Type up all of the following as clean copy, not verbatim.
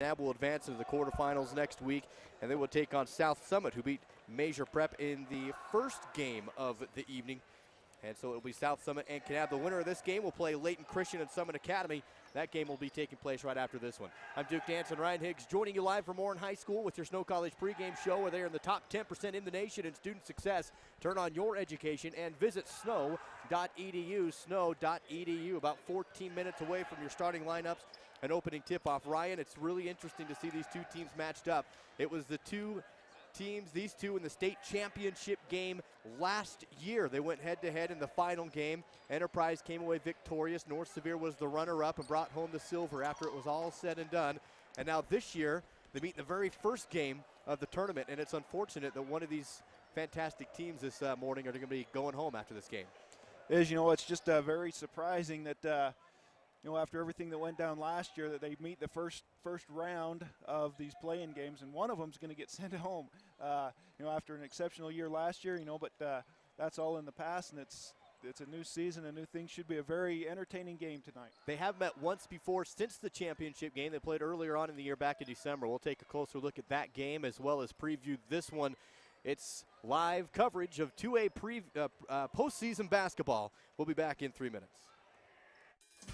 Nab will advance into the quarterfinals next week, and they will take on South Summit, who beat Major Prep in the first game of the evening. And so it'll be South Summit and Kanab. The winner of this game will play Layton Christian and Summit Academy. That game will be taking place right after this one. I'm Duke Danson, Ryan Higgs, joining you live from Warren High School with your Snow College pregame show, where they're in the top 10% in the nation in student success. Turn on your education and visit snow.edu, snow.edu. About 14 minutes away from your starting lineups and opening tip-off. Ryan, it's really interesting to see these two teams matched up. It was the two teams, these two in the state championship game last year. They went head-to-head in the final game. Enterprise came away victorious. North Sevier was the runner-up and brought home the silver after it was all said and done. And now this year, they meet in the very first game of the tournament, and it's unfortunate that one of these fantastic teams this morning are going to be going home after this game. It's just very surprising that after everything that went down last year, that they meet the first round of these play-in games, and one of them is going to get sent home. After an exceptional year last year, but that's all in the past, and it's a new season, a new thing. Should be a very entertaining game tonight. They have met once before since the championship game. They played earlier on in the year back in December. We'll take a closer look at that game as well as preview this one. It's live coverage of 2A postseason basketball. We'll be back in 3 minutes.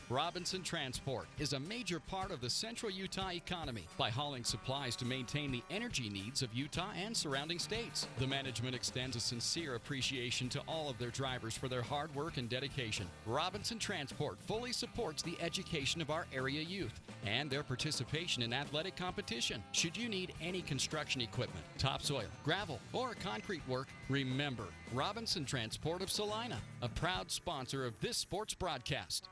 Robinson Transport is a major part of the central Utah economy by hauling supplies to maintain the energy needs of Utah and surrounding states. The management extends a sincere appreciation to all of their drivers for their hard work and dedication. Robinson Transport fully supports the education of our area youth and their participation in athletic competition. Should you need any construction equipment, topsoil, gravel, or concrete work, remember Robinson Transport of Salina, a proud sponsor of this sports broadcast.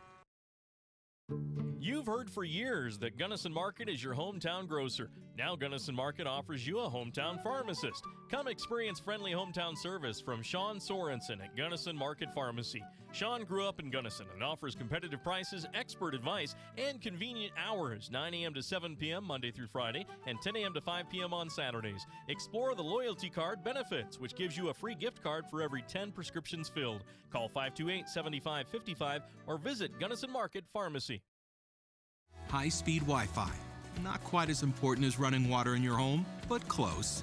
You've heard for years that Gunnison Market is your hometown grocer. Now Gunnison Market offers you a hometown pharmacist. Come experience friendly hometown service from Sean Sorensen at Gunnison Market Pharmacy. Sean grew up in Gunnison and offers competitive prices, expert advice, and convenient hours, 9 a.m. to 7 p.m. Monday through Friday and 10 a.m. to 5 p.m. on Saturdays. Explore the loyalty card benefits, which gives you a free gift card for every 10 prescriptions filled. Call 528-7555 or visit Gunnison Market Pharmacy. High-speed Wi-Fi. Not quite as important as running water in your home, but close.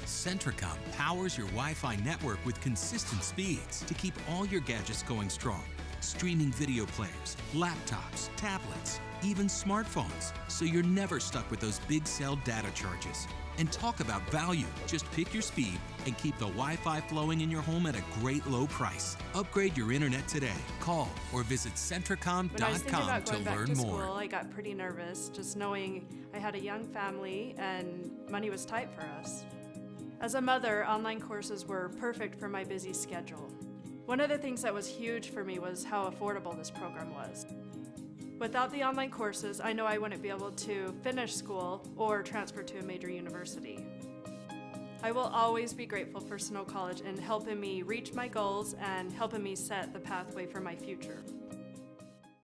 Centricom powers your Wi-Fi network with consistent speeds to keep all your gadgets going strong. Streaming video players, laptops, tablets, even smartphones, so you're never stuck with those big cell data charges. And talk about value. Just pick your speed and keep the Wi-Fi flowing in your home at a great low price. Upgrade your internet today. Call or visit Centricom.com to learn more. When I was thinking about going back to school, I got pretty nervous just knowing I had a young family and money was tight for us. As a mother, online courses were perfect for my busy schedule. One of the things that was huge for me was how affordable this program was. Without the online courses, I know I wouldn't be able to finish school or transfer to a major university. I will always be grateful for Snow College in helping me reach my goals and helping me set the pathway for my future.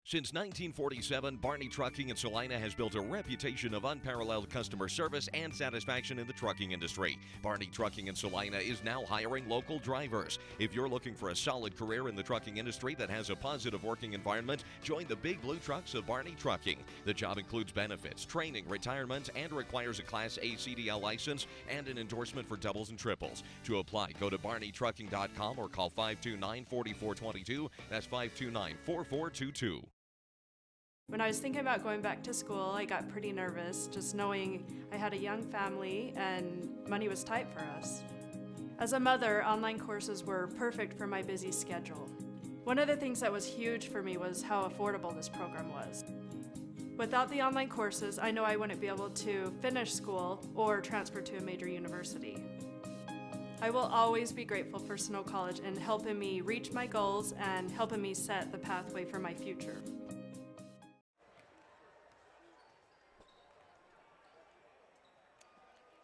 Since 1947, Barney Trucking in Salina has built a reputation of unparalleled customer service and satisfaction in the trucking industry. Barney Trucking in Salina is now hiring local drivers. If you're looking for a solid career in the trucking industry that has a positive working environment, join the big blue trucks of Barney Trucking. The job includes benefits, training, retirement, and requires a Class A CDL license and an endorsement for doubles and triples. To apply, go to barneytrucking.com or call 529-4422. That's 529-4422. When I was thinking about going back to school, I got pretty nervous just knowing I had a young family and money was tight for us. As a mother, online courses were perfect for my busy schedule. One of the things that was huge for me was how affordable this program was. Without the online courses, I know I wouldn't be able to finish school or transfer to a major university. I will always be grateful for Snow College in helping me reach my goals and helping me set the pathway for my future.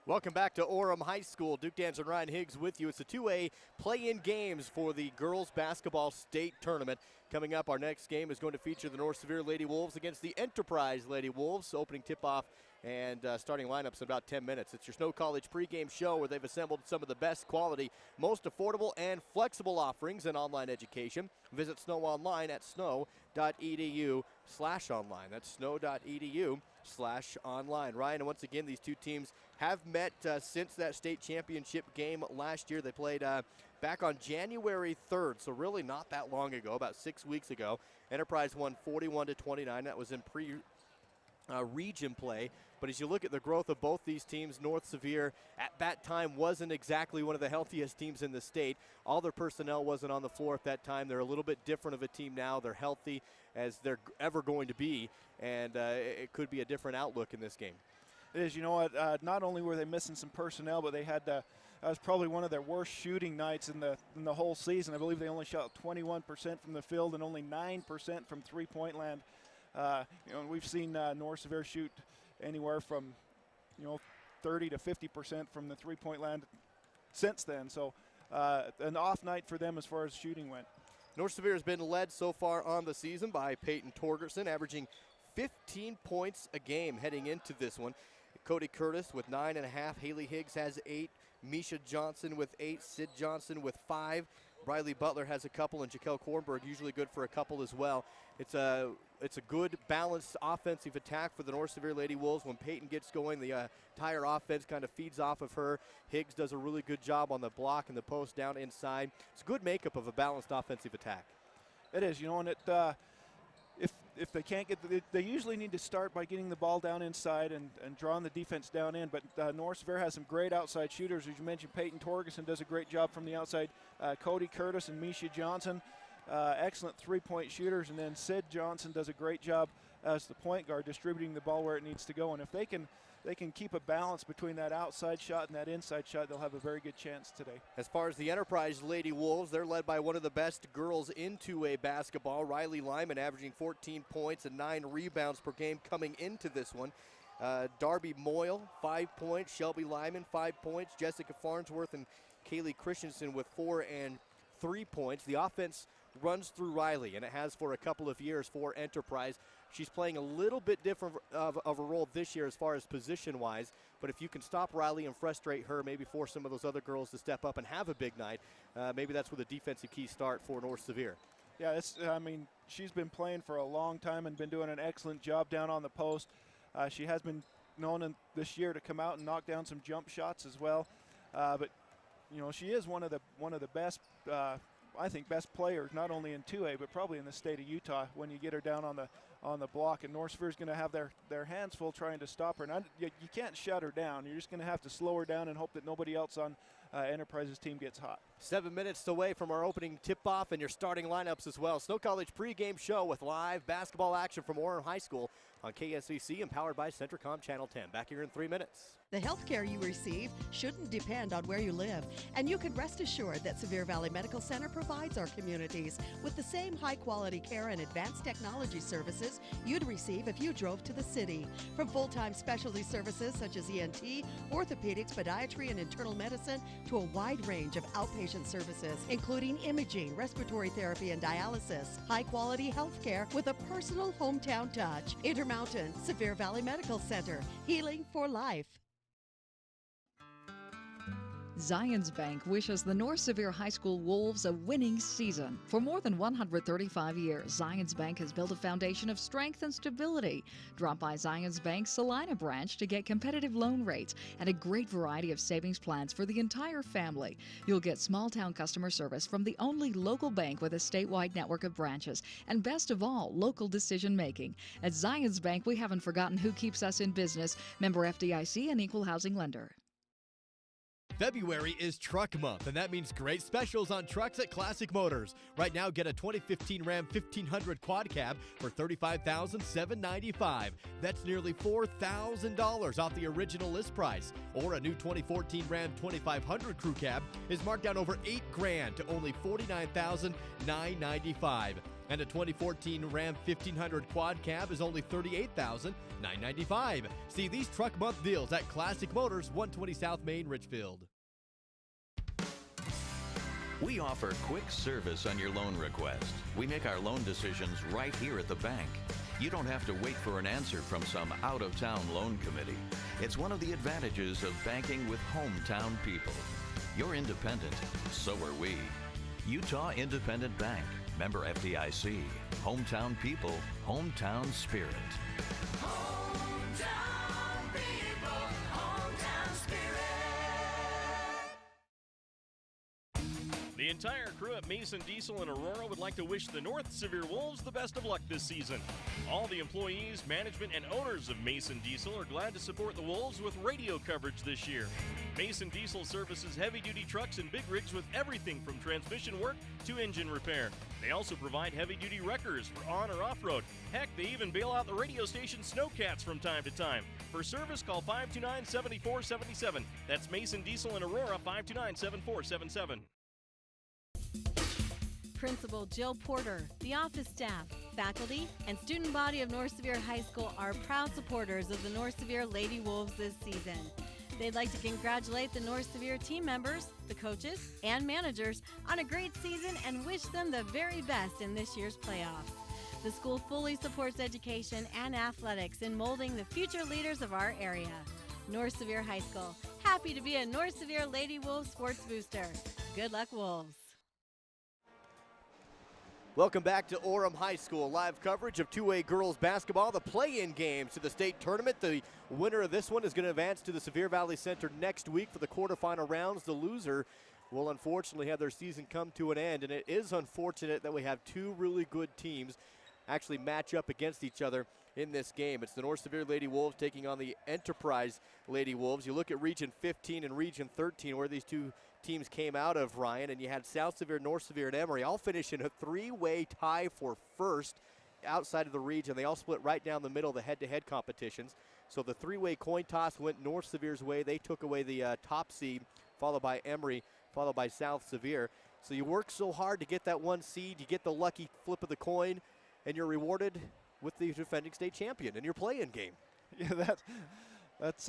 Welcome back to Orem High School. Duke Danson and Ryan Higgs with you. It's the 2A play-in games for the girls basketball state tournament. Coming up, our next game is going to feature the North Sevier Lady Wolves against the Enterprise Lady Wolves. Opening tip-off and starting lineups in about 10 minutes. It's your Snow College pregame show where they've assembled some of the best quality, most affordable, and flexible offerings in online education. Visit Snow online at snow.edu/online. That's snow.edu/online. Ryan, and once again, these two teams have met since that state championship game last year. They played back on January 3rd, so really not that long ago, about 6 weeks ago. Enterprise won 41-29. That was in region play. But as you look at the growth of both these teams, North Sevier at that time wasn't exactly one of the healthiest teams in the state. All their personnel wasn't on the floor at that time. They're a little bit different of a team now. They're healthy as they're ever going to be, and it could be a different outlook in this game. It is. You know what? Not only were they missing some personnel, but they had that was probably one of their worst shooting nights in the whole season. I believe they only shot 21% from the field and only 9% from three-point land. We've seen North Sevier shoot anywhere from 30 to 50% from the three-point land since then. So an off night for them as far as shooting went. North Sevier has been led so far on the season by Peyton Torgerson, averaging 15 points a game heading into this one. Cody Curtis with 9.5. Haley Higgs has 8. Misha Johnson with 8. Sid Johnson with 5. Briley Butler has a couple, and Jaquel Kornberg usually good for a couple as well. It's a good balanced offensive attack for the North Sevier Lady Wolves. When Peyton gets going, the entire offense kind of feeds off of her. Higgs does a really good job on the block and the post down inside. It's a good makeup of a balanced offensive attack. It is, and if they can't get they usually need to start by getting the ball down inside and drawing the defense down in. But North Sevier has some great outside shooters. As you mentioned, Peyton Torgerson does a great job from the outside. Cody Curtis and Misha Johnson, excellent three-point shooters. And then Sid Johnson does a great job as the point guard, distributing the ball where it needs to go. And if they can keep a balance between that outside shot and that inside shot, they'll have a very good chance today. As far as the Enterprise Lady Wolves, they're led by one of the best girls in 2A basketball, Riley Lyman, averaging 14 points and 9 rebounds per game coming into this one. Darby Moyle, 5 points. Shelby Lyman, 5 points. Jessica Farnsworth and Kaylee Christensen with 4 and 3 points. The offense runs through Riley, and it has for a couple of years for Enterprise. She's playing a little bit different of a role this year as far as position-wise, but if you can stop Riley and frustrate her, maybe force some of those other girls to step up and have a big night, maybe that's where the defensive key start for North Sevier. Yeah, she's been playing for a long time and been doing an excellent job down on the post. She has been known this year to come out and knock down some jump shots as well. But she is one of the best, I think, best players, not only in 2A but probably in the state of Utah when you get her down on the block. And North Sevier is going to have their hands full trying to stop her. And you can't shut her down. You're just going to have to slow her down and hope that nobody else on Enterprise's team gets hot. 7 minutes away from our opening tip-off and your starting lineups as well. Snow College pregame show with live basketball action from Orem High School on KSVC and powered by Centricom Channel 10. Back here in 3 minutes. The health care you receive shouldn't depend on where you live, and you can rest assured that Sevier Valley Medical Center provides our communities with the same high-quality care and advanced technology services you'd receive if you drove to the city. From full-time specialty services such as ENT, orthopedics, podiatry, and internal medicine to a wide range of outpatient services, including imaging, respiratory therapy, and dialysis. High-quality health care with a personal hometown touch. Intermountain Sevier Valley Medical Center, healing for life. Zions Bank wishes the North Sevier High School Wolves a winning season. For more than 135 years, Zions Bank has built a foundation of strength and stability. Drop by Zions Bank's Salina branch to get competitive loan rates and a great variety of savings plans for the entire family. You'll get small-town customer service from the only local bank with a statewide network of branches, and best of all, local decision-making. At Zions Bank, we haven't forgotten who keeps us in business. Member FDIC and equal housing lender. February is Truck Month, and that means great specials on trucks at Classic Motors. Right now, get a 2015 Ram 1500 Quad Cab for $35,795. That's nearly $4,000 off the original list price. Or a new 2014 Ram 2500 Crew Cab is marked down over $8,000 to only $49,995. And a 2014 Ram 1500 Quad Cab is only $38,995. See these Truck Month deals at Classic Motors, 120 South Main, Richfield. We offer quick service on your loan request. We make our loan decisions right here at the bank. You don't have to wait for an answer from some out-of-town loan committee. It's one of the advantages of banking with hometown people. You're independent, so are we. Utah Independent Bank, member FDIC. Hometown people, hometown spirit. Hometown people, hometown spirit. The entire crew at Mason Diesel in Aurora would like to wish the North Sevier Wolves the best of luck this season. All the employees, management, and owners of Mason Diesel are glad to support the Wolves with radio coverage this year. Mason Diesel services heavy-duty trucks and big rigs with everything from transmission work to engine repair. They also provide heavy-duty wreckers for on or off-road. Heck, they even bail out the radio station Snowcats from time to time. For service, call 529-7477. That's Mason Diesel in Aurora, 529-7477. Principal Jill Porter, the office staff, faculty, and student body of North Sevier High School are proud supporters of the North Sevier Lady Wolves this season. They'd like to congratulate the North Sevier team members, the coaches, and managers on a great season and wish them the very best in this year's playoffs. The school fully supports education and athletics in molding the future leaders of our area. North Sevier High School, happy to be a North Sevier Lady Wolves sports booster. Good luck, Wolves. Welcome back to Orem High School. Live coverage of 2A girls basketball, the play-in games to the state tournament. The winner of this one is going to advance to the Sevier Valley Center next week for the quarterfinal rounds. The loser will unfortunately have their season come to an end, and it is unfortunate that we have two really good teams actually match up against each other in this game. It's the North Sevier Lady Wolves taking on the Enterprise Lady Wolves. You look at Region 15 and Region 13 where these two teams came out of, Ryan, and you had South Sevier, North Sevier, and Emory all finish in a three-way tie for first outside of the region. They all split right down the middle of the head-to-head competitions. So the three-way coin toss went North Sevier's way. They took away the top seed, followed by Emory, followed by South Sevier. So you work so hard to get that one seed, you get the lucky flip of the coin, and you're rewarded with the defending state champion in your play-in game. Yeah, that's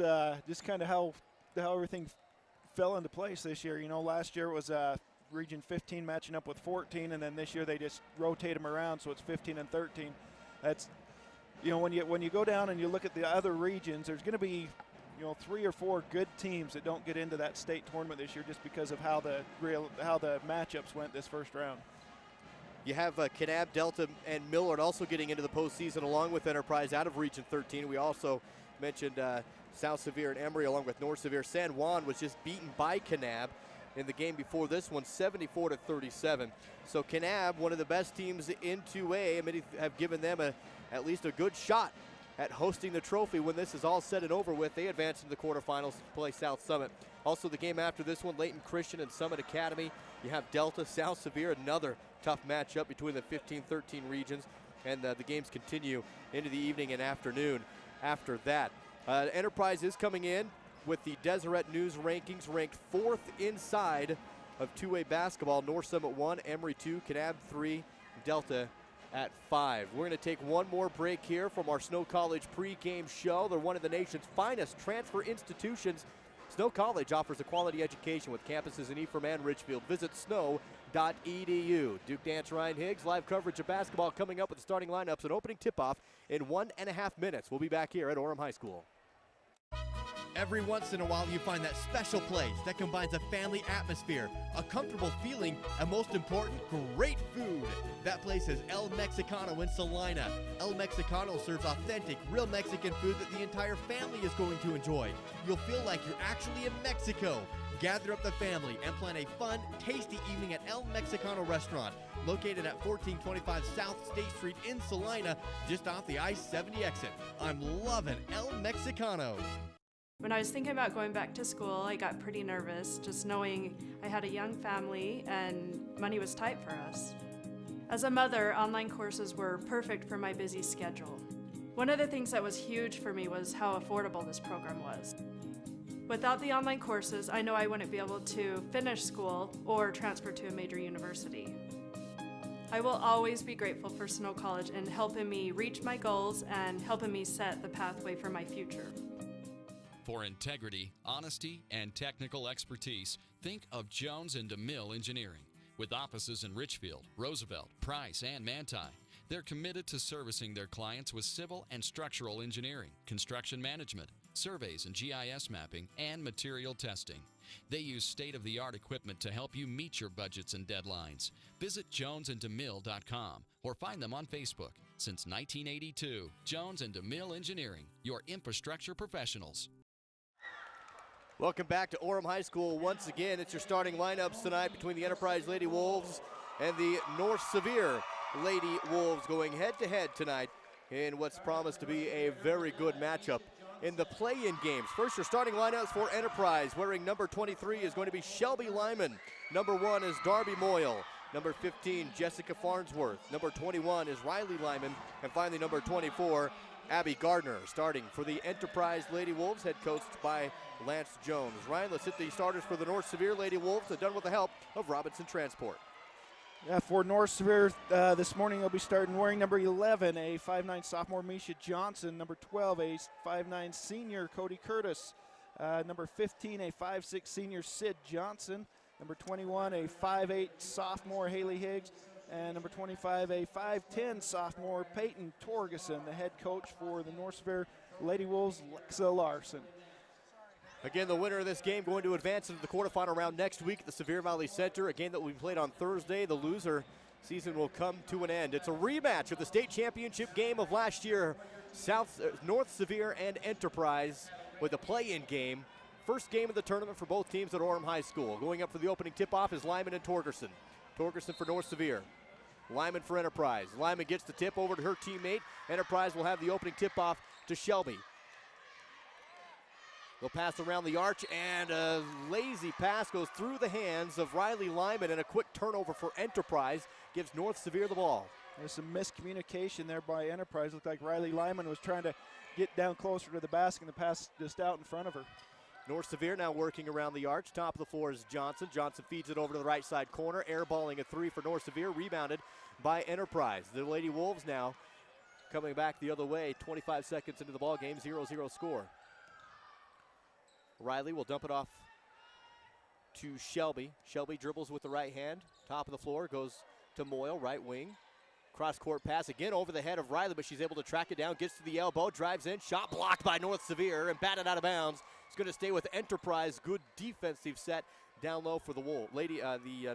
just kind of how everything fell into place this year. You know, last year it was Region 15 matching up with 14, and then this year they just rotate them around, so it's 15 and 13. That's, you know, when you go down and you look at the other regions, there's going to be, you know, 3 or 4 good teams that don't get into that state tournament this year just because of how the matchups went this first round. You have Kanab, Delta, and Millard also getting into the postseason along with Enterprise out of Region 13. We also mentioned South Sevier and Emory along with North Sevier. San Juan was just beaten by Kanab in the game before this one, 74-37. So Kanab, one of the best teams in 2A, many have given them at least a good shot at hosting the trophy when this is all said and over with. They advance into the quarterfinals to play South Summit. Also the game after this one, Layton Christian and Summit Academy. You have Delta, South Sevier, another tough matchup between the 15-13 regions. And the games continue into the evening and afternoon after that. Enterprise is coming in with the Deseret News rankings, ranked 4th inside of 2A basketball. North Summit 1, Emory 2, Kanab 3, Delta at 5. We're going to take one more break here from our Snow College pregame show. They're one of the nation's finest transfer institutions. Snow College offers a quality education with campuses in Ephraim and Richfield. Visit snow.edu. Duke Dance, Ryan Higgs, live coverage of basketball coming up with the starting lineups and opening tip-off in 1.5 minutes. We'll be back here at Orem High School. Every once in a while, you find that special place that combines a family atmosphere, a comfortable feeling, and most important, great food. That place is El Mexicano in Salina. El Mexicano serves authentic, real Mexican food that the entire family is going to enjoy. You'll feel like you're actually in Mexico. Gather up the family and plan a fun, tasty evening at El Mexicano restaurant, located at 1425 South State Street in Salina, just off the I-70 exit. I'm loving El Mexicano. When I was thinking about going back to school, I got pretty nervous, just knowing I had a young family and money was tight for us. As a mother, online courses were perfect for my busy schedule. One of the things that was huge for me was how affordable this program was. Without the online courses, I know I wouldn't be able to finish school or transfer to a major university. I will always be grateful for Snow College in helping me reach my goals and helping me set the pathway for my future. For integrity, honesty, and technical expertise, think of Jones and DeMille Engineering. With offices in Richfield, Roosevelt, Price, and Manti, they're committed to servicing their clients with civil and structural engineering, construction management, surveys and GIS mapping, and material testing. They use state-of-the-art equipment to help you meet your budgets and deadlines. Visit jonesandDeMille.com or find them on Facebook. Since 1982, Jones and DeMille Engineering, your infrastructure professionals. Welcome back to Orem High School. Once again, it's your starting lineups tonight between the Enterprise Lady Wolves and the North Sevier Lady Wolves, going head-to-head tonight in what's promised to be a very good matchup in the play-in games. First, your starting lineups for Enterprise. Wearing number 23 is going to be Shelby Lyman. Number 1 is Darby Moyle. Number 15, Jessica Farnsworth. Number 21 is Riley Lyman. And finally, number 24, Abby Gardner. Starting for the Enterprise Lady Wolves, head coached by Lance Jones. Ryan, let's hit the starters for the North Sevier Lady Wolves. They're done with the help of Robinson Transport. Yeah, for North Sevier this morning, they'll be starting wearing number 11, a 5'9" sophomore Misha Johnson. Number 12, a 5'9" senior Cody Curtis. Number 15, a 5'6" senior Sid Johnson. Number 21, a 5'8" sophomore Haley Higgs. And number 25, a 5'10" sophomore Peyton Torgeson. The head coach for the North Sevier Lady Wolves, Lexa Larson. Again, the winner of this game going to advance into the quarterfinal round next week at the Sevier Valley Center, a game that will be played on Thursday. The loser season will come to an end. It's a rematch of the state championship game of last year, North Sevier and Enterprise, with a play-in game. First game of the tournament for both teams at Orem High School. Going up for the opening tip-off is Lyman and Torgerson. Torgerson for North Sevier. Lyman for Enterprise. Lyman gets the tip over to her teammate. Enterprise will have the opening tip-off to Shelby. They'll pass around the arch, and a lazy pass goes through the hands of Riley Lyman, and a quick turnover for Enterprise gives North Sevier the ball. There's some miscommunication there by Enterprise. Looked like Riley Lyman was trying to get down closer to the basket, and the pass just out in front of her. North Sevier now working around the arch. Top of the floor is Johnson. Johnson feeds it over to the right side corner. Airballing a three for North Sevier, rebounded by Enterprise. The Lady Wolves now coming back the other way. 25 seconds into the ball game, 0-0 score. Riley will dump it off to Shelby. Shelby dribbles with the right hand. Top of the floor goes to Moyle, right wing. Cross-court pass again over the head of Riley, but she's able to track it down, gets to the elbow, drives in, shot blocked by North Sevier and batted out of bounds. It's going to stay with Enterprise. Good defensive set down low for the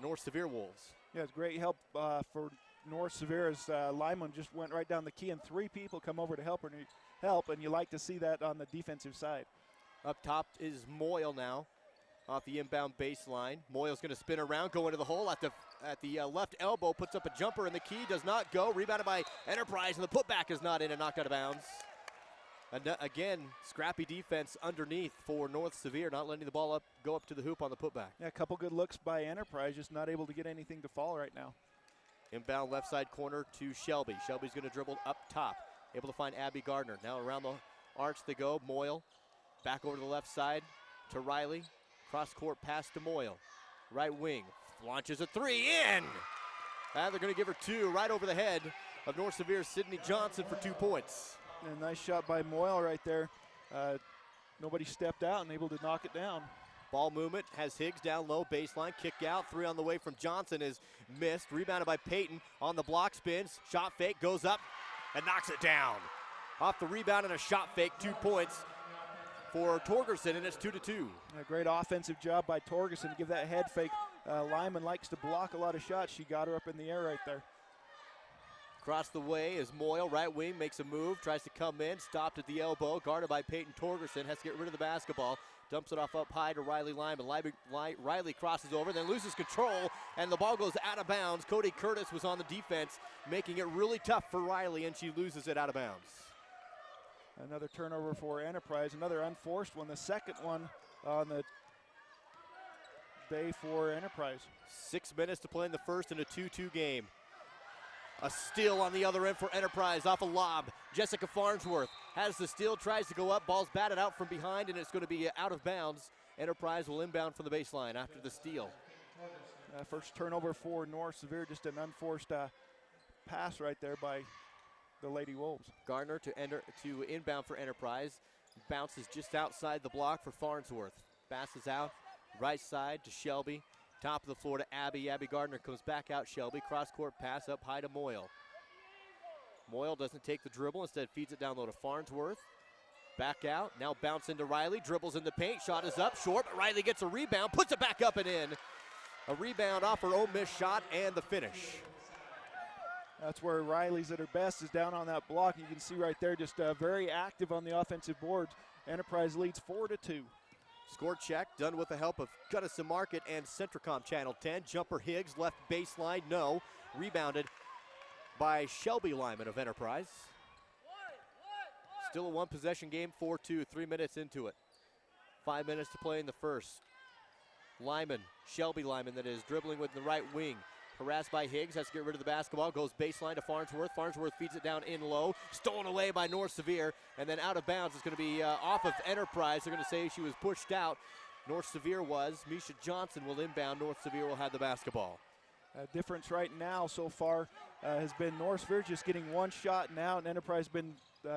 North Sevier Wolves. Yeah, it's great help for North Sevier as Lyman just went right down the key, and three people come over to help her. And you like to see that on the defensive side. Up top is Moyle now off the inbound baseline. Moyle's going to spin around, go into the hole at the left elbow, puts up a jumper, and the key does not go. Rebounded by Enterprise, and the putback is not in and knocked out of bounds. And again, scrappy defense underneath for North Sevier, not letting the ball go up to the hoop on the putback. Yeah, a couple good looks by Enterprise, just not able to get anything to fall right now. Inbound left side corner to Shelby. Shelby's going to dribble up top, able to find Abby Gardner. Now around the arch they go. Moyle back over to the left side to Riley. Cross-court pass to Moyle. Right wing. Launches a three in. And they're going to give her two right over the head of North Sevier's Sydney Johnson for 2 points. And a nice shot by Moyle right there. Nobody stepped out and able to knock it down. Ball movement has Higgs down low, baseline, kick out. Three on the way from Johnson is missed. Rebounded by Peyton on the block, spins. Shot fake, goes up and knocks it down. Off the rebound and a shot fake, 2 points for Torgerson, and it's 2-2. A great offensive job by Torgerson to give that head fake. Lyman likes to block a lot of shots. She got her up in the air right there. Across the way is Moyle, right wing, makes a move, tries to come in, stopped at the elbow, guarded by Peyton Torgerson, has to get rid of the basketball, dumps it off up high to Riley Lyman. Riley crosses over, then loses control, and the ball goes out of bounds. Cody Curtis was on the defense, making it really tough for Riley, and she loses it out of bounds. Another turnover for Enterprise, another unforced one, the second one on the day for Enterprise. 6 minutes to play in the first in a 2-2 game. A steal on the other end for Enterprise off a lob. Jessica Farnsworth has the steal, tries to go up, ball's batted out from behind, and it's going to be out of bounds. Enterprise will inbound from the baseline after the steal. First turnover for North Sevier, just an unforced pass right there by the Lady Wolves. Gardner to inbound for Enterprise. Bounces just outside the block for Farnsworth. Passes out, right side to Shelby. Top of the floor to Abby. Abby Gardner comes back out Shelby. Cross-court pass up high to Moyle. Moyle doesn't take the dribble. Instead feeds it down low to Farnsworth. Back out. Now bounce into Riley. Dribbles in the paint. Shot is up short, but Riley gets a rebound. Puts it back up and in. A rebound off her own missed shot and the finish. That's where Riley's at her best, is down on that block. You can see right there, just very active on the offensive boards. Enterprise leads 4-2. Score check done with the help of Gunnison Market and Centricom Channel 10. Jumper Higgs, left baseline, no. Rebounded by Shelby Lyman of Enterprise. Still a one-possession game, 4-2, 3 minutes into it. 5 minutes to play in the first. Lyman, Shelby Lyman that is, dribbling with the right wing. Harassed by Higgs, has to get rid of the basketball, goes baseline to Farnsworth. Farnsworth feeds it down in low, stolen away by North Sevier, and then out of bounds. It's going to be off of Enterprise. They're going to say she was pushed out. North Sevier was. Misha Johnson will inbound. North Sevier will have the basketball. Difference right now so far has been North Sevier just getting one shot now, and Enterprise been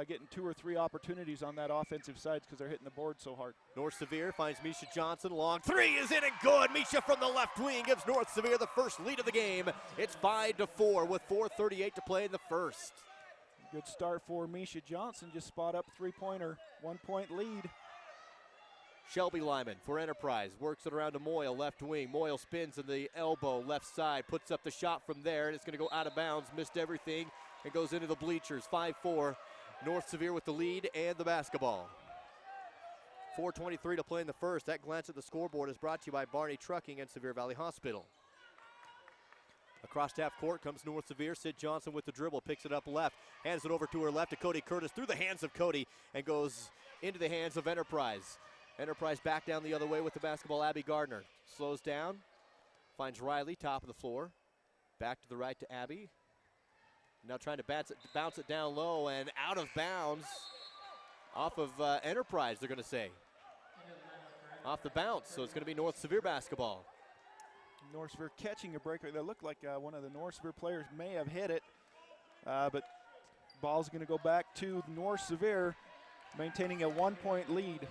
getting 2 or 3 opportunities on that offensive side because they're hitting the board so hard. North Sevier finds Misha Johnson. Long three is in and good. Misha from the left wing gives North Sevier the first lead of the game. It's 5-4 with 4:38 to play in the first. Good start for Misha Johnson. Just spot up 3-pointer, 1-point lead. Shelby Lyman for Enterprise. Works it around to Moyle, left wing. Moyle spins in the elbow, left side. Puts up the shot from there, and it's going to go out of bounds. Missed everything and goes into the bleachers. 5-4. North Sevier with the lead and the basketball. 4:23 to play in the first. That glance at the scoreboard is brought to you by Barney Trucking and Sevier Valley Hospital. Across half court comes North Sevier. Sid Johnson with the dribble, picks it up left, hands it over to her left to Cody Curtis through the hands of Cody and goes into the hands of Enterprise. Enterprise back down the other way with the basketball. Abby Gardner slows down, finds Riley, top of the floor. Back to the right to Abby. Now trying to bounce it down low and out of bounds off of Enterprise, they're going to say. Off the bounce, so it's going to be North Sevier basketball. North Sevier catching a breaker. That looked like one of the North Sevier players may have hit it, but ball's going to go back to North Sevier, maintaining a 1-point lead.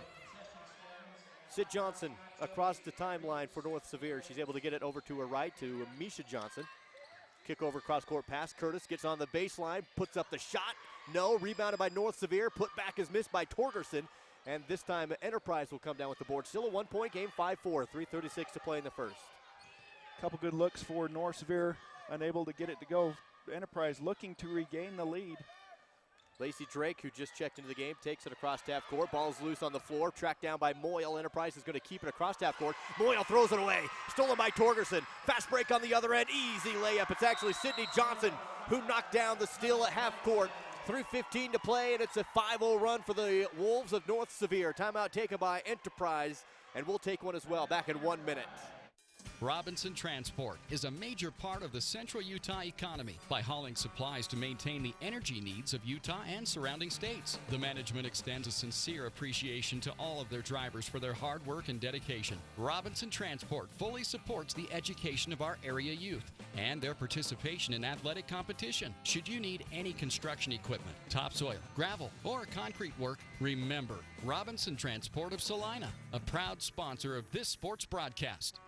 Sid Johnson across the timeline for North Sevier. She's able to get it over to her right to Misha Johnson. Kick over cross-court pass. Curtis gets on the baseline, puts up the shot. No, rebounded by North Sevier. Put back is missed by Torgerson. And this time Enterprise will come down with the board. Still a 1-point game, 5-4, 3:36 to play in the first. Couple good looks for North Sevier, unable to get it to go. Enterprise looking to regain the lead. Lacey Drake, who just checked into the game, takes it across half court. Ball's loose on the floor, tracked down by Moyle. Enterprise is going to keep it across half court. Moyle throws it away, stolen by Torgerson. Fast break on the other end, easy layup. It's actually Sydney Johnson who knocked down the steal at half court. 3:15 to play, and it's a 5-0 run for the Wolves of North Sevier. Timeout taken by Enterprise, and we'll take one as well, back in 1 minute. Robinson Transport is a major part of the central Utah economy by hauling supplies to maintain the energy needs of Utah and surrounding states. The management extends a sincere appreciation to all of their drivers for their hard work and dedication. Robinson Transport fully supports the education of our area youth and their participation in athletic competition. Should you need any construction equipment, topsoil, gravel, or concrete work, remember Robinson Transport of Salina, a proud sponsor of this sports broadcast.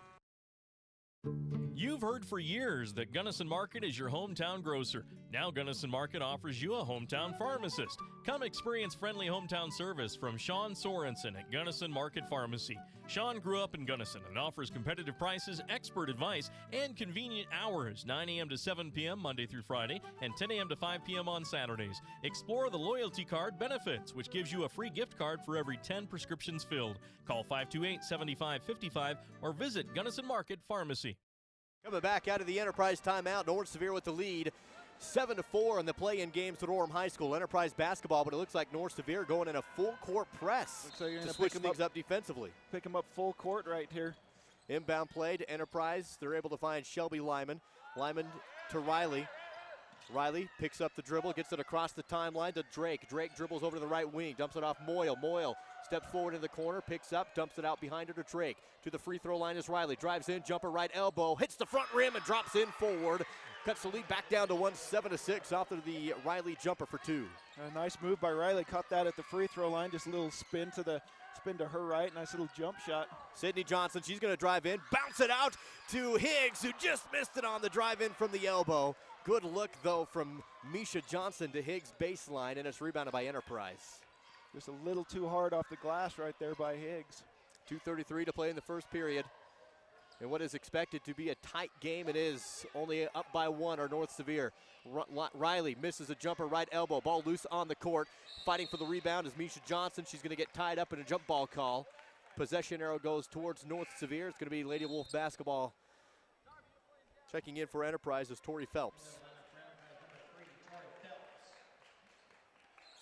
You've heard for years that Gunnison Market is your hometown grocer. Now Gunnison Market offers you a hometown pharmacist. Come experience friendly hometown service from Sean Sorensen at Gunnison Market Pharmacy. Sean grew up in Gunnison and offers competitive prices, expert advice, and convenient hours, 9 a.m. to 7 p.m. Monday through Friday and 10 a.m. to 5 p.m. on Saturdays. Explore the loyalty card benefits, which gives you a free gift card for every 10 prescriptions filled. Call 528-7555 or visit Gunnison Market Pharmacy. Coming back out of the Enterprise timeout, North Sevier with the lead. 7-4 in the play-in games at Orem High School. Enterprise basketball, but it looks like North Sevier going in a full-court press looks like to switch things up defensively. Pick them up full court right here. Inbound play to Enterprise. They're able to find Shelby Lyman. Lyman to Riley. Riley picks up the dribble, gets it across the timeline to Drake. Drake dribbles over to the right wing, dumps it off Moyle. Moyle steps forward in the corner, picks up, dumps it out behind her to Drake. To the free throw line is Riley. Drives in, jumper right elbow, hits the front rim and drops in forward. Cuts the lead back down to 7-6 after the Riley jumper for two. A nice move by Riley. Caught that at the free throw line. Just a little spin to the spin to her right. Nice little jump shot. Sydney Johnson, she's going to drive in, bounce it out to Higgs, who just missed it on the drive in from the elbow. Good look, though, from Misha Johnson to Higgs baseline, and it's rebounded by Enterprise. Just a little too hard off the glass right there by Higgs. 2:33 to play in the first period. And what is expected to be a tight game, it is. Only up by one are North Sevier. Riley misses a jumper, right elbow. Ball loose on the court. Fighting for the rebound is Misha Johnson. She's going to get tied up in a jump ball call. Possession arrow goes towards North Sevier. It's going to be Lady Wolf basketball. Checking in for Enterprise is Tori Phelps.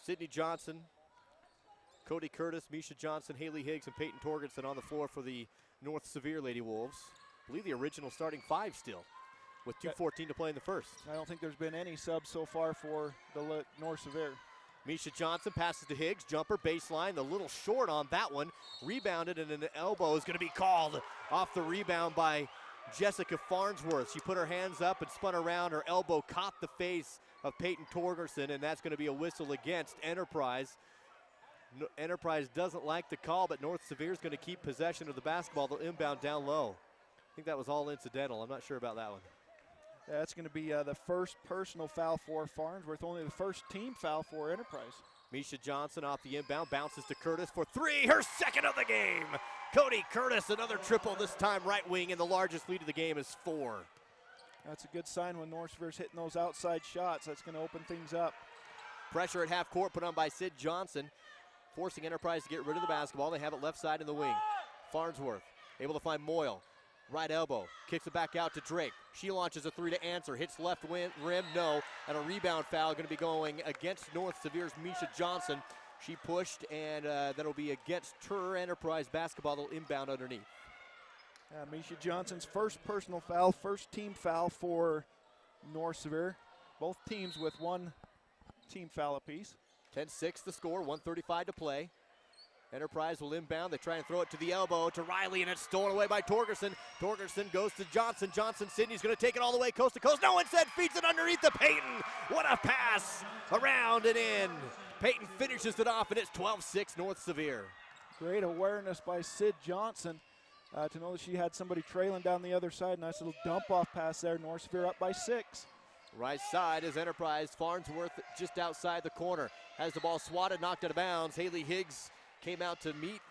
Sydney Johnson, Cody Curtis, Misha Johnson, Haley Higgs, and Peyton Torgerson on the floor for the North Sevier Lady Wolves. I believe the original starting five still, with 2:14 to play in the first. I don't think there's been any subs so far for the North Sevier. Misha Johnson passes to Higgs, jumper, baseline, a little short on that one. Rebounded, and an elbow is going to be called off the rebound by Jessica Farnsworth. She put her hands up and spun around. Her elbow caught the face of Peyton Torgerson, and that's going to be a whistle against Enterprise. Enterprise doesn't like the call, but North Sevier is going to keep possession of the basketball. They'll inbound down low. I think that was all incidental. I'm not sure about that one. Yeah, that's going to be the first personal foul for Farnsworth, only the first team foul for Enterprise. Misha Johnson off the inbound, bounces to Curtis for three, her second of the game. Cody Curtis, another triple, this time right wing, and the largest lead of the game is 4. That's a good sign when North Sevier's hitting those outside shots. That's going to open things up. Pressure at half court put on by Sid Johnson, forcing Enterprise to get rid of the basketball. They have it left side in the wing. Farnsworth able to find Moyle. Right elbow, kicks it back out to Drake. She launches a three to answer, hits left rim, no, and a rebound foul going to be going against North Sevier's Misha Johnson. She pushed, and that'll be against her. Enterprise basketball. They'll inbound underneath. Misha Johnson's first personal foul, first team foul for North Sevier. Both teams with one team foul apiece. 10-6 the score, 1:35 to play. Enterprise will inbound. They try and throw it to the elbow to Riley, and it's stolen away by Torgerson. Torgerson goes to Johnson. Johnson, Sydney's going to take it all the way coast to coast. No one said, feeds it underneath the Peyton. What a pass around and in. Peyton finishes it off, and it's 12-6 North Sevier. Great awareness by Sid Johnson to know that she had somebody trailing down the other side. Nice little dump-off pass there. North Sevier up by 6. Right side is Enterprise. Farnsworth just outside the corner. Has the ball swatted, knocked out of bounds. Haley Higgs came out to meet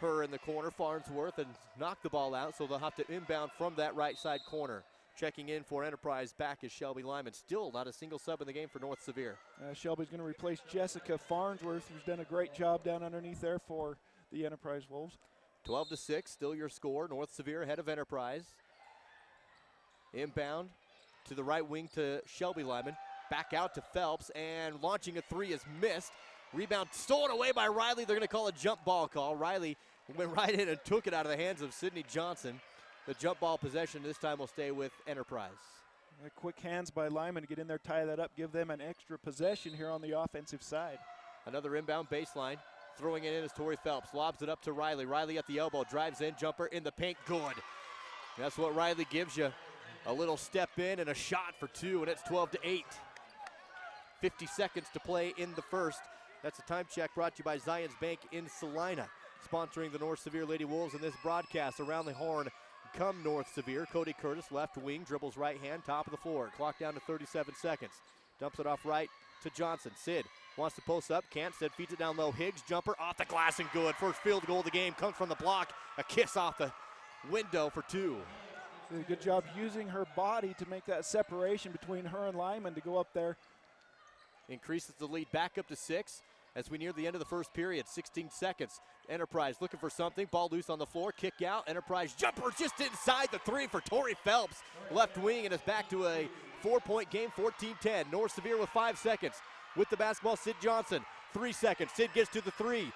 her in the corner, Farnsworth, and knocked the ball out, so they'll have to inbound from that right side corner. Checking in for Enterprise back is Shelby Lyman. Still not a single sub in the game for North Sevier. Shelby's going to replace Jessica Farnsworth, who's done a great job down underneath there for the Enterprise Wolves. 12-6, still your score. North Sevier ahead of Enterprise. Inbound to the right wing to Shelby Lyman. Back out to Phelps, and launching a three is missed. Rebound stolen away by Riley. They're going to call a jump ball call. Riley went right in and took it out of the hands of Sydney Johnson. The jump ball possession this time will stay with Enterprise. Quick hands by Lyman to get in there, tie that up, give them an extra possession here on the offensive side. Another inbound baseline. Throwing it in is Tori Phelps. Lobs it up to Riley. Riley at the elbow. Drives in. Jumper in the paint. Good. That's what Riley gives you. A little step in and a shot for two, and it's 12-8. 50 seconds to play in the first. That's a time check brought to you by Zions Bank in Salina. Sponsoring the North Sevier Lady Wolves in this broadcast. Around the horn come North Sevier. Cody Curtis, left wing, dribbles right hand, top of the floor. Clock down to 37 seconds. Dumps it off right to Johnson. Sid wants to post up, can't. Sid feeds it down low. Higgs, jumper off the glass and good. First field goal of the game comes from the block. A kiss off the window for two. Did a good job using her body to make that separation between her and Lyman to go up there. Increases the lead back up to 6 as we near the end of the first period. 16 seconds. Enterprise looking for something. Ball loose on the floor. Kick out. Enterprise jumper just inside the three for Tori Phelps. Left wing, and it's back to a 4-point game, 14-10. North Sevier with 5 seconds. With the basketball, Sid Johnson. 3 seconds. Sid gets to the three.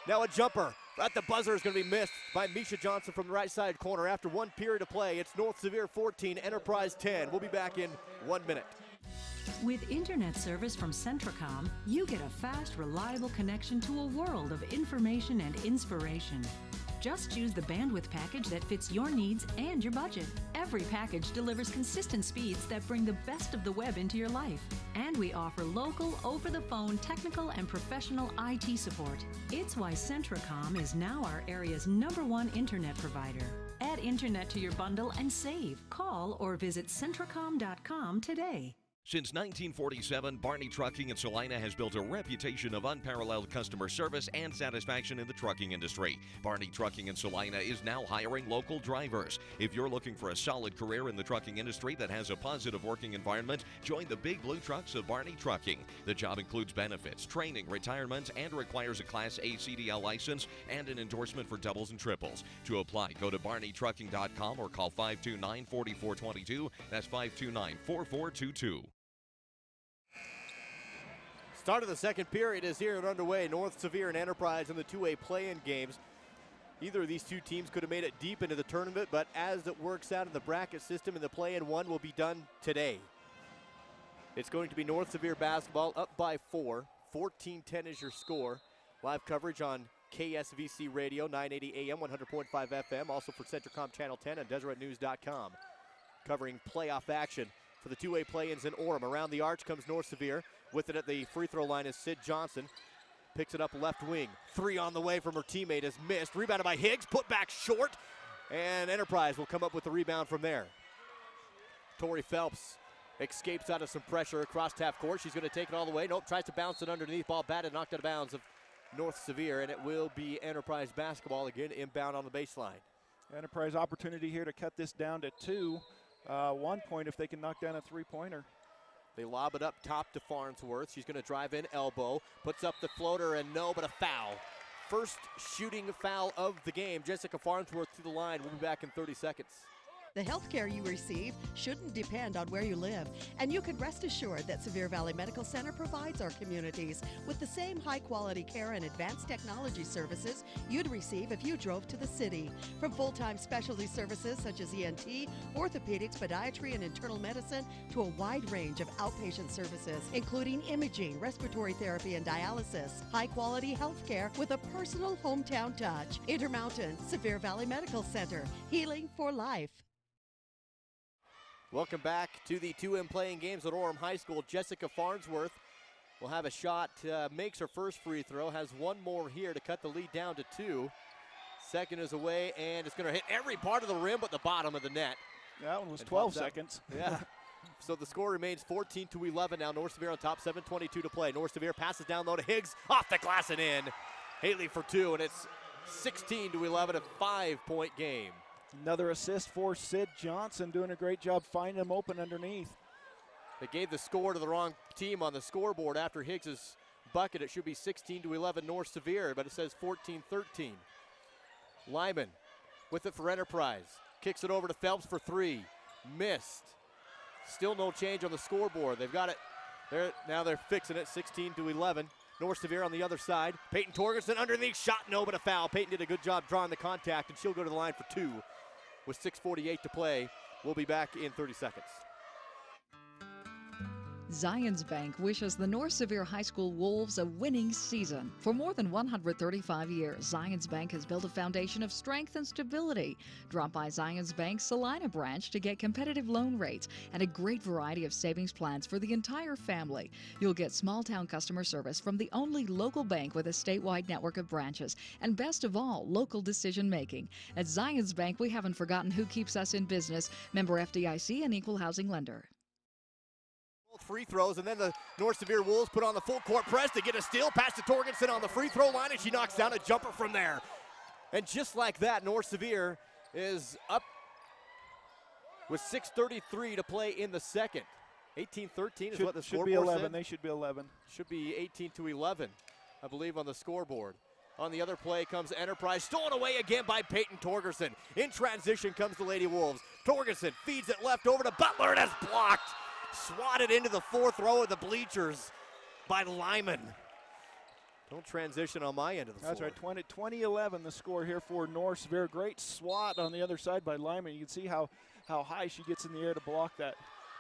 Now a jumper at the buzzer is going to be missed by Misha Johnson from the right side corner. After 1 period of play, it's North Sevier 14, Enterprise 10. We'll be back in 1 minute. With internet service from Centracom, you get a fast, reliable connection to a world of information and inspiration. Just choose the bandwidth package that fits your needs and your budget. Every package delivers consistent speeds that bring the best of the web into your life. And we offer local, over-the-phone, technical, and professional IT support. It's why Centracom is now our area's #1 internet provider. Add internet to your bundle and save. Call or visit Centracom.com today. Since 1947, Barney Trucking in Salina has built a reputation of unparalleled customer service and satisfaction in the trucking industry. Barney Trucking in Salina is now hiring local drivers. If you're looking for a solid career in the trucking industry that has a positive working environment, join the big blue trucks of Barney Trucking. The job includes benefits, training, retirement, and requires a Class A CDL license and an endorsement for doubles and triples. To apply, go to barneytrucking.com or call 529-4422. That's 529-4422. Start of the second period is here and underway. North Sevier and Enterprise in the 2A play-in games. Either of these two teams could have made it deep into the tournament, but as it works out in the bracket system, in the play-in one will be done today. It's going to be North Sevier basketball up by 4. 14-10 is your score. Live coverage on KSVC Radio, 980 AM, 100.5 FM. Also for Centracom Channel 10 and DeseretNews.com. Covering playoff action for the 2A play-ins in Orem. Around the arch comes North Sevier. With it at the free throw line is Sid Johnson. Picks it up left wing. 3 on the way from her teammate is missed. Rebounded by Higgs, put back short. And Enterprise will come up with the rebound from there. Tori Phelps escapes out of some pressure across half court. She's going to take it all the way. Nope, tries to bounce it underneath. Ball batted, knocked out of bounds of North Sevier. And it will be Enterprise basketball again, inbound on the baseline. Enterprise opportunity here to cut this down to 2. 1 point if they can knock down a three-pointer. They lob it up top to Farnsworth. She's going to drive in, elbow, puts up the floater, and no, but a foul. First shooting foul of the game. Jessica Farnsworth to the line. We'll be back in 30 seconds. The health care you receive shouldn't depend on where you live, and you can rest assured that Sevier Valley Medical Center provides our communities with the same high-quality care and advanced technology services you'd receive if you drove to the city. From full-time specialty services such as ENT, orthopedics, podiatry, and internal medicine to a wide range of outpatient services, including imaging, respiratory therapy, and dialysis. High-quality health care with a personal hometown touch. Intermountain Sevier Valley Medical Center, healing for life. Welcome back to the 2M playing games at Orem High School. Jessica Farnsworth will have a shot, makes her first free throw, has one more here to cut the lead down to 2. Second is away, and it's going to hit every part of the rim but the bottom of the net. That one was 12 seconds. Yeah. So the score remains 14-11 now. North Sevier on top, 7:22 to play. North Sevier passes down low to Higgs, off the glass and in. Haley for 2, and it's 16-11, a 5-point game. Another assist for Sid Johnson, doing a great job finding him open underneath. They gave the score to the wrong team on the scoreboard after Higgs's bucket. It should be 16-11 North Sevier, but it says 14-13. Lyman with it for Enterprise. Kicks it over to Phelps for 3. Missed. Still no change on the scoreboard. They've got it. Now they're fixing it, 16-11. North Sevier on the other side. Peyton Torgerson underneath, shot no, but a foul. Peyton did a good job drawing the contact, and she'll go to the line for 2 with 6:48 to play. We'll be back in 30 seconds. Zions Bank wishes the North Sevier High School Wolves a winning season. For more than 135 years, Zions Bank has built a foundation of strength and stability. Drop by Zions Bank's Salina branch to get competitive loan rates and a great variety of savings plans for the entire family. You'll get small-town customer service from the only local bank with a statewide network of branches. And best of all, local decision-making. At Zions Bank, we haven't forgotten who keeps us in business. Member FDIC and equal housing lender. Free throws, and then the North Sevier Wolves put on the full court press to get a steal. Pass to Torgerson on the free throw line, and she knocks down a jumper from there. And just like that, North Sevier is up with 6:33 to play in the second. 18-13 is what the scoreboard should be 11. said. They should be 11. Should be 18-11, I believe, on the scoreboard. On the other play comes Enterprise, stolen away again by Peyton Torgerson. In transition comes the Lady Wolves. Torgerson feeds it left over to Butler, and it's blocked. Swatted into the fourth row of the bleachers by Lyman. Don't transition on my end of the floor. That's right, 20-11 the score here for North Sevier. Great swat on the other side by Lyman. You can see how high she gets in the air to block that.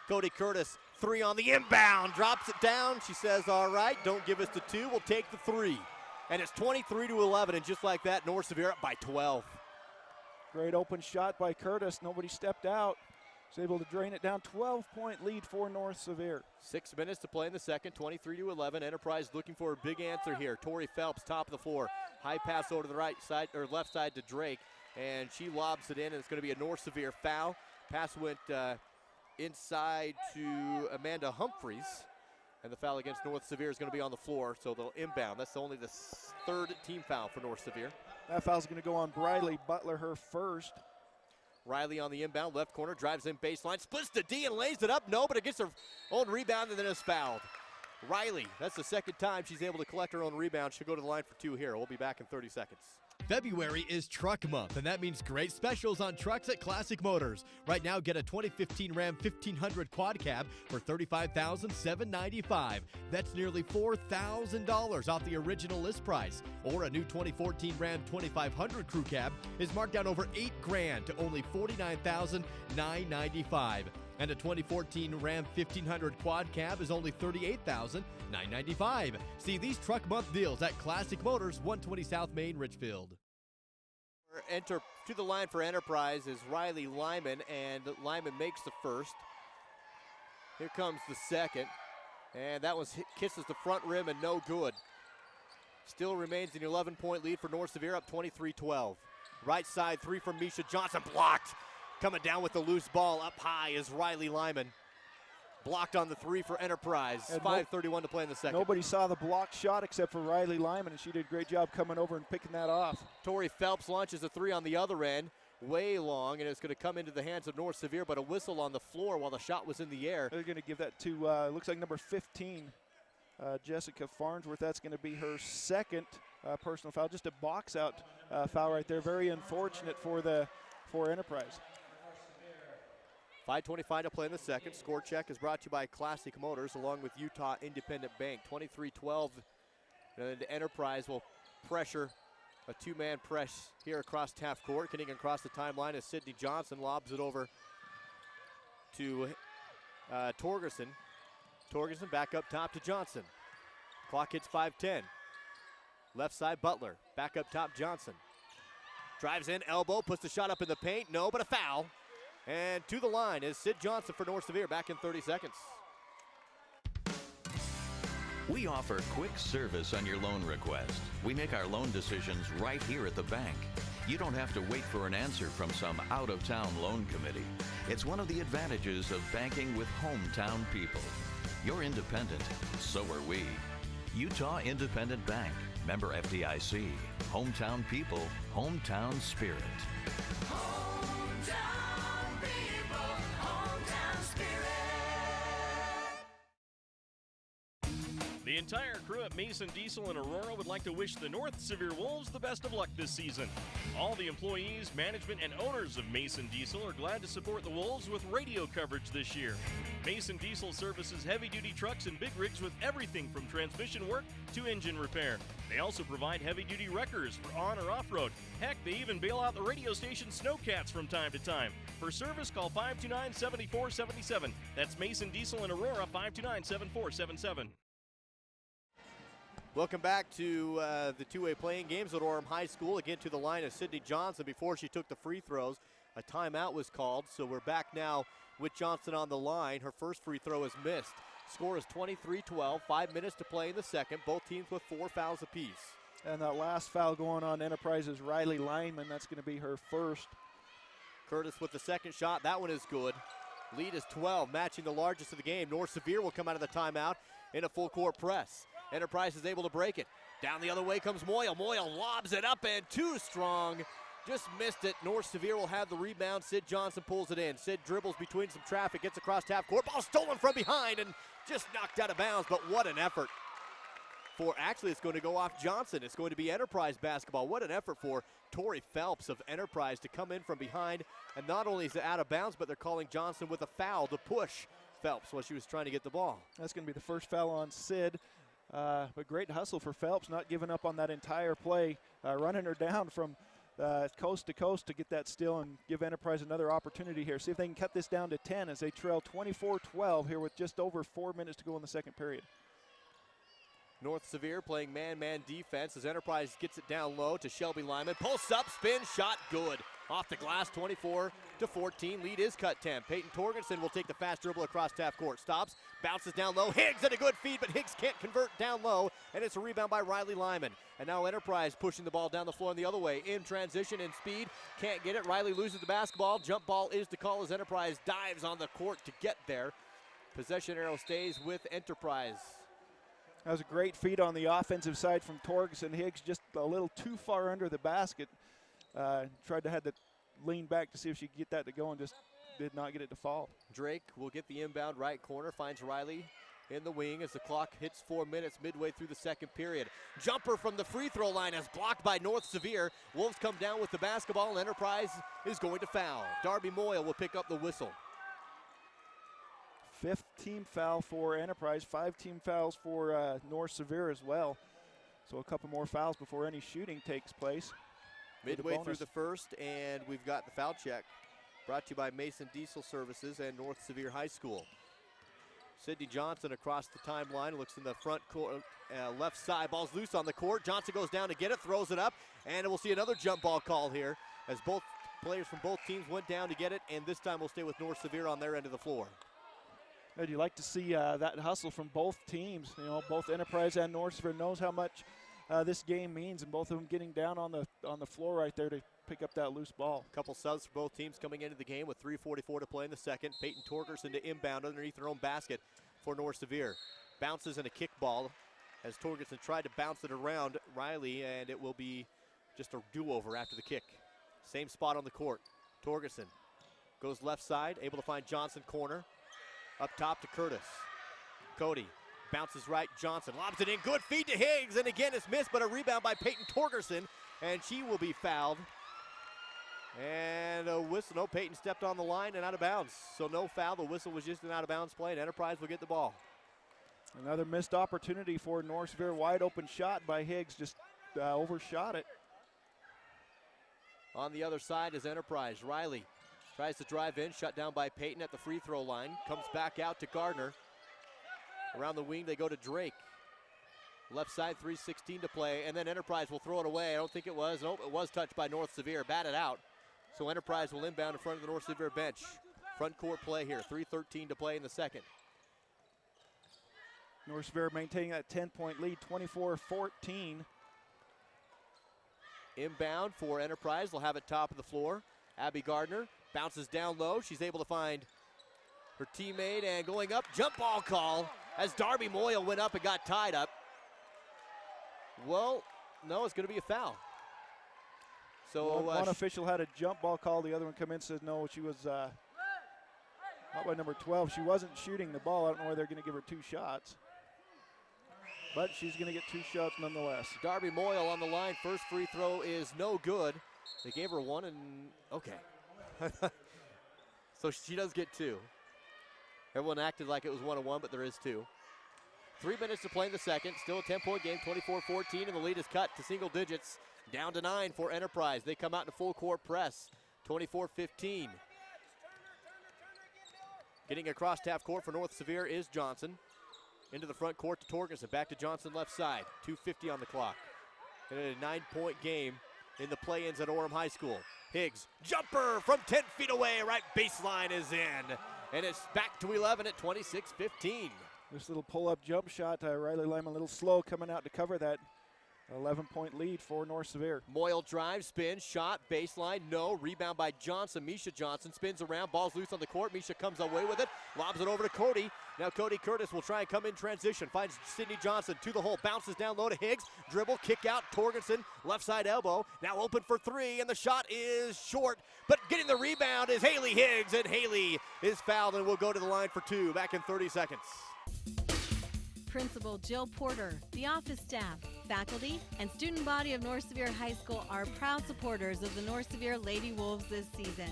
Cody Curtis, 3 on the inbound, drops it down. She says, all right, don't give us the 2, we'll take the 3. And it's 23-11, and just like that, North Sevier up by 12. Great open shot by Curtis. Nobody stepped out. Was able to drain it down. 12-point lead for North Sevier. 6 minutes to play in the second, 23-11. Enterprise looking for a big answer here. Tori Phelps, top of the floor. High pass over to the right side, or left side to Drake, and she lobs it in, and it's going to be a North Sevier foul. Pass went inside to Amanda Humphreys, and the foul against North Sevier is going to be on the floor, so they'll inbound. That's only the third team foul for North Sevier. That foul's going to go on Briley Butler, her first. Riley on the inbound, left corner, drives in baseline, splits to D and lays it up. No, but it gets her own rebound and then is fouled. Riley, that's the second time she's able to collect her own rebound. She'll go to the line for 2 here. We'll be back in 30 seconds. February is Truck Month, and that means great specials on trucks at Classic Motors. Right now, get a 2015 Ram 1500 Quad Cab for $35,795. That's nearly $4,000 off the original list price. Or a new 2014 Ram 2500 Crew Cab is marked down over $8,000 to only $49,995. And a 2014 Ram 1500 Quad Cab is only $38,995. See these Truck Month deals at Classic Motors, 120 South Main, Richfield. Enter to the line for Enterprise is Riley Lyman, and Lyman makes the first. Here comes the second, and that was kisses the front rim and no good. Still remains an 11-point lead for North Sevier, up 23-12. Right side three from Misha Johnson, blocked. Coming down with the loose ball up high is Riley Lyman. Blocked on the three for Enterprise. 5:31 to play in the second. Nobody saw the blocked shot except for Riley Lyman, and she did a great job coming over and picking that off. Tori Phelps launches a three on the other end, way long, and it's going to come into the hands of North Sevier, but a whistle on the floor while the shot was in the air. They're going to give that to, looks like number 15, Jessica Farnsworth. That's going to be her second personal foul. Just a box out foul right there. Very unfortunate for Enterprise. 5:25 to play in the second. Score check is brought to you by Classic Motors along with Utah Independent Bank. 23-12, and Enterprise will pressure a two-man press here across half court. Getting across the timeline is Sydney Johnson, lobs it over to Torgerson. Torgerson back up top to Johnson. Clock hits 5:10. Left side Butler, back up top Johnson. Drives in, elbow, puts the shot up in the paint. No, but a foul. And to the line is Sid Johnson for North Sevier, back in 30 seconds. We offer quick service on your loan request. We make our loan decisions right here at the bank. You don't have to wait for an answer from some out-of-town loan committee. It's one of the advantages of banking with hometown people. You're independent, so are we. Utah Independent Bank, member FDIC. Hometown people, hometown spirit. The entire crew at Mason Diesel in Aurora would like to wish the North Sevier Wolves the best of luck this season. All the employees, management, and owners of Mason Diesel are glad to support the Wolves with radio coverage this year. Mason Diesel services heavy-duty trucks and big rigs with everything from transmission work to engine repair. They also provide heavy-duty wreckers for on or off-road. Heck, they even bail out the radio station Snowcats from time to time. For service, call 529-7477. That's Mason Diesel in Aurora, 529-7477. Welcome back to the two-way playing games at Orem High School. Again to the line of Sydney Johnson. Before she took the free throws, a timeout was called. So we're back now with Johnson on the line. Her first free throw is missed. Score is 23-12, 5 minutes to play in the second. Both teams with 4 fouls apiece. And that last foul going on Enterprise is Riley Lyman. That's going to be her first. Curtis with the second shot. That one is good. Lead is 12, matching the largest of the game. North Sevier will come out of the timeout in a full court press. Enterprise is able to break it. Down the other way comes Moyle. Moyle lobs it up and too strong. Just missed it. North Sevier will have the rebound. Sid Johnson pulls it in. Sid dribbles between some traffic, gets across half court. Ball stolen from behind and just knocked out of bounds, but what an effort. Actually, it's going to go off Johnson. It's going to be Enterprise basketball. What an effort for Tori Phelps of Enterprise to come in from behind. And not only is it out of bounds, but they're calling Johnson with a foul to push Phelps while she was trying to get the ball. That's going to be the first foul on Sid. But great hustle for Phelps, not giving up on that entire play, running her down from coast to coast to get that steal and give Enterprise another opportunity here. See if they can cut this down to 10 as they trail 24-12 here with just over 4 minutes to go in the second period. North Sevier playing man-man defense as Enterprise gets it down low to Shelby Lyman. Posts up, spin, shot, good. Off the glass, 24-14. Lead is cut 10. Peyton Torgerson will take the fast dribble across half court. Stops, bounces down low. Higgs at a good feed, but Higgs can't convert down low, and it's a rebound by Riley Lyman. And now Enterprise pushing the ball down the floor and the other way. In transition and speed, can't get it. Riley loses the basketball. Jump ball is the call as Enterprise dives on the court to get there. Possession arrow stays with Enterprise. That was a great feed on the offensive side from Torgerson. Higgs just a little too far under the basket. Tried to have to lean back to see if she could get that to go and just did not get it to fall. Drake will get the inbound right corner, finds Riley in the wing as the clock hits 4 minutes midway through the second period. Jumper from the free throw line is blocked by North Sevier. Wolves come down with the basketball and Enterprise is going to foul. Darby Moyle will pick up the whistle. 5th team foul for Enterprise, 5 team fouls for North Sevier as well. So a couple more fouls before any shooting takes place. Midway through the first, and we've got the foul check brought to you by Mason Diesel Services and North Sevier High School. Sydney Johnson across the timeline, looks in the front court, left side, ball's loose on the court. Johnson goes down to get it, throws it up, and we'll see another jump ball call here as both players from both teams went down to get it, and this time we'll stay with North Sevier on their end of the floor. And you like to see that hustle from both teams. You know, both Enterprise and North Sevier knows how much this game means, and both of them getting down on the floor right there to pick up that loose ball. Couple subs for both teams coming into the game with 3:44 to play in the second. Peyton Torgerson to inbound underneath their own basket for North Sevier. Bounces and a kick ball as Torgerson tried to bounce it around Riley, and it will be just a do-over after the kick. Same spot on the court. Torgerson goes left side, able to find Johnson corner. Up top to Curtis. Cody bounces right, Johnson lobs it in, good feed to Higgs, and again it's missed, but a rebound by Peyton Torgerson, and she will be fouled. And a whistle, no, Peyton stepped on the line and out of bounds. So no foul, the whistle was just an out of bounds play, and Enterprise will get the ball. Another missed opportunity for North Sevier, wide open shot by Higgs, just overshot it. On the other side is Enterprise. Riley tries to drive in, shut down by Peyton at the free throw line. Comes back out to Gardner. Around the wing, they go to Drake. Left side, 3:16 to play, and then Enterprise will throw it away. I don't think it was. Nope, it was touched by North Sevier, batted out. So Enterprise will inbound in front of the North Sevier bench. Front court play here, 3:13 to play in the second. North Sevier maintaining that 10-point lead, 24-14. Inbound for Enterprise, they'll have it top of the floor. Abby Gardner bounces down low. She's able to find her teammate, and going up, jump ball call as Darby Moyle went up and got tied up. Well, no, it's going to be a foul. So one official had a jump ball call. The other one come in and said no, she was not by number 12. She wasn't shooting the ball. I don't know where they're going to give her 2 shots. But she's going to get 2 shots nonetheless. Darby Moyle on the line. First free throw is no good. They gave her 1 and okay. So she does get 2. Everyone acted like it was 1-1, but there is 2. 3 minutes to play in the second. Still a 10-point game, 24-14, and the lead is cut to single digits. Down to 9 for Enterprise. They come out in a full court press, 24-15. Getting across half court for North Sevier is Johnson. Into the front court to Torgerson. Back to Johnson left side. 2:50 on the clock. And a 9-point game in the play-ins at Orem High School. Higgs, jumper from 10 feet away. Right baseline is in. And it's back to 11 at 26-15. This little pull-up jump shot, Riley Lyman a little slow coming out to cover that 11-point lead for North Sevier. Moyle drive, spin, shot, baseline, no. Rebound by Johnson. Misha Johnson spins around, ball's loose on the court. Misha comes away with it, lobs it over to Cody. Now Cody Curtis will try and come in transition. Finds Sydney Johnson to the hole, bounces down low to Higgs. Dribble, kick out, Torgerson, left side elbow. Now open for 3, and the shot is short. But getting the rebound is Haley Higgs, and Haley is fouled and will go to the line for 2. Back in 30 seconds. Principal Jill Porter, the office staff, faculty, and student body of North Sevier High School are proud supporters of the North Sevier Lady Wolves this season.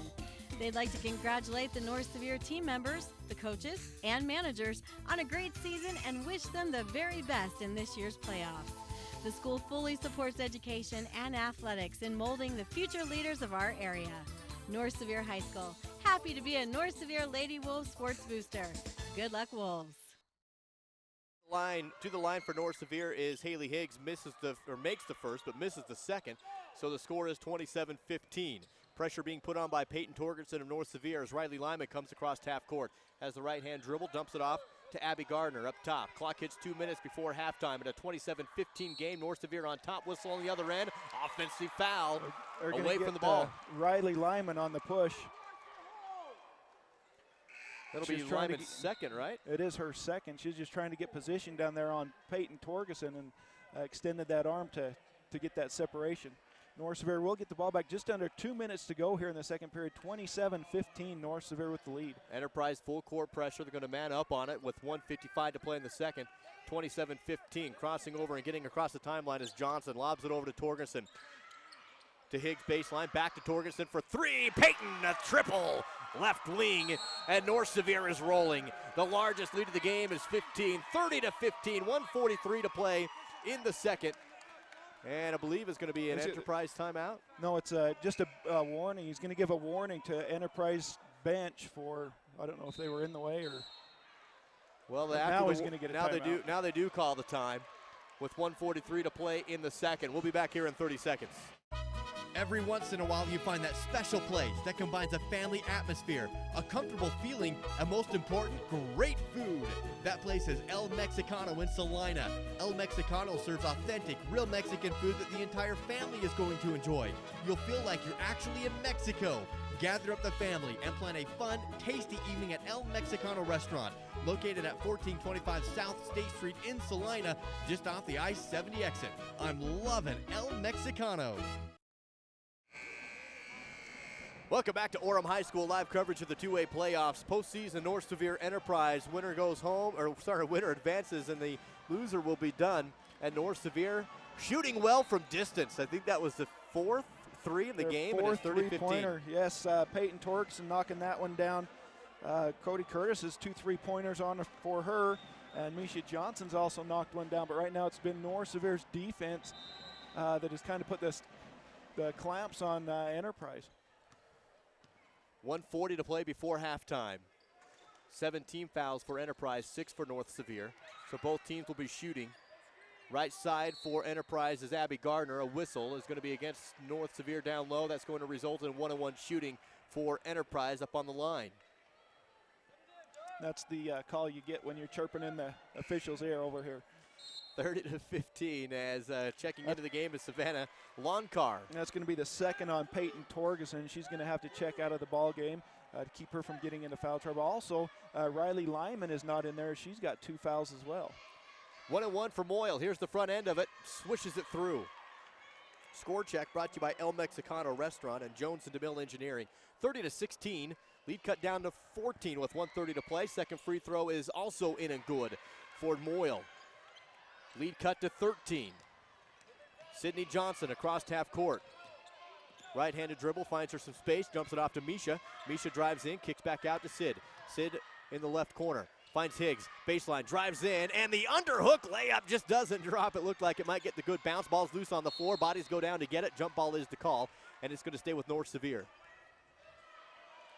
They'd like to congratulate the North Sevier team members, the coaches, and managers on a great season and wish them the very best in this year's playoffs. The school fully supports education and athletics in molding the future leaders of our area. North Sevier High School, happy to be a North Sevier Lady Wolves sports booster. Good luck, Wolves. To the line for North Sevier is Haley Higgs, makes the first, but misses the second. So the score is 27-15. Pressure being put on by Peyton Torgerson of North Sevier as Riley Lyman comes across half court. Has the right hand dribble, dumps it off to Abby Gardner up top. Clock hits 2 minutes before halftime in a 27-15 game. North Sevier on top, whistle on the other end. Offensive foul away from the ball. Riley Lyman on the push. That'll be Lyman's second, right? It is her second. She's just trying to get position down there on Peyton Torgerson and extended that arm to get that separation. North Sevier will get the ball back. Just under 2 minutes to go here in the second period. 27-15, North Sevier with the lead. Enterprise full court pressure. They're going to man up on it with 1:55 to play in the second. 27-15. Crossing over and getting across the timeline is Johnson. Lobs it over to Torgerson. To Higgs baseline. Back to Torgerson for three. Peyton, a triple. Left wing. And North Sevier is rolling. The largest lead of the game is 15. 30-15. 1:43 to play in the second. And I believe it's going to be an Enterprise timeout. No, it's just a warning. He's going to give a warning to Enterprise bench for, I don't know if they were in the way or. Well, now he's going to get a timeout. Now they do call the time with 1:43 to play in the second. We'll be back here in 30 seconds. Every once in a while, you find that special place that combines a family atmosphere, a comfortable feeling, and most important, great food. That place is El Mexicano in Salina. El Mexicano serves authentic, real Mexican food that the entire family is going to enjoy. You'll feel like you're actually in Mexico. Gather up the family and plan a fun, tasty evening at El Mexicano restaurant, located at 1425 South State Street in Salina, just off the I-70 exit. I'm loving El Mexicano. Welcome back to Orem High School, live coverage of the two-way playoffs. Postseason North Sevier Enterprise. Winner goes home, winner advances, and the loser will be done. And North Sevier shooting well from distance. I think that was the fourth three in the game, and it's 30-15. Three-pointer. Yes, Peyton Torgerson knocking that one down. Cody Curtis has 2 3-pointers on for her, and Misha Johnson's also knocked one down. But right now it's been North Sevier's defense that has kind of put the clamps on Enterprise. 1:40 to play before halftime. 17 fouls for Enterprise, 6 for North Sevier. So both teams will be shooting. Right side for Enterprise is Abby Gardner. A whistle is going to be against North Sevier down low. That's going to result in 1-on-1 shooting for Enterprise up on the line. That's the call you get when you're chirping in the officials' ear over here. 30-15 as checking into the game is Savannah Lonkar. And that's going to be the second on Peyton Torgerson. She's going to have to check out of the ball game to keep her from getting into foul trouble. Also, Riley Lyman is not in there. She's got 2 fouls as well. 1-on-1 for Moyle. Here's the front end of it. Swishes it through. Score check brought to you by El Mexicano Restaurant and Jones & DeMille Engineering. 30-16. Lead cut down to 14 with 1:30 to play. Second free throw is also in and good for Moyle. Lead cut to 13. Sydney Johnson across half court. Right-handed dribble, finds her some space, jumps it off to Misha. Misha drives in, kicks back out to Sid. Sid in the left corner. Finds Higgs, baseline, drives in, and the underhook layup just doesn't drop. It looked like it might get the good bounce. Ball's loose on the floor. Bodies go down to get it. Jump ball is the call, and it's going to stay with North Sevier.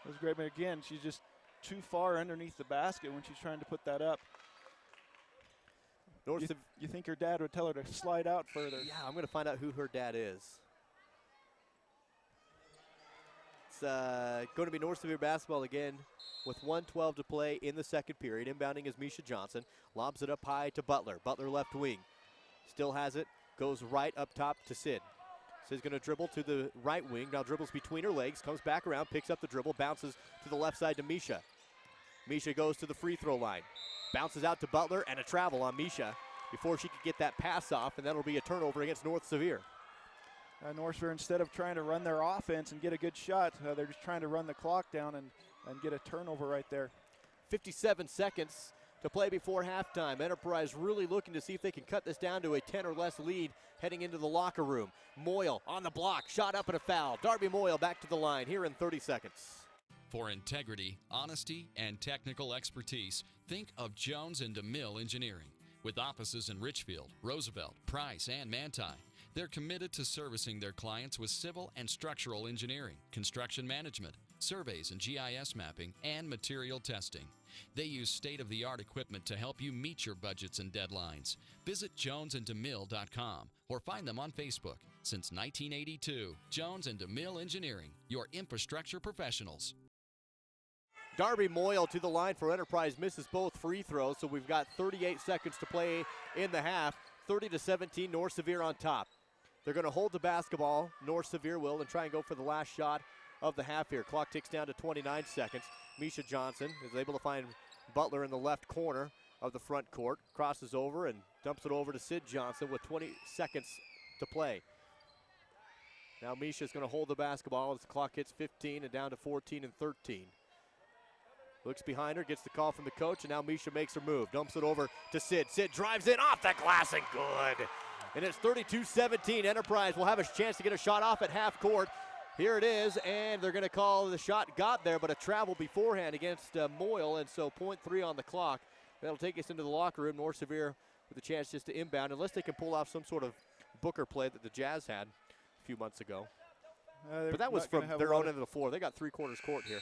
That was great, but again, she's just too far underneath the basket when she's trying to put that up. You think her dad would tell her to slide out further? Yeah, I'm going to find out who her dad is. It's going to be North Sevier basketball again with 1:12 to play in the second period. Inbounding is Misha Johnson. Lobs it up high to Butler. Butler left wing. Still has it. Goes right up top to Sid. Sid's going to dribble to the right wing. Now dribbles between her legs. Comes back around. Picks up the dribble. Bounces to the left side to Misha. Misha goes to the free throw line. Bounces out to Butler, and a travel on Misha before she could get that pass off, and that'll be a turnover against North Sevier. North Sevier, instead of trying to run their offense and get a good shot, they're just trying to run the clock down and get a turnover right there. 57 seconds to play before halftime. Enterprise really looking to see if they can cut this down to a 10 or less lead heading into the locker room. Moyle on the block, shot up and a foul. Darby Moyle back to the line here in 30 seconds. For integrity, honesty, and technical expertise, think of Jones & DeMille Engineering. With offices in Richfield, Roosevelt, Price, and Manti, They're committed to servicing their clients with civil and structural engineering, construction management, surveys and GIS mapping, and material testing. They use state-of-the-art equipment to help you meet your budgets and deadlines. Visit jonesandDeMille.com or find them on Facebook. Since 1982, Jones and DeMille Engineering, your infrastructure professionals. Darby Moyle to the line for Enterprise, misses both free throws, so we've got 38 seconds to play in the half. 30-17, North Sevier on top. They're going to hold the basketball, North Sevier will, and try and go for the last shot of the half here. Clock ticks down to 29 seconds. Misha Johnson is able to find Butler in the left corner of the front court, crosses over and dumps it over to Sid Johnson with 20 seconds to play. Now Misha's going to hold the basketball as the clock hits 15 and down to 14 and 13. Looks behind her, gets the call from the coach, and now Misha makes her move. Dumps it over to Sid. Sid drives in off the glass and good. And it's 32-17. Enterprise will have a chance to get a shot off at half court. Here it is, and they're going to call the shot got there, but a travel beforehand against Moyle, and so 0.3 on the clock. That'll take us into the locker room. North Sevier with a chance just to inbound, unless they can pull off some sort of Booker play that the Jazz had a few months ago. But that was from their own end of the floor. They got three-quarters court here.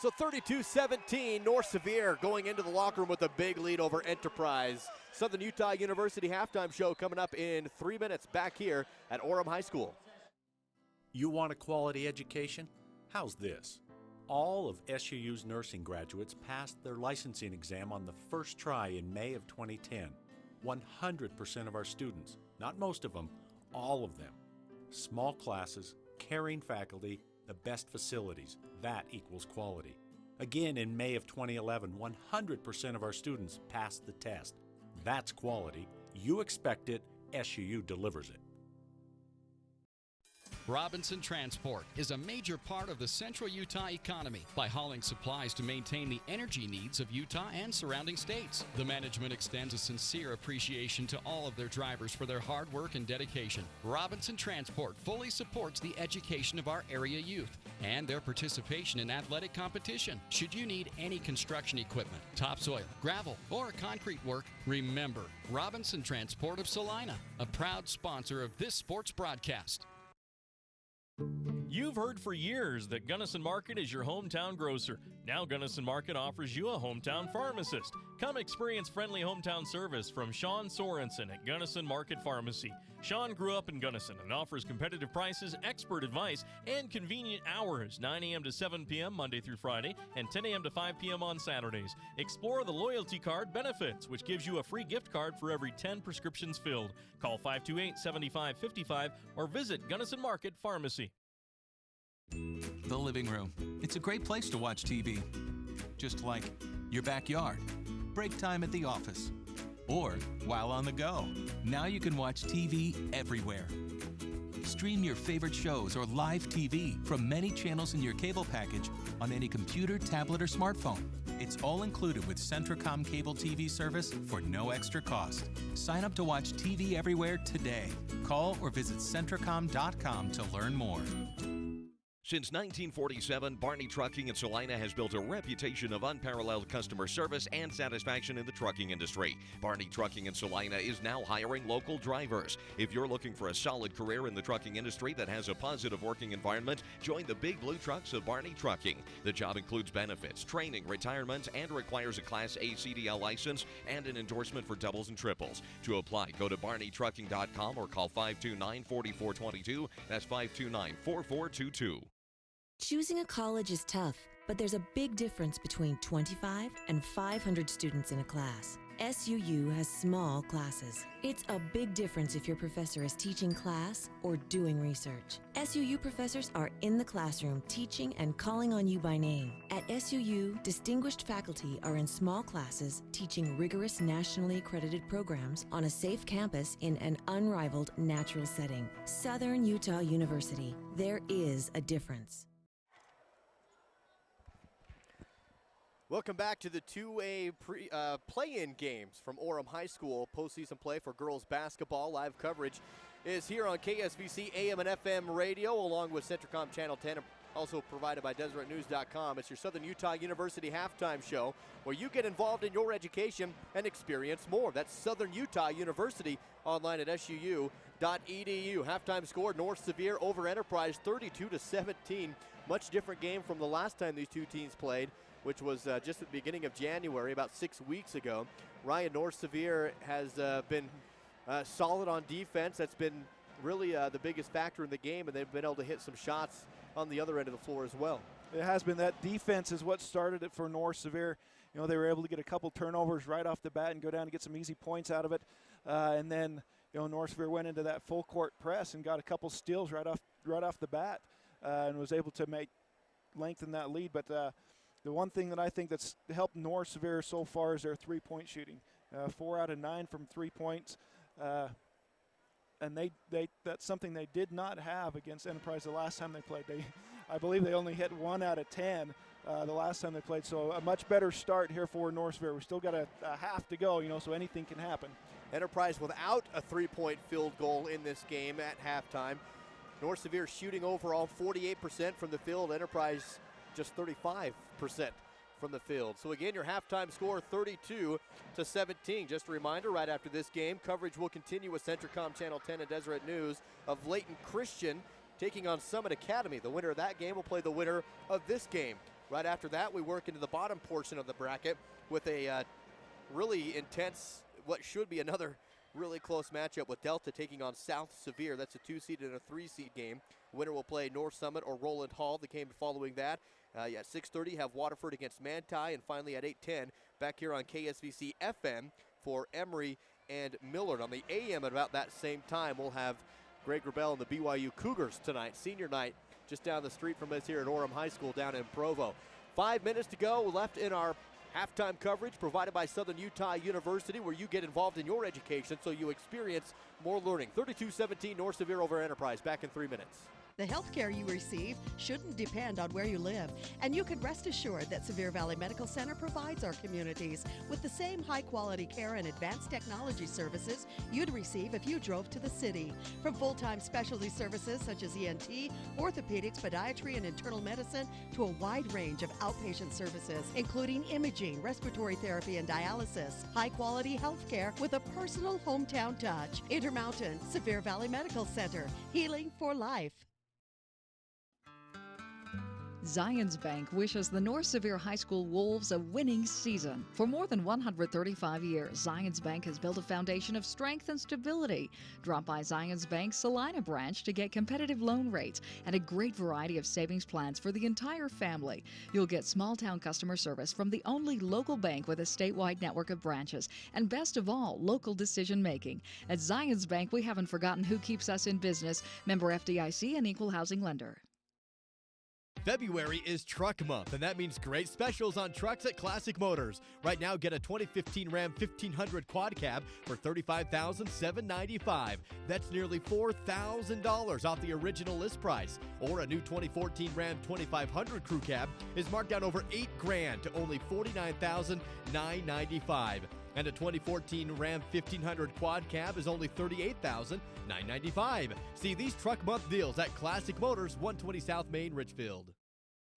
So 32-17, North Sevier going into the locker room with a big lead over Enterprise. Southern Utah University halftime show coming up in 3 minutes back here at Orem High School. You want a quality education? How's this? All of SUU's nursing graduates passed their licensing exam on the first try in May of 2010. 100% of our students, not most of them, all of them. Small classes, caring faculty, the best facilities, that equals quality. Again, in May of 2011, 100% of our students passed the test. That's quality. You expect it, SUU delivers it. Robinson Transport is a major part of the central Utah economy by hauling supplies to maintain the energy needs of Utah and surrounding states. The management extends a sincere appreciation to all of their drivers for their hard work and dedication. Robinson Transport fully supports the education of our area youth and their participation in athletic competition. Should you need any construction equipment, topsoil, gravel, or concrete work, remember Robinson Transport of Salina, a proud sponsor of this sports broadcast. You've heard for years that Gunnison Market is your hometown grocer. Now Gunnison Market offers you a hometown pharmacist. Come experience friendly hometown service from Sean Sorensen at Gunnison Market Pharmacy. Sean grew up in Gunnison and offers competitive prices, expert advice, and convenient hours, 9 a.m. to 7 p.m. Monday through Friday and 10 a.m. to 5 p.m. on Saturdays. Explore the loyalty card benefits, which gives you a free gift card for every 10 prescriptions filled. Call 528-7555 or visit Gunnison Market Pharmacy. The living room. It's a great place to watch TV. Just like your backyard, break time at the office, or while on the go. Now you can watch TV everywhere. Stream your favorite shows or live TV from many channels in your cable package on any computer, tablet, or smartphone. It's all included with Centricom cable TV service for no extra cost. Sign up to watch TV everywhere today. Call or visit Centricom.com to learn more. Since 1947, Barney Trucking in Salina has built a reputation of unparalleled customer service and satisfaction in the trucking industry. Barney Trucking in Salina is now hiring local drivers. If you're looking for a solid career in the trucking industry that has a positive working environment, join the big blue trucks of Barney Trucking. The job includes benefits, training, retirement, and requires a Class A CDL license and an endorsement for doubles and triples. To apply, go to barneytrucking.com or call 529-4422. That's 529-4422. Choosing a college is tough, but there's a big difference between 25 and 500 students in a class. SUU has small classes. It's a big difference if your professor is teaching class or doing research. SUU professors are in the classroom teaching and calling on you by name. At SUU, distinguished faculty are in small classes teaching rigorous nationally accredited programs on a safe campus in an unrivaled natural setting. Southern Utah University. There is a difference. Welcome back to the 2A play-in games from Orem High School. Postseason play for girls basketball. Live coverage is here on KSVC AM and FM radio, along with Centricom Channel 10 Also provided by DeseretNews.com. It's your Southern Utah University halftime show where you get involved in your education and experience more. That's Southern Utah University, online at SUU.edu. Halftime score, North Sevier over Enterprise 32-17. Much different game from the last time these two teams played, which was just at the beginning of January, about 6 weeks ago. Ryan, North Sevier has been solid on defense. That's been really the biggest factor in the game, and they've been able to hit some shots on the other end of the floor as well. It has been. That defense is what started it for North Sevier. You know, they were able to get a couple turnovers right off the bat and go down and get some easy points out of it. And then, you know, North Sevier went into that full court press and got a couple steals right off the bat and was able to lengthen that lead. But the one thing that I think that's helped North Sevier so far is their three-point shooting. 4 out of 9 from 3 points. And that's something they did not have against Enterprise the last time they played. I believe they only hit 1 out of 10 the last time they played. So a much better start here for North Sevier. We still got a half to go, you know, so anything can happen. Enterprise without a three-point field goal in this game at halftime. North Sevier shooting overall 48% from the field. Enterprise just 35% from the field. So again, your halftime score 32-17. Just a reminder, right after this game, coverage will continue with Centricom Channel 10 and Deseret News of Layton Christian taking on Summit Academy. The winner of that game will play the winner of this game. Right after that, we work into the bottom portion of the bracket with a really intense, what should be another really close matchup with Delta taking on South Sevier. That's a 2-seed and a 3-seed game. Winner will play North Summit or Roland Hall. The game following that. At 6:30, have Waterford against Manti, and finally at 8:10, back here on KSVC FM for Emory and Millard. On the AM at about that same time, we'll have Greg Rebell and the BYU Cougars tonight, senior night, just down the street from us here at Orem High School down in Provo. 5 minutes to go left in our halftime coverage provided by Southern Utah University, where you get involved in your education so you experience more learning. 32-17 North Sevier over Enterprise. Back in 3 minutes. The health care you receive shouldn't depend on where you live, and you can rest assured that Sevier Valley Medical Center provides our communities with the same high-quality care and advanced technology services you'd receive if you drove to the city. From full-time specialty services such as ENT, orthopedics, podiatry, and internal medicine to a wide range of outpatient services, including imaging, respiratory therapy, and dialysis. High-quality health care with a personal hometown touch. Intermountain Sevier Valley Medical Center, healing for life. Zions Bank wishes the North Sevier High School Wolves a winning season. For more than 135 years, Zions Bank has built a foundation of strength and stability. Drop by Zions Bank's Salina branch to get competitive loan rates and a great variety of savings plans for the entire family. You'll get small-town customer service from the only local bank with a statewide network of branches. And best of all, local decision-making. At Zions Bank, we haven't forgotten who keeps us in business. Member FDIC and equal housing lender. February is Truck Month, and that means great specials on trucks at Classic Motors. Right now, get a 2015 Ram 1500 Quad Cab for $35,795. That's nearly $4,000 off the original list price. Or a new 2014 Ram 2500 Crew Cab is marked down over $8,000 to only $49,995. And a 2014 Ram 1500 Quad Cab is only $38,995. See these Truck Month deals at Classic Motors, 120 South Main, Richfield.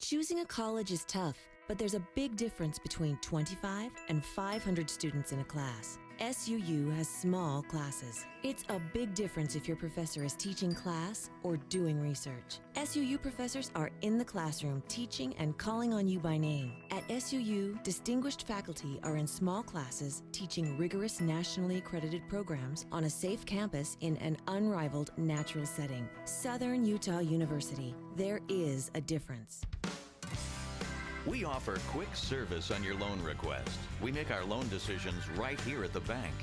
Choosing a college is tough, but there's a big difference between 25 and 500 students in a class. SUU has small classes. It's a big difference if your professor is teaching class or doing research. SUU professors are in the classroom teaching and calling on you by name. At SUU, distinguished faculty are in small classes teaching rigorous nationally accredited programs on a safe campus in an unrivaled natural setting. Southern Utah University. There is a difference. We offer quick service on your loan request. We make our loan decisions right here at the bank.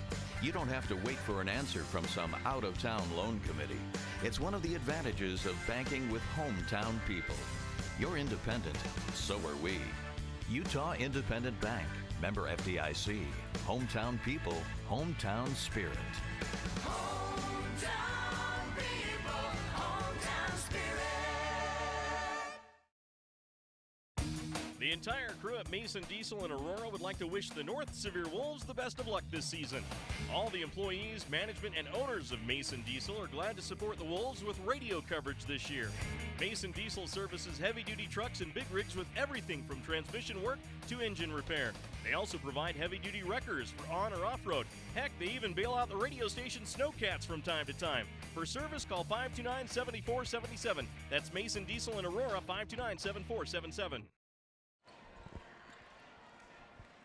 You don't have to wait for an answer from some out-of-town loan committee. It's one of the advantages of banking with hometown people. You're independent, so are we. Utah Independent Bank, member FDIC. Hometown people, hometown spirit. Hometown people, hometown spirit. The The entire crew at Mason Diesel in Aurora would like to wish the North Sevier Wolves the best of luck this season. All the employees, management, and owners of Mason Diesel are glad to support the Wolves with radio coverage this year. Mason Diesel services heavy-duty trucks and big rigs with everything from transmission work to engine repair. They also provide heavy-duty wreckers for on or off-road. Heck, they even bail out the radio station Snowcats from time to time. For service, call 529-7477. That's Mason Diesel in Aurora, 529-7477.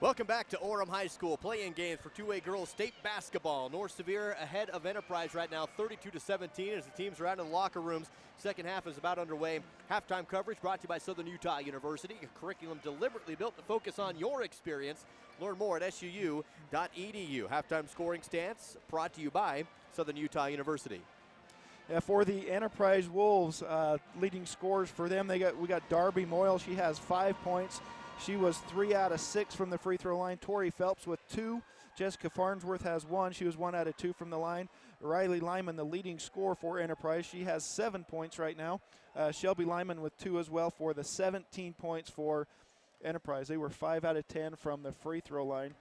Welcome back to Orem High School. Play-in games for 2A girls state basketball. North Sevier ahead of Enterprise right now, 32-17 as the teams are out in the locker rooms. Second half is about underway. Halftime coverage brought to you by Southern Utah University, a curriculum deliberately built to focus on your experience. Learn more at suu.edu. Halftime scoring stance brought to you by Southern Utah University. Yeah, for the Enterprise Wolves, leading scorers for them, we got Darby Moyle. She has 5 points. She was 3 out of 6 from the free throw line. Tori Phelps with 2. Jessica Farnsworth has 1. She was 1 out of 2 from the line. Riley Lyman, the leading scorer for Enterprise. She has 7 points right now. Shelby Lyman with 2 as well for the 17 points for Enterprise. They were 5 out of 10 from the free throw line,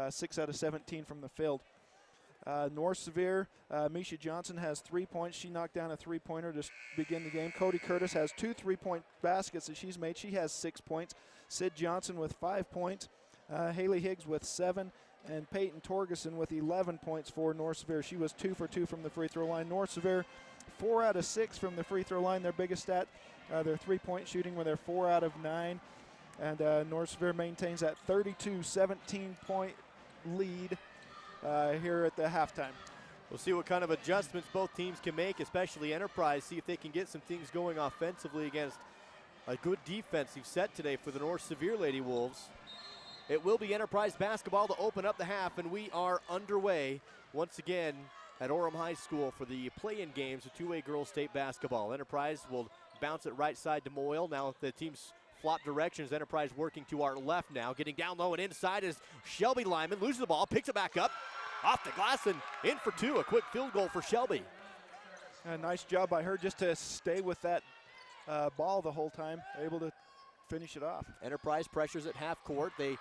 6 out of 17 from the field. North Sevier, Misha Johnson has 3 points. She knocked down a three-pointer to begin the game. Cody Curtis has 2 3-point baskets that she's made. She has 6 points. Sid Johnson with 5 points. Haley Higgs with 7. And Peyton Torgerson with 11 points for North Sevier. She was 2 for 2 from the free throw line. North Sevier, 4 out of 6 from the free throw line. Their biggest stat, their 3-point shooting, where they're 4 out of 9. And North Sevier maintains that 32-17-point lead here at the halftime. We'll see what kind of adjustments both teams can make, especially Enterprise, see if they can get some things going offensively against a good defensive set today for the North Sevier Lady Wolves. It will be Enterprise basketball to open up the half, and we are underway once again at Orem High School for the play-in games of 2A girls state basketball. Enterprise will bounce it right side to Moyle. Now the team's flop directions. Enterprise working to our left now. Getting down low and inside is Shelby Lyman. Loses the ball, picks it back up, off the glass and in for 2. A quick field goal for Shelby. A nice job by her just to stay with that ball the whole time, able to finish it off. Enterprise pressures at half court. They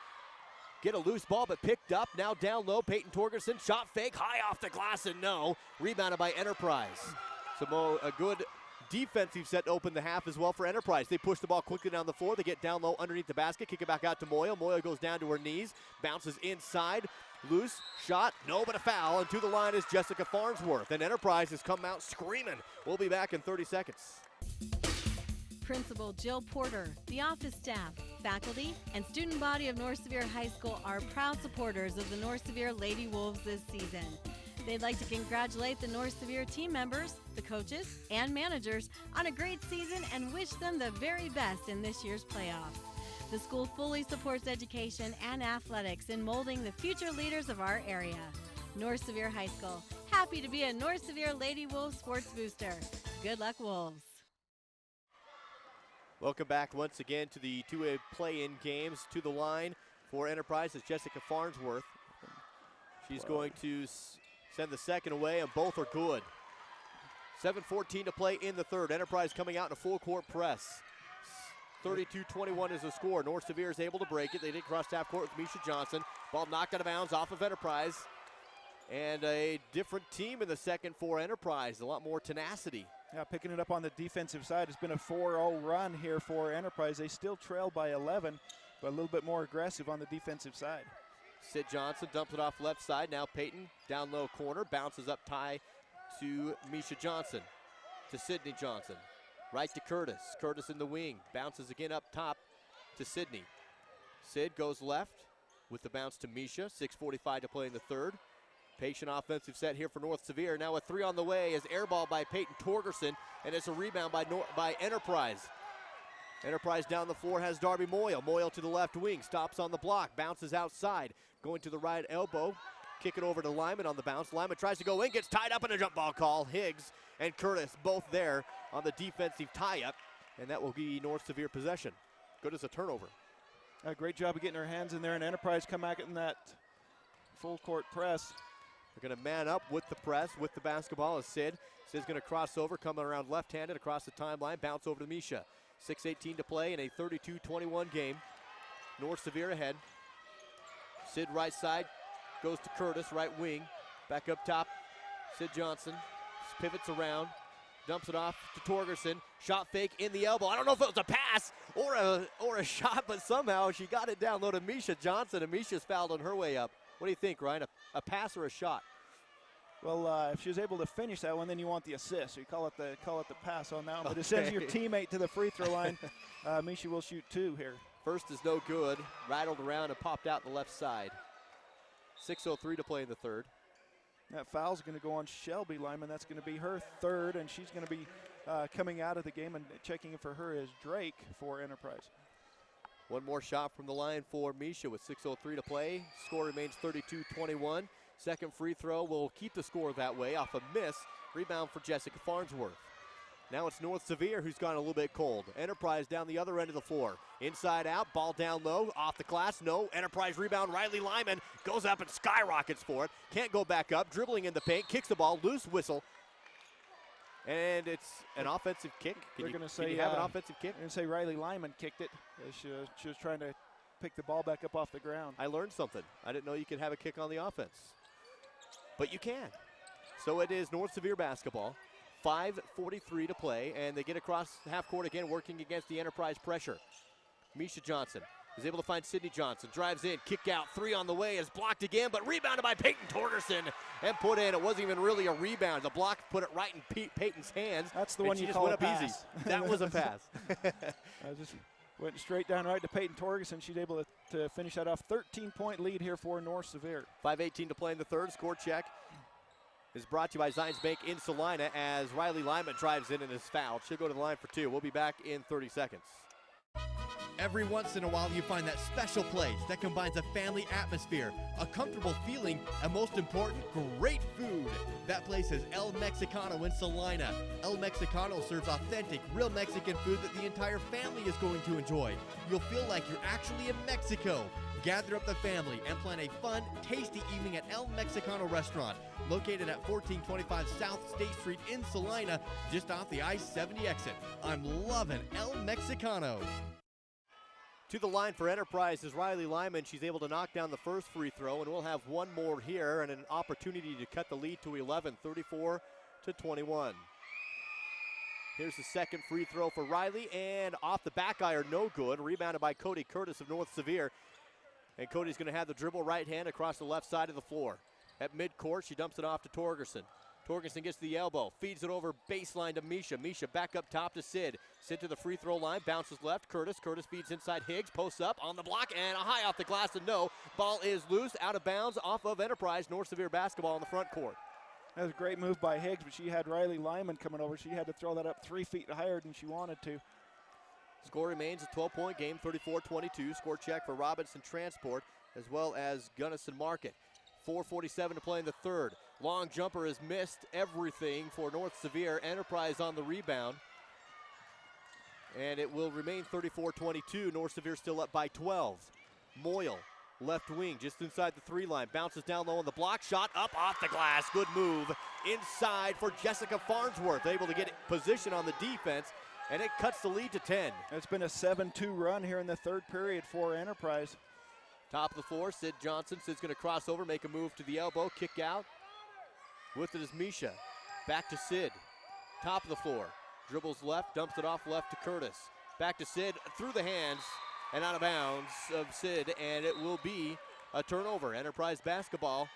get a loose ball but picked up. Now down low, Peyton Torgerson, shot fake, high off the glass and no. Rebounded by Enterprise. So a good defensive set to open the half as well for Enterprise. They push the ball quickly down the floor. They get down low underneath the basket, kick it back out to Moyle. Moyle goes down to her knees, bounces inside, loose, shot, no, but a foul. And to the line is Jessica Farnsworth. And Enterprise has come out screaming. We'll be back in 30 seconds. Principal Jill Porter, the office staff, faculty, and student body of North Sevier High School are proud supporters of the North Sevier Lady Wolves this season. They'd like to congratulate the North Sevier team members, the coaches, and managers on a great season and wish them the very best in this year's playoffs. The school fully supports education and athletics in molding the future leaders of our area. North Sevier High School, happy to be a North Sevier Lady Wolves sports booster. Good luck, Wolves. Welcome back once again to the 2A play-in games. To the line for Enterprise is Jessica Farnsworth. She's going to send the second away, and both are good. 7:14 to play in the third. Enterprise coming out in a full court press. 32-21 is the score. North Sevier is able to break it. They did cross half court with Misha Johnson. Ball knocked out of bounds off of Enterprise. And a different team in the second for Enterprise. A lot more tenacity. Yeah, picking it up on the defensive side. It's been a 4-0 run here for Enterprise. They still trail by 11, but a little bit more aggressive on the defensive side. Sid Johnson dumps it off left side. Now Peyton down low corner. Bounces up high to Misha Johnson. To Sydney Johnson. Right to Curtis. Curtis in the wing. Bounces again up top to Sydney. Sid goes left with the bounce to Misha. 6:45 to play in the third. Patient offensive set here for North Sevier. Now a 3 on the way is airball by Peyton Torgerson, and it's a rebound by Enterprise. Enterprise down the floor has Darby Moyle. Moyle to the left wing, stops on the block, bounces outside, going to the right elbow. Kick it over to Lyman on the bounce. Lyman tries to go in, gets tied up in a jump ball call. Higgs and Curtis both there on the defensive tie-up, and that will be North Sevier possession. Good as a turnover. A great job of getting her hands in there, and Enterprise come back in that full court press. They're going to man up with the press, with the basketball as Sid. Sid's going to cross over, coming around left-handed across the timeline, bounce over to Misha. 6:18 to play in a 32-21 game. North Sevier ahead. Sid right side, goes to Curtis, right wing. Back up top, Sid Johnson pivots around, dumps it off to Torgerson. Shot fake in the elbow. I don't know if it was a pass or a shot, but somehow she got it down low to Misha Johnson, and Misha's fouled on her way up. What do you think, Ryan? A pass or a shot? Well, if she was able to finish that one, then you want the assist. So you call it the pass on that one. But it sends your teammate to the free throw line. Misha will shoot 2 here. First is no good. Rattled around and popped out the left side. 6:03 to play in the third. That foul's going to go on Shelby Lyman. That's going to be her third, and she's going to be coming out of the game, and checking in for her is Drake for Enterprise. One more shot from the line for Misha with 6:03 to play. Score remains 32-21. Second free throw will keep the score that way off a miss. Rebound for Jessica Farnsworth. Now it's North Sevier who's gone a little bit cold. Enterprise down the other end of the floor. Inside out, ball down low, off the glass, no. Enterprise rebound, Riley Lyman goes up and skyrockets for it. Can't go back up, dribbling in the paint, kicks the ball, loose whistle. And it's an offensive kick. Can you have an offensive kick? They're going to say Riley Lyman kicked it. She was trying to pick the ball back up off the ground. I learned something. I didn't know you could have a kick on the offense. But you can. So it is North Sevier basketball. 5:43 to play, and they get across half court again, working against the Enterprise pressure. Misha Johnson is able to find Sydney Johnson, drives in, kick out, 3 on the way, is blocked again, but rebounded by Peyton Torgerson and put in. It wasn't even really a rebound. The block put it right in Peyton's hands. That's the one you call a pass. Easy. That was a pass. Just went straight down right to Peyton Torgerson. She's able to finish that off. 13-point lead here for North Sevier. 5:18 to play in the third. Score check is brought to you by Zions Bank in Salina as Riley Lyman drives in and is fouled. She'll go to the line for 2. We'll be back in 30 seconds. Every once in a while you find that special place that combines a family atmosphere, a comfortable feeling, and most important, great food. That place is El Mexicano in Salina. El Mexicano serves authentic, real Mexican food that the entire family is going to enjoy. You'll feel like you're actually in Mexico. Gather up the family and plan a fun, tasty evening at El Mexicano restaurant, located at 1425 South State Street in Salina, just off the I-70 exit. I'm loving El Mexicano. To the line for Enterprise is Riley Lyman. She's able to knock down the first free throw, and we'll have one more here and an opportunity to cut the lead to 11, 34-21. Here's the second free throw for Riley, and off the back iron, no good. Rebounded by Cody Curtis of North Sevier. And Cody's going to have the dribble right hand across the left side of the floor. At midcourt, she dumps it off to Torgerson. Torgerson gets the elbow, feeds it over baseline to Misha. Misha back up top to Sid. Sid to the free throw line, bounces left. Curtis feeds inside Higgs, posts up on the block, and a high off the glass, and no. Ball is loose, out of bounds, off of Enterprise. North Sevier basketball in the front court. That was a great move by Higgs, but she had Riley Lyman coming over. She had to throw that up 3 feet higher than she wanted to. Score remains a 12-point game, 34-22. Score check for Robinson Transport as well as Gunnison Market. 4:47 to play in the third. Long jumper is missed. Everything for North Sevier. Enterprise on the rebound. And it will remain 34-22. North Sevier still up by 12. Moyle, left wing, just inside the 3 line. Bounces down low on the block. Shot up off the glass. Good move inside for Jessica Farnsworth. Able to get position on the defense. And it cuts the lead to 10. It's been a 7-2 run here in the third period for Enterprise. Top of the floor, Sid Johnson. Sid's going to cross over, make a move to the elbow, kick out. With it is Misha. Back to Sid. Top of the floor. Dribbles left, dumps it off left to Curtis. Back to Sid, through the hands and out of bounds of Sid, and it will be a turnover. Enterprise basketball.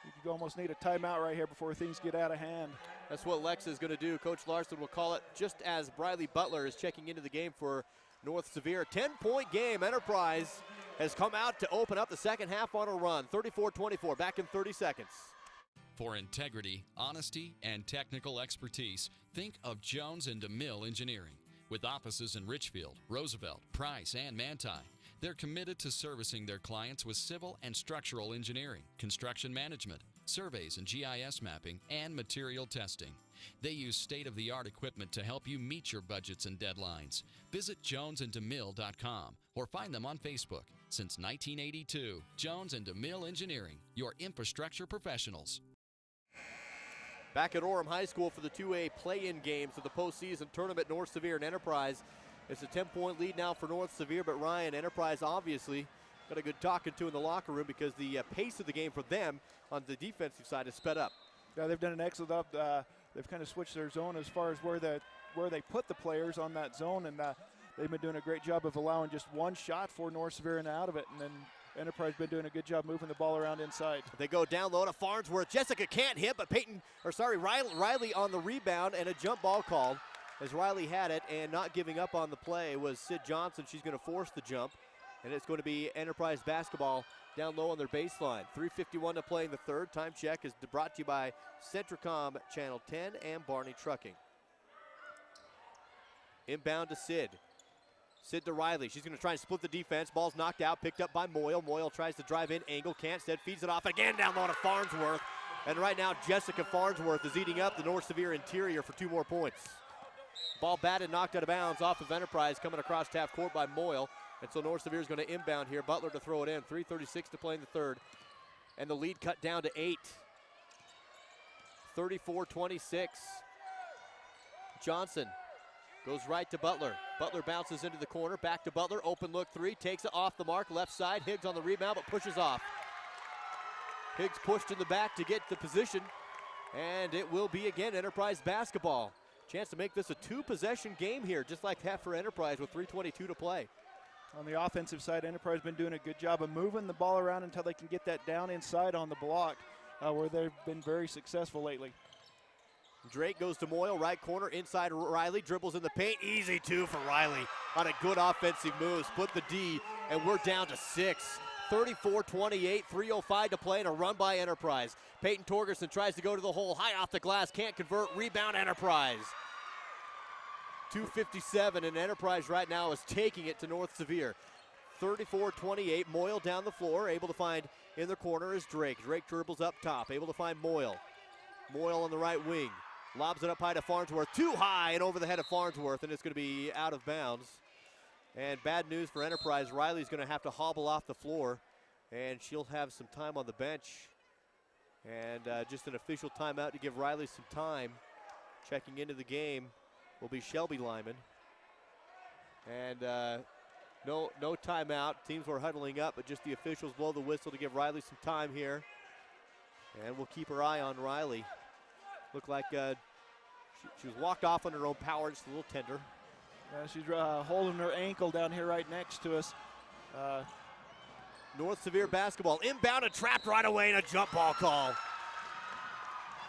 You could almost need a timeout right here before things get out of hand. That's what Lex is going to do. Coach Larson will call it just as Briley Butler is checking into the game for North Sevier. 10-point game. Enterprise has come out to open up the second half on a run. 34-24, back in 30 seconds. For integrity, honesty, and technical expertise, think of Jones and DeMille Engineering. With offices in Richfield, Roosevelt, Price, and Manti, they're committed to servicing their clients with civil and structural engineering, construction management, surveys and GIS mapping, and material testing. They use state-of-the-art equipment to help you meet your budgets and deadlines. Visit jonesanddemille.com or find them on Facebook. Since 1982, Jones and DeMille Engineering, your infrastructure professionals. Back at Orem High School for the 2A play-in games of the postseason tournament, North Sevier and Enterprise It's a 10-point lead now for North Sevier, but Ryan, Enterprise obviously got a good talking to in the locker room because the pace of the game for them on the defensive side is sped up. Yeah, they've done an excellent job. They've kind of switched their zone as far as where they put the players on that zone, and they've been doing a great job of allowing just one shot for North Sevier and out of it, and then Enterprise been doing a good job moving the ball around inside. They go down low to Farnsworth. Jessica can't hit, but Riley on the rebound, and a jump ball called as Riley had it, and not giving up on the play was Sid Johnson. She's going to force the jump, and it's going to be Enterprise basketball down low on their baseline. 3:51 to play in the third. Time check is brought to you by Centricom Channel 10 and Barney Trucking. Inbound to Sid. Sid to Riley. She's going to try and split the defense. Ball's knocked out, picked up by Moyle. Moyle tries to drive in, angle, can't. Sid feeds it off again down low to Farnsworth. And right now, Jessica Farnsworth is eating up the North Sevier interior for 2 more points. Ball batted, knocked out of bounds off of Enterprise, coming across half court by Moyle. And so North Sevier is going to inbound here. Butler to throw it in. 3:36 to play in the third. And the lead cut down to 8. 34-26. Johnson goes right to Butler. Butler bounces into the corner. Back to Butler. Open look 3. Takes it off the mark. Left side. Higgs on the rebound, but pushes off. Higgs pushed in the back to get the position. And it will be again Enterprise basketball. Chance to make this a 2-possession game here, just like that for Enterprise with 3:22 to play. On the offensive side, Enterprise has been doing a good job of moving the ball around until they can get that down inside on the block, where they've been very successful lately. Drake goes to Moyle, right corner, inside Riley, dribbles in the paint. Easy 2 for Riley on a good offensive move. Split the D, and we're down to 6. 34-28, 3:05 to play, and a run by Enterprise. Peyton Torgerson tries to go to the hole, high off the glass, can't convert, rebound Enterprise. 2:57, and Enterprise right now is taking it to North Sevier. 34-28, Moyle down the floor, able to find in the corner is Drake. Drake dribbles up top, able to find Moyle. Moyle on the right wing, lobs it up high to Farnsworth, too high and over the head of Farnsworth, and it's going to be out of bounds. And bad news for Enterprise, Riley's going to have to hobble off the floor, and she'll have some time on the bench. And just an official timeout to give Riley some time. Checking into the game will be Shelby Lyman. And no timeout. Teams were huddling up, but just the officials blow the whistle to give Riley some time here. And we'll keep her eye on Riley. Looked like she was walked off on her own power, just a little tender. She's holding her ankle down here right next to us. North Sevier basketball. Inbound and trapped right away in a jump ball call.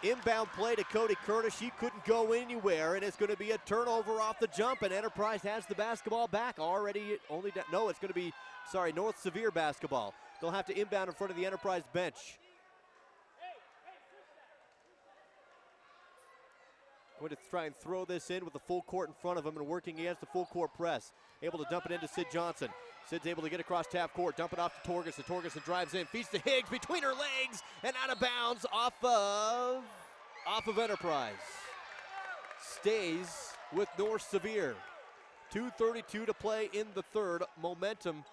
Inbound play to Cody Curtis. She couldn't go anywhere, and it's going to be a turnover off the jump, and Enterprise has the basketball back. Already only no, it's going to be, North Sevier basketball. They'll have to inbound in front of the Enterprise bench. Going to try and throw this in with the full court in front of him and working against the full court press. Able to dump it into Sid Johnson. Sid's able to get across half court, dump it off to Torgerson. Torgerson drives in, feeds to Higgs between her legs and out of bounds off of Enterprise. Stays with North Sevier. 2:32 to play in the third. Momentum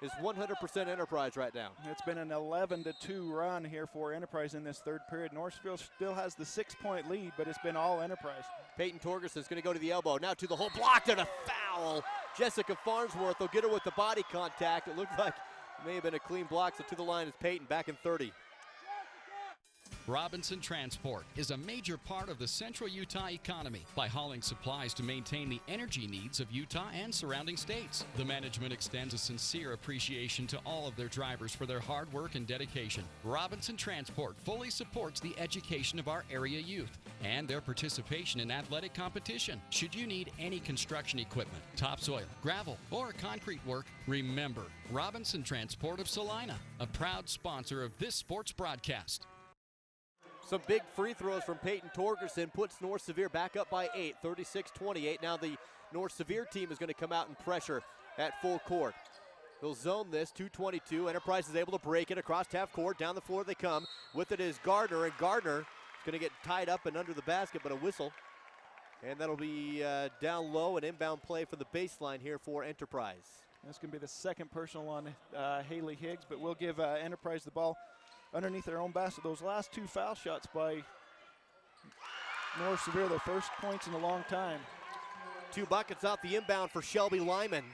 is 100% Enterprise right now. It's been an 11-2 run here for Enterprise in this third period. Northfield still has the 6-point lead, but it's been all Enterprise. Peyton Torgerson is going to go to the elbow. Now to the hole, blocked and a foul. Jessica Farnsworth will get her with the body contact. It looks like it may have been a clean block, so to the line is Peyton, back in 30. Robinson Transport is a major part of the central Utah economy by hauling supplies to maintain the energy needs of Utah and surrounding states. The management extends a sincere appreciation to all of their drivers for their hard work and dedication. Robinson Transport fully supports the education of our area youth and their participation in athletic competition. Should you need any construction equipment, topsoil, gravel, or concrete work, remember Robinson Transport of Salina, a proud sponsor of this sports broadcast. Some big free throws from Peyton Torgerson puts North Sevier back up by 8, 36-28. Now the North Sevier team is going to come out and pressure at full court. They'll zone this, 2:22. Enterprise is able to break it across half court. Down the floor they come. With it is Gardner, and Gardner is going to get tied up and under the basket, but a whistle. And that'll be down low, an inbound play for the baseline here for Enterprise. That's going to be the second personal on Haley Higgs, but we'll give Enterprise the ball underneath their own basket. Those last 2 foul shots by North Sevier, their first points in a long time. 2 buckets off the inbound for Shelby Lyman,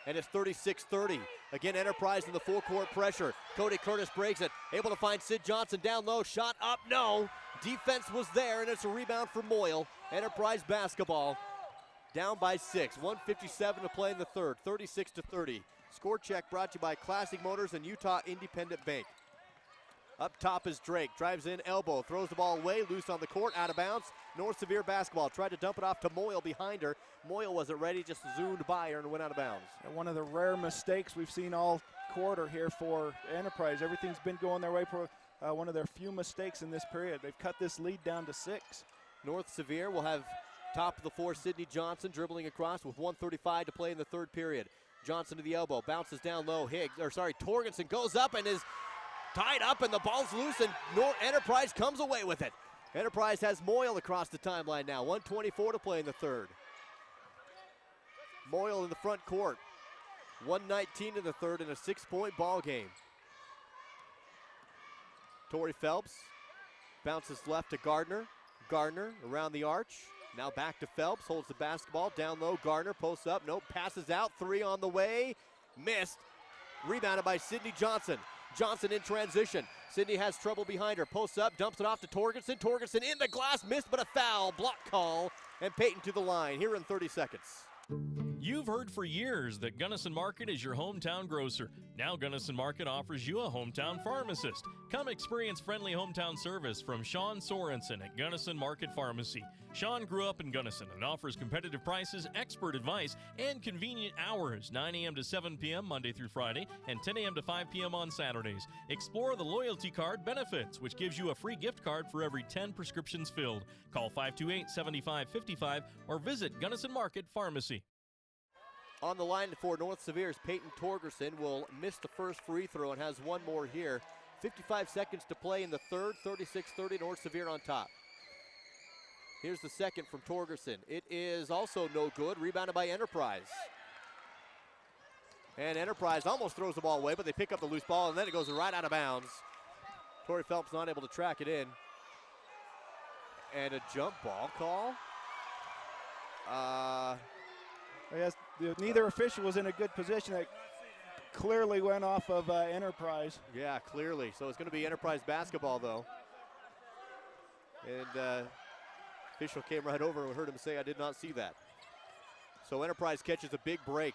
and it's 36-30. Again, Enterprise in the full court pressure. Cody Curtis breaks it, able to find Sid Johnson down low, shot up, no. Defense was there, and it's a rebound for Moyle. Enterprise basketball down by 6, 1:57 to play in the third, 36-30. Score check brought to you by Classic Motors and Utah Independent Bank. Up top is Drake, drives in, elbow, throws the ball away, loose on the court, out of bounds. North Sevier basketball, tried to dump it off to Moyle behind her. Moyle wasn't ready, just zoomed by her and went out of bounds. And one of the rare mistakes we've seen all quarter here for Enterprise. Everything's been going their way for one of their few mistakes in this period. They've cut this lead down to 6. North Sevier will have top of the floor Sydney Johnson dribbling across with 1:35 to play in the third period. Johnson to the elbow, bounces down low. Torgensen goes up and is tied up, and the ball's loose, and Enterprise comes away with it. Enterprise has Moyle across the timeline now. 1:24 to play in the third. Moyle in the front court. 1:19 in the third in a 6-point ball game. Torrey Phelps bounces left to Gardner. Gardner around the arch. Now back to Phelps, holds the basketball, down low, Gardner posts up, nope, passes out, 3 on the way, missed. Rebounded by Sydney Johnson. Johnson in transition. Sydney has trouble behind her, posts up, dumps it off to Torgensen. Torgensen in the glass, missed, but a foul, block call, and Peyton to the line here in 30 seconds. You've heard for years that Gunnison Market is your hometown grocer. Now Gunnison Market offers you a hometown pharmacist. Come experience friendly hometown service from Sean Sorensen at Gunnison Market Pharmacy. Sean grew up in Gunnison and offers competitive prices, expert advice, and convenient hours, 9 a.m. to 7 p.m. Monday through Friday and 10 a.m. to 5 p.m. on Saturdays. Explore the loyalty card benefits, which gives you a free gift card for every 10 prescriptions filled. Call 528-7555 or visit Gunnison Market Pharmacy. On the line for North Sevier's Peyton Torgerson will miss the first free throw and has one more here. 55 seconds to play in the third, 36-30, North Sevier on top. Here's the second from Torgerson. It is also no good, rebounded by Enterprise. And Enterprise almost throws the ball away, but they pick up the loose ball, and then it goes right out of bounds. Torrey Phelps not able to track it in. And a jump ball call. Yes, neither official was in a good position. That clearly went off of Enterprise. Yeah, clearly. So it's going to be Enterprise basketball, though. And official came right over and heard him say, I did not see that. So Enterprise catches a big break.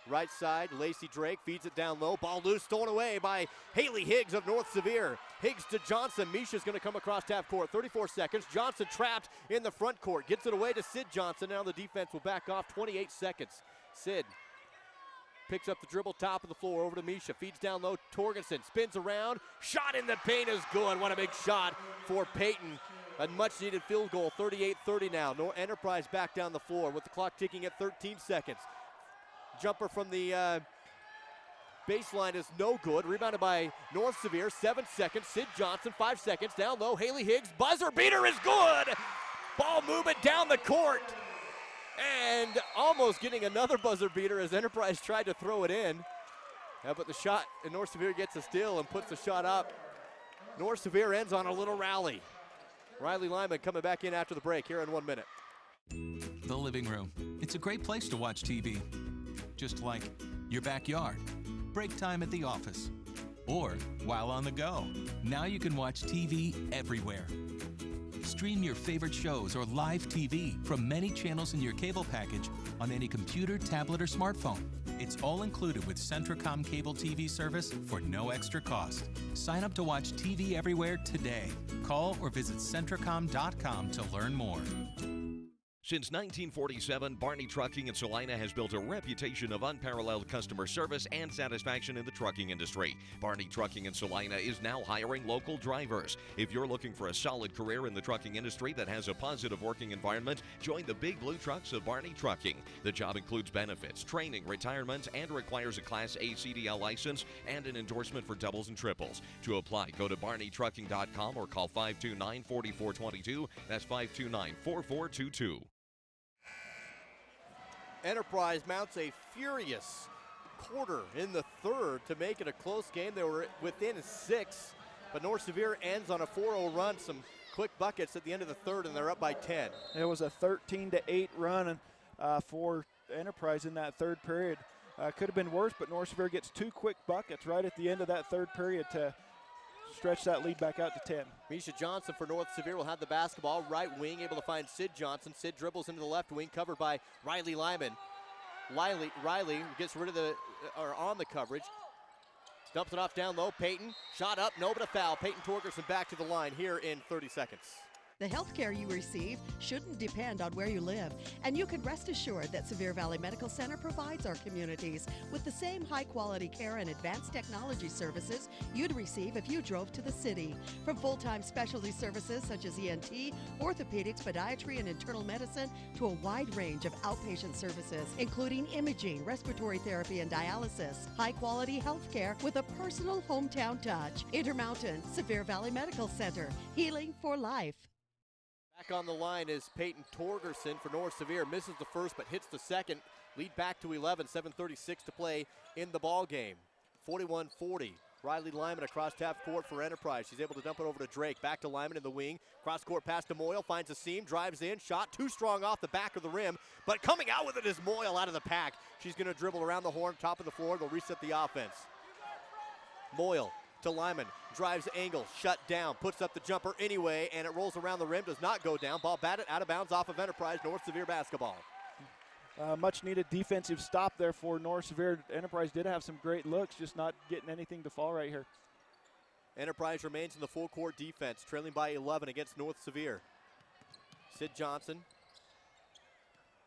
Right side, Lacey Drake feeds it down low. Ball loose, stolen away by Haley Higgs of North Sevier. Higgs to Johnson. Misha's going to come across half court. 34 seconds. Johnson trapped in the front court. Gets it away to Sid Johnson. Now the defense will back off. 28 seconds. Sid picks up the dribble, top of the floor, over to Misha. Feeds down low. Torgensen spins around. Shot in the paint is good. What a big shot for Peyton. A much-needed field goal. 38-30 now. Enterprise back down the floor with the clock ticking at 13 seconds. Jumper from the baseline is no good. Rebounded by North Sevier. 7 seconds. Sid Johnson, 5 seconds. Down low. Haley Higgs. Buzzer beater is good. Ball movement down the court. And almost getting another buzzer beater as Enterprise tried to throw it in. But the shot, and North Sevier gets a steal and puts the shot up. North Sevier ends on a little rally. Riley Lyman coming back in after the break here in 1 minute. The living room. It's a great place to watch TV. Just like your backyard, break time at the office, or while on the go. Now you can watch TV everywhere. Stream your favorite shows or live TV from many channels in your cable package on any computer, tablet, or smartphone. It's all included with Centracom cable TV service for no extra cost. Sign up to watch TV everywhere today. Call or visit Centracom.com to learn more. Since 1947, Barney Trucking in Salina has built a reputation of unparalleled customer service and satisfaction in the trucking industry. Barney Trucking in Salina is now hiring local drivers. If you're looking for a solid career in the trucking industry that has a positive working environment, join the big blue trucks of Barney Trucking. The job includes benefits, training, retirement, and requires a Class A CDL license and an endorsement for doubles and triples. To apply, go to barneytrucking.com or call 529-4422. That's 529-4422. Enterprise mounts a furious quarter in the third to make it a close game. They were within 6, but North Sevier ends on a 4-0 run. Some quick buckets at the end of the third, and they're up by 10. It was a 13-8 run for Enterprise in that third period. Could have been worse, but North Sevier gets 2 quick buckets right at the end of that third period to stretch that lead back out to 10. Misha Johnson for North Sevier will have the basketball. Right wing, able to find Sid Johnson. Sid dribbles into the left wing, covered by Riley Lyman. Riley gets rid of on the coverage. Dumps it off down low. Peyton, shot up, no, but a foul. Peyton Torgerson back to the line here in 30 seconds. The health care you receive shouldn't depend on where you live, and you can rest assured that Sevier Valley Medical Center provides our communities with the same high-quality care and advanced technology services you'd receive if you drove to the city. From full-time specialty services such as ENT, orthopedics, podiatry, and internal medicine to a wide range of outpatient services, including imaging, respiratory therapy, and dialysis. High-quality health care with a personal hometown touch. Intermountain Sevier Valley Medical Center, healing for life. Back on the line is Peyton Torgerson for North Sevier. Misses the first but hits the second. Lead back to 11, 7:36 to play in the ball game. 41-40. Riley Lyman across half court for Enterprise. She's able to dump it over to Drake. Back to Lyman in the wing. Cross court pass to Moyle. Finds a seam. Drives in. Shot too strong off the back of the rim. But coming out with it is Moyle out of the pack. She's going to dribble around the horn, top of the floor. They'll reset the offense. Moyle to Lyman, drives angle, shut down, puts up the jumper anyway, and it rolls around the rim, does not go down. Ball batted out of bounds off of Enterprise, North Sevier basketball. Much needed defensive stop there for North Sevier. Enterprise did have some great looks, just not getting anything to fall right here. Enterprise remains in the full court defense, trailing by 11 against North Sevier. Sid Johnson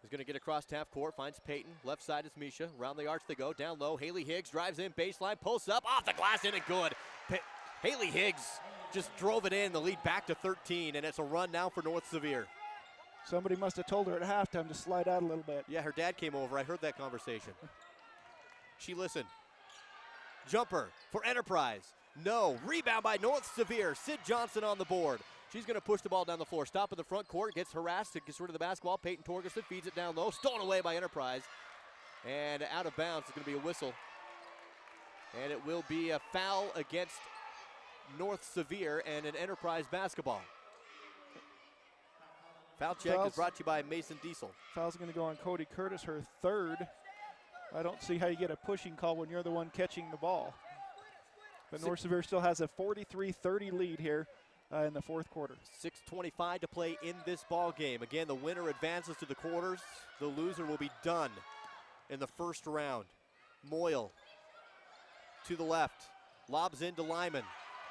is going to get across half court, finds Peyton. Left side is Misha. Around the arch they go. Down low, Haley Higgs drives in, baseline, posts up, off the glass, in and good. Haley Higgs just drove it in, the lead back to 13, and it's a run now for North Sevier. Somebody must have told her at halftime to slide out a little bit. Yeah, her dad came over. I heard that conversation. She listened. Jumper for Enterprise. No. Rebound by North Sevier. Sid Johnson on the board. She's going to push the ball down the floor. Stop in the front court. Gets harassed. Gets rid of the basketball. Peyton Torgerson feeds it down low. Stolen away by Enterprise. And out of bounds. It's going to be a whistle. And it will be a foul against North Sevier and an Enterprise basketball. Foul check is brought to you by Mason Diesel. Foul's going to go on Cody Curtis, her third. I don't see how you get a pushing call when you're the one catching the ball. But North Sevier still has a 43-30 lead here in the fourth quarter. 6:25 to play in this ball game. Again, the winner advances to the quarters. The loser will be done in the first round. Moyle to the left. Lobs into Lyman.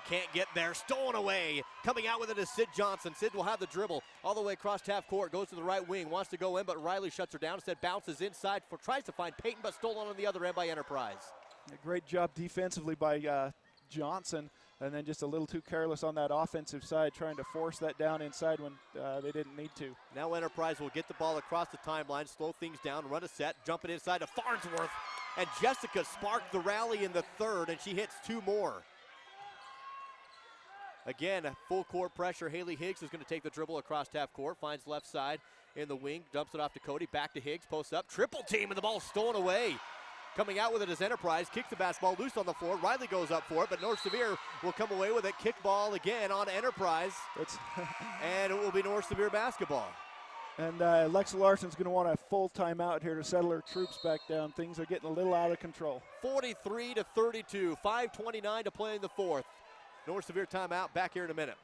Can't get there. Stolen away. Coming out with it is Sid Johnson. Sid will have the dribble all the way across half court. Goes to the right wing. Wants to go in, but Riley shuts her down. Instead bounces inside. Tries to find Peyton, but stolen on the other end by Enterprise. A great job defensively by Johnson. And then just a little too careless on that offensive side, trying to force that down inside when they didn't need to. Now Enterprise will get the ball across the timeline, slow things down, run a set, jump it inside to Farnsworth. And Jessica sparked the rally in the third, and she hits 2 more. Again, full court pressure. Haley Higgs is going to take the dribble across half court, finds left side in the wing, dumps it off to Cody, back to Higgs, posts up, triple team, and the ball stolen away. Coming out with it is Enterprise, kicks the basketball loose on the floor. Riley goes up for it, but North Sevier will come away with it. Kick ball again on Enterprise, and it will be North Sevier basketball. And Alexa Larson's going to want a full timeout here to settle her troops back down. Things are getting a little out of control. 43-32, 5:29 to play in the fourth. North Sevier timeout, back here in a minute.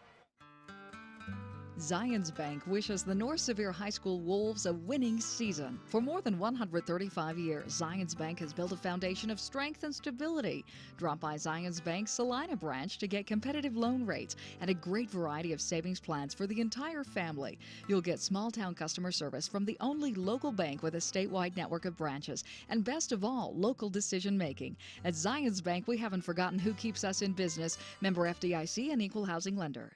Zions Bank wishes the North Sevier High School Wolves a winning season. For more than 135 years, Zions Bank has built a foundation of strength and stability. Drop by Zions Bank's Salina branch to get competitive loan rates and a great variety of savings plans for the entire family. You'll get small-town customer service from the only local bank with a statewide network of branches. And best of all, local decision-making. At Zions Bank, we haven't forgotten who keeps us in business. Member FDIC and equal housing lender.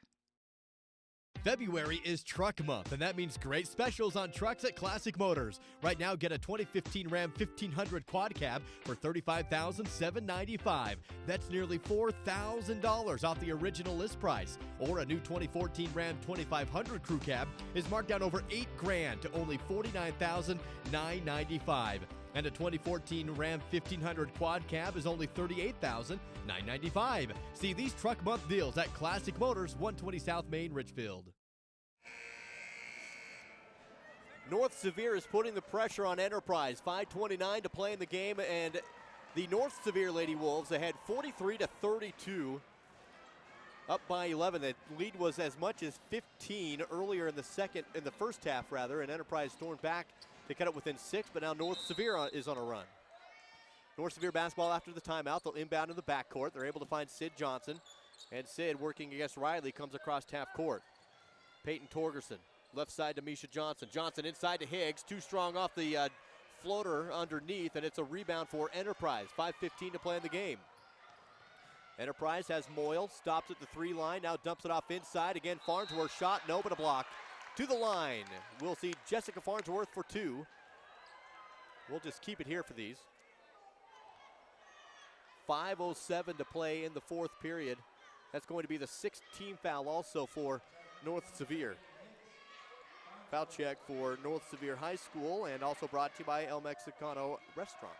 February is Truck Month, and that means great specials on trucks at Classic Motors. Right now, get a 2015 Ram 1500 Quad Cab for $35,795. That's nearly $4,000 off the original list price. Or a new 2014 Ram 2500 Crew Cab is marked down over $8,000 to only $49,995. And a 2014 Ram 1500 Quad Cab is only $38,995. See these truck month deals at Classic Motors, 120 South Main, Richfield. North Sevier is putting the pressure on Enterprise. 5:29 to play in the game, and the North Sevier Lady Wolves ahead 43-32. Up by 11. The lead was as much as 15 earlier in the first half, and Enterprise stormed back to cut it within 6, but now North Sevier is on a run. North Sevier basketball after the timeout. They'll inbound in the backcourt. They're able to find Sid Johnson, and Sid, working against Riley, comes across half court. Peyton Torgerson, left side to Misha Johnson. Johnson inside to Higgs, too strong off the floater underneath, and it's a rebound for Enterprise. 5:15 to play in the game. Enterprise has Moyle, stops at the 3 line, now dumps it off inside. Again, Farnsworth shot, no, but a block. To the line. We'll see Jessica Farnsworth for 2. We'll just keep it here for these. 5:07 to play in the 4th period. That's going to be the 6th team foul also for North Sevier. Foul check for North Sevier High School, and also brought to you by El Mexicano Restaurant.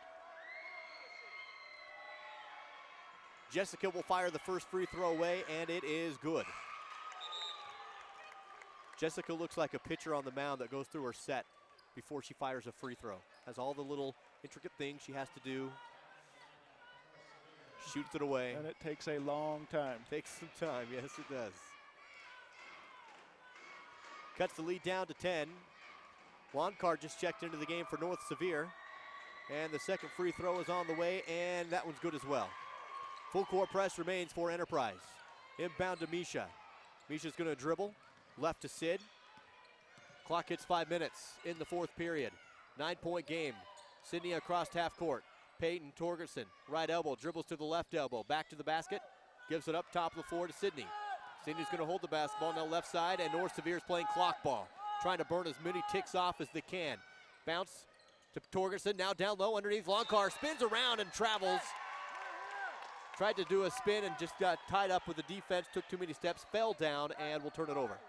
Jessica will fire the first free throw away, and it is good. Jessica looks like a pitcher on the mound that goes through her set before she fires a free throw. Has all the little intricate things she has to do. Shoots it away. And it takes a long time. Takes some time, yes it does. Cuts the lead down to 10. Loncard just checked into the game for North Sevier. And the second free throw is on the way, and that one's good as well. Full court press remains for Enterprise. Inbound to Misha. Misha's gonna dribble. Left to Sid. Clock hits 5 minutes in the 4th period. 9-point game. Sydney across half court. Peyton Torgerson, right elbow, dribbles to the left elbow. Back to the basket. Gives it up top of the floor to Sydney. Sydney's gonna hold the basketball now left side, and North Sevier's playing clock ball. Trying to burn as many ticks off as they can. Bounce to Torgerson, now down low underneath. Longcar spins around and travels. Tried to do a spin and just got tied up with the defense, took too many steps, fell down, and will turn it over.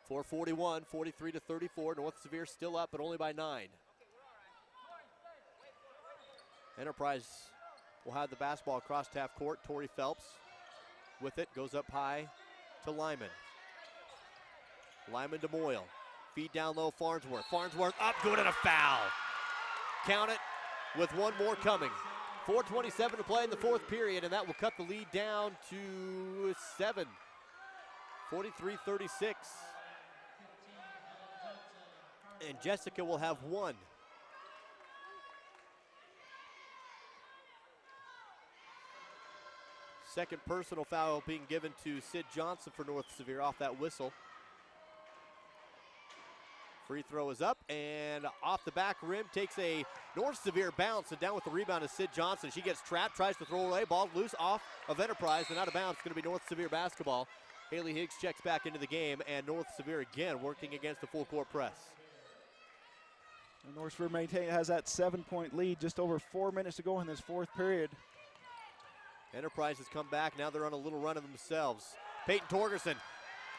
4:41, 43-34. North Sevier still up, but only by 9. Enterprise will have the basketball across half court. Tori Phelps with it, goes up high to Lyman. Lyman to Moyle. Feed down low, Farnsworth. Farnsworth up, good, and a foul. Count it with one more coming. 4:27 to play in the 4th period, and that will cut the lead down to 7. 43-36. And Jessica will have 1. Second personal foul being given to Sid Johnson for North Sevier off that whistle. Free throw is up, and off the back rim takes a North Sevier bounce, and down with the rebound is Sid Johnson. She gets trapped, tries to throw away, ball loose off of Enterprise, and out of bounds. It's going to be North Sevier basketball. Haley Higgs checks back into the game, and North Sevier again working against the full court press. And North Sevier has that 7-point lead, just over 4 minutes to go in this 4th period. Enterprise has come back, now they're on a little run of themselves. Peyton Torgerson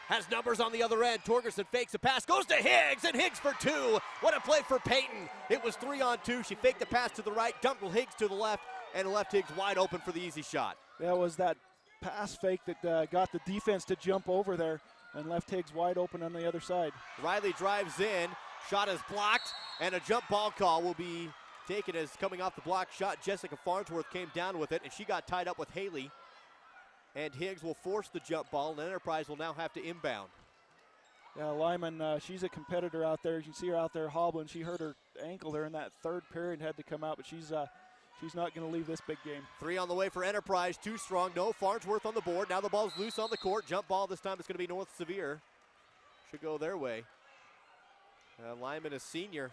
has numbers on the other end. Torgerson fakes a pass, goes to Higgs, and Higgs for 2. What a play for Peyton. It was 3-on-2. She faked the pass to the right, dumped Higgs to the left, and left Higgs wide open for the easy shot. That was that pass fake that got the defense to jump over there and left Higgs wide open on the other side. Riley drives in, shot is blocked, and a jump ball call will be taken as coming off the block shot. Jessica Farnsworth came down with it, and she got tied up with Haley. And Higgs will force the jump ball, and Enterprise will now have to inbound. Yeah, Lyman, she's a competitor out there. You can see her out there hobbling. She hurt her ankle there in that 3rd period, had to come out, but she's not going to leave this big game. 3 on the way for Enterprise, too strong. No, Farnsworth on the board. Now the ball's loose on the court. Jump ball this time is going to be North Sevier. Should go their way. Lyman is senior.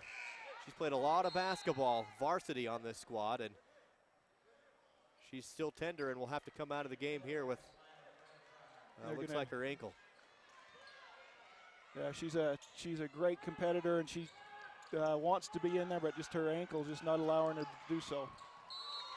She's played a lot of basketball, varsity on this squad, and she's still tender and will have to come out of the game here with, looks like her ankle. Yeah, she's a great competitor, and she wants to be in there, but just her ankle just not allowing her to do so.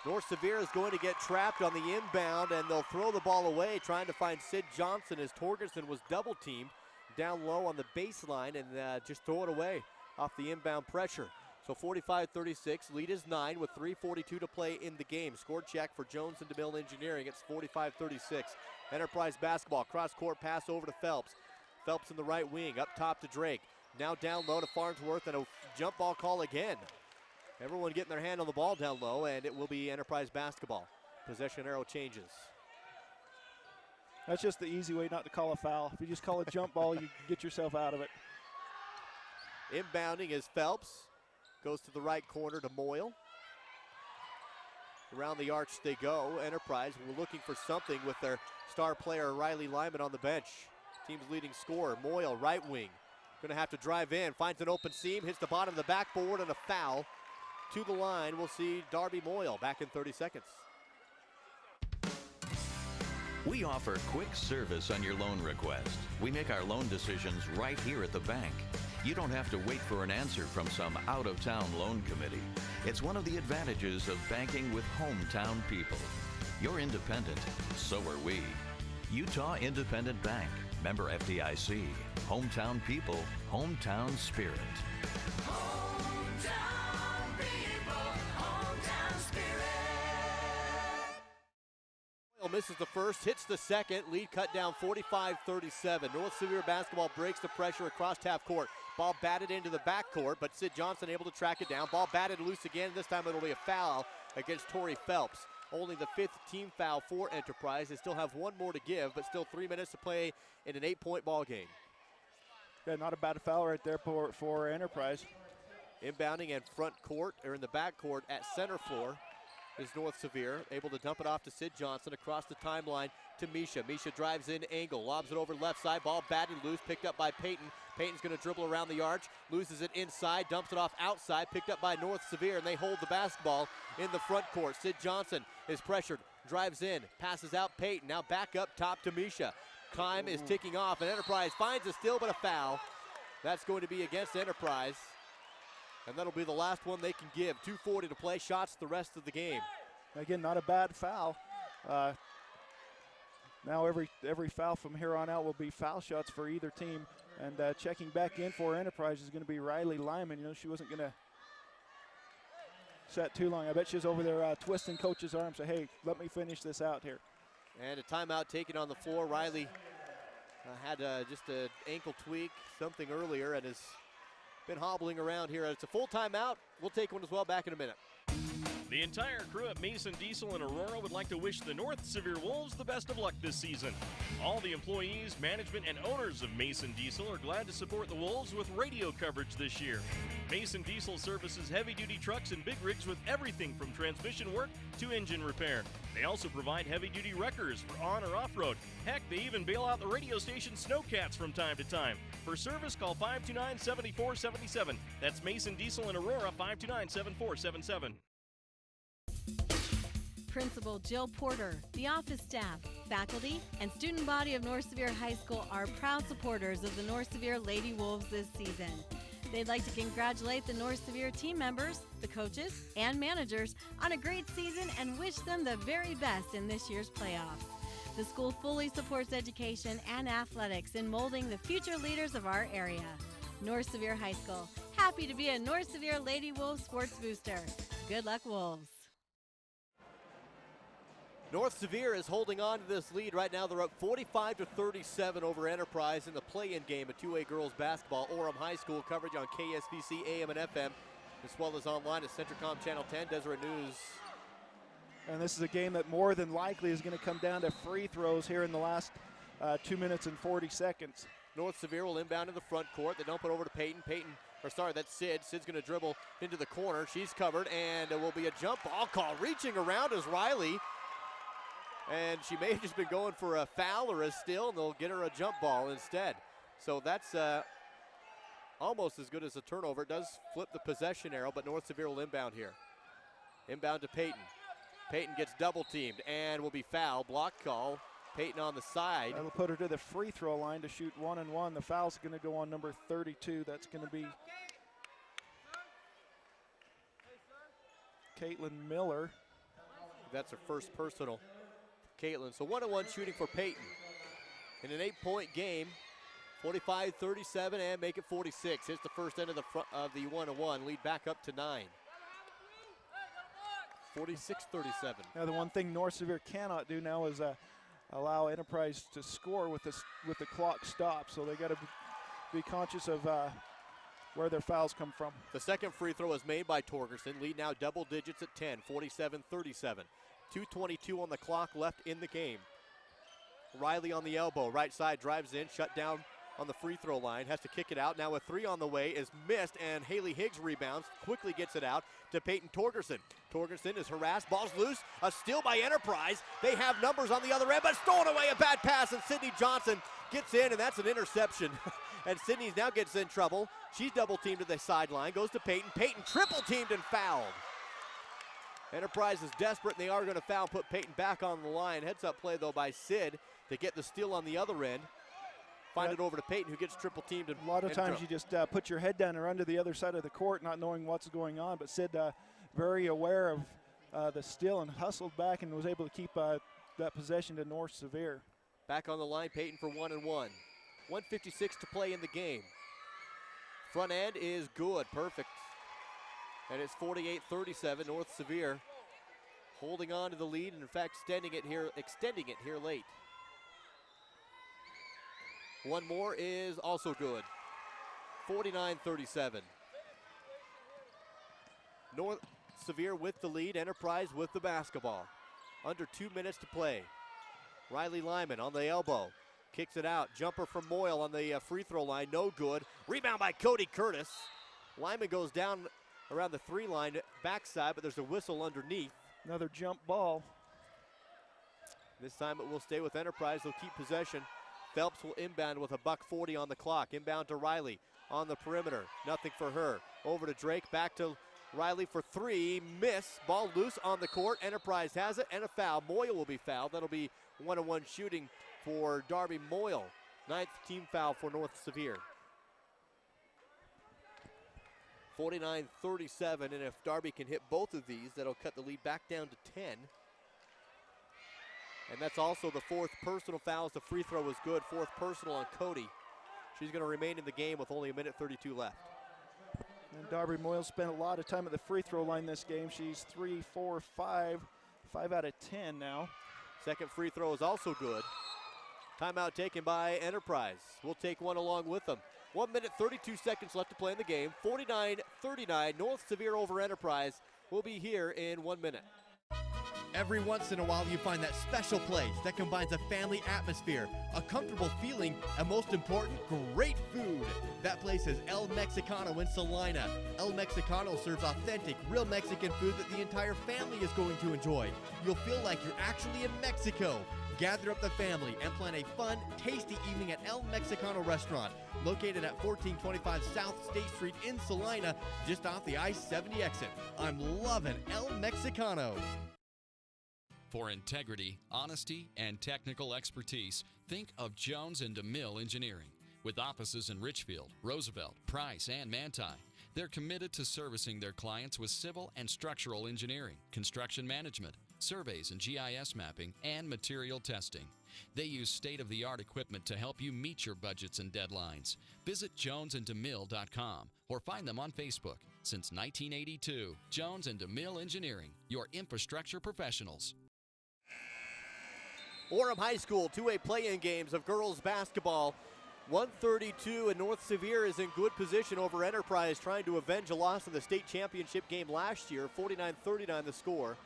North Sevier is going to get trapped on the inbound, and they'll throw the ball away, trying to find Sid Johnson as Torgerson was double-teamed down low on the baseline, and just throw it away off the inbound pressure. So 45-36, lead is 9 with 3:42 to play in the game. Score check for Jones and DeMille Engineering. It's 45-36. Enterprise basketball, cross-court pass over to Phelps. Phelps in the right wing, up top to Drake. Now down low to Farnsworth, and a jump ball call again. Everyone getting their hand on the ball down low, and it will be Enterprise basketball. Possession arrow changes. That's just the easy way not to call a foul. If you just call a jump ball, you get yourself out of it. Inbounding is Phelps. Goes to the right corner to Moyle. Around the arch they go. Enterprise were looking for something with their star player Riley Lyman on the bench. Team's leading scorer, Moyle, right wing. Gonna have to drive in, finds an open seam, hits the bottom of the backboard, and a foul. To the line, we'll see Darby Moyle back in 30 seconds. We offer quick service on your loan request. We make our loan decisions right here at the bank. You don't have to wait for an answer from some out-of-town loan committee. It's one of the advantages of banking with hometown people. You're independent, so are we. Utah Independent Bank, member FDIC. Hometown people, hometown spirit. Hometown people, hometown spirit. Moyle misses the first, hits the second. Lead cut down 45-37. North Sevier basketball breaks the pressure across half court. Ball batted into the backcourt, but Sid Johnson able to track it down. Ball batted loose again. This time it'll be a foul against Torrey Phelps. Only the 5th team foul for Enterprise. They still have one more to give, but still 3 minutes to play in an 8-point ball game. Yeah, not a bad foul right there for Enterprise. Inbounding and front court, or in the back court at center floor, is North Sevier. Able to dump it off to Sid Johnson across the timeline to Misha. Misha drives in angle, lobs it over left side. Ball batted loose, picked up by Peyton. Peyton's going to dribble around the arch, loses it inside, dumps it off outside, picked up by North Sevier, and they hold the basketball in the front court. Sid Johnson is pressured, drives in, passes out Peyton. Now back up top to Misha. Time is ticking off, and Enterprise finds a steal, but a foul. That's going to be against Enterprise, and that'll be the last one they can give. 2:40 to play, shots the rest of the game. Again, not a bad foul. Now every foul from here on out will be foul shots for either team. And checking back in for Enterprise is going to be Riley Lyman. You know, she wasn't going to set too long. I bet she's over there twisting coach's arm, say, hey, let me finish this out here. And a timeout taken on the floor. Riley had just an ankle tweak, something earlier, and has been hobbling around here. It's a full timeout. We'll take one as well back in a minute. The entire crew at Mason Diesel in Aurora would like to wish the North Sevier Wolves the best of luck this season. All the employees, management, and owners of Mason Diesel are glad to support the Wolves with radio coverage this year. Mason Diesel services heavy-duty trucks and big rigs with everything from transmission work to engine repair. They also provide heavy-duty wreckers for on or off-road. Heck, they even bail out the radio station Snowcats from time to time. For service, call 529-7477. That's Mason Diesel in Aurora, 529-7477. Principal Jill Porter, the office staff, faculty, and student body of North Sevier High School are proud supporters of the North Sevier Lady Wolves this season. They'd like to congratulate the North Sevier team members, the coaches, and managers on a great season and wish them the very best in this year's playoffs. The school fully supports education and athletics in molding the future leaders of our area. North Sevier High School, happy to be a North Sevier Lady Wolves sports booster. Good luck, Wolves. North Sevier is holding on to this lead right now. They're up 45-37 over Enterprise in the play-in game of 2A girls basketball. Orem High School coverage on KSVC AM and FM, as well as online at Centricom Channel 10, Deseret News. And this is a game that more than likely is going to come down to free throws here in the last 2 minutes and 40 seconds. North Sevier will inbound in the front court. They dump it over to Peyton. That's Sid. Sid's going to dribble into the corner. She's covered, and it will be a jump ball call. Reaching around is Riley. And she may have just been going for a foul or a steal, and they'll get her a jump ball instead. So that's almost as good as a turnover. It does flip the possession arrow, but North Sevier will inbound here. Inbound to Peyton. Peyton gets double teamed and will be fouled. Block call. Peyton on the side. That'll put her to the free throw line to shoot 1-and-1. The foul's going to go on number 32. That's going to be Caitlin Miller. That's her first personal. Caitlin. So 1-on-1 shooting for Peyton. In an 8-point game 45-37 and make it 46. Hits the first end of the 1-1. Lead back up to 9. 46-37. Now the one thing North Sevier cannot do now is allow Enterprise to score with the clock stopped. So they got to be conscious of where their fouls come from. The second free throw is made by Torgerson. Lead now double digits at 10, 47-37. 2:22 on the clock left in the game. Riley on the elbow, right side drives in, shut down on the free throw line, has to kick it out. Now a three on the way is missed, and Haley Higgs rebounds, quickly gets it out to Peyton Torgerson. Torgerson is harassed, ball's loose, a steal by Enterprise. They have numbers on the other end, but stolen away, a bad pass, and Sydney Johnson gets in, and that's an interception. And Sydney now gets in trouble. She's double teamed to the sideline, goes to Peyton. Peyton triple teamed and fouled. Enterprise is desperate, and they are going to foul, put Peyton back on the line. Heads up play, though, by Sid to get the steal on the other end. Find it over to Peyton, who gets triple teamed. A lot of times you just put your head down and run to the other side of the court, not knowing what's going on. But Sid, very aware of the steal and hustled back and was able to keep that possession to North Sevier. Back on the line, Peyton for 1 and 1. 1:56 to play in the game. Front end is good, perfect. And it's 48-37, North Sevier holding on to the lead, and in fact extending it here late. One more is also good. 49-37. North Sevier with the lead, Enterprise with the basketball. Under 2 minutes to play. Riley Lyman on the elbow. Kicks it out. Jumper from Moyle on the free throw line. No good. Rebound by Cody Curtis. Lyman goes down around the 3 line backside, but there's a whistle underneath. Another jump ball. This time it will stay with Enterprise. They'll keep possession. Phelps will inbound with a $1:40 on the clock. Inbound to Riley on the perimeter. Nothing for her. Over to Drake. Back to Riley for 3. Miss. Ball loose on the court. Enterprise has it and a foul. Moyle will be fouled. That'll be 1-on-1 shooting for Darby Moyle. 9th team foul for North Sevier. 49-37, and if Darby can hit both of these, that'll cut the lead back down to 10. And that's also the 4th personal foul. The free throw was good. 4th personal on Cody. She's going to remain in the game with only 1:32 left. And Darby Moyle spent a lot of time at the free throw line this game. She's 3, 4, 5 out of 10 now. Second free throw is also good. Timeout taken by Enterprise. We'll take one along with them. 1:32 left to play in the game. 49-39, North Sevier over Enterprise. We'll be here in 1 minute. Every once in a while you find that special place that combines a family atmosphere, a comfortable feeling, and most important, great food. That place is El Mexicano in Salina. El Mexicano serves authentic, real Mexican food that the entire family is going to enjoy. You'll feel like you're actually in Mexico. Gather up the family and plan a fun, tasty evening at El Mexicano restaurant, located at 1425 South State Street in Salina, just off the I-70 exit. I'm loving El Mexicano. For integrity, honesty, and technical expertise, think of Jones and DeMille Engineering. With offices in Richfield, Roosevelt, Price, and Manti, they're committed to servicing their clients with civil and structural engineering, construction management, surveys and GIS mapping, and material testing. They use state-of-the-art equipment to help you meet your budgets and deadlines. Visit jonesanddemille.com or find them on Facebook. Since 1982, Jones and DeMille Engineering, your infrastructure professionals. Orem High School 2A play-in games of girls basketball. 132, and North Sevier is in good position over Enterprise, trying to avenge a loss in the state championship game last year. 49-39 the score.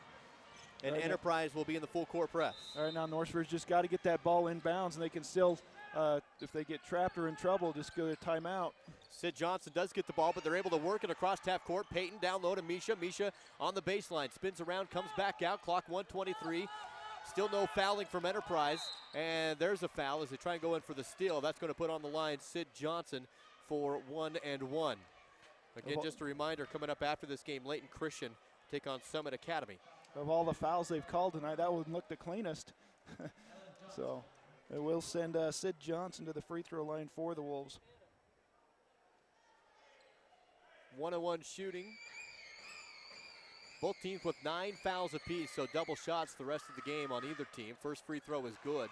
And right, Enterprise will be in the full court press. All right, now North Sevier's just got to get that ball in bounds, and they can still, if they get trapped or in trouble, just go to timeout. Sid Johnson does get the ball, but they're able to work it across half court. Peyton down low to Misha. Misha on the baseline, spins around, comes back out. Clock 1:23. Still no fouling from Enterprise, and there's a foul as they try and go in for the steal. That's going to put on the line Sid Johnson for 1 and 1. Again, just a reminder, coming up after this game, Layton Christian take on Summit Academy. Of all the fouls they've called tonight, that would look the cleanest. So it will send Sid Johnson to the free throw line for the Wolves. 1-on-1 shooting. Both teams with 9 fouls apiece, so double shots the rest of the game on either team. First free throw is good.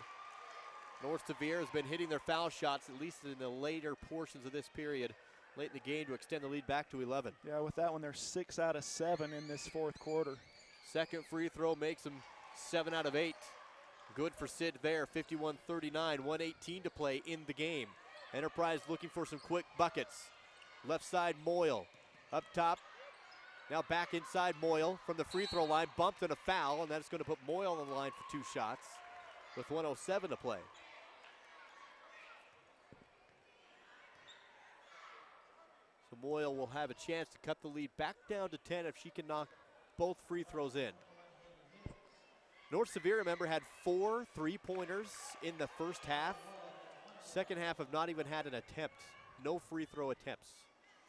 North Sevier has been hitting their foul shots, at least in the later portions of this period, late in the game, to extend the lead back to 11. Yeah, with that one, they're 6 out of 7 in this fourth quarter. Second free throw makes them 7 out of 8. Good for Sid there, 51-39, 1:18 to play in the game. Enterprise looking for some quick buckets. Left side, Moyle. Up top, now back inside Moyle from the free throw line, bumped and a foul, and that's going to put Moyle on the line for 2 shots with 1:07 to play. So Moyle will have a chance to cut the lead back down to 10 if she can knock both free throws in. North Sevier, remember, had 4 3-pointers in the first half. Second half have not even had an attempt. No free throw attempts,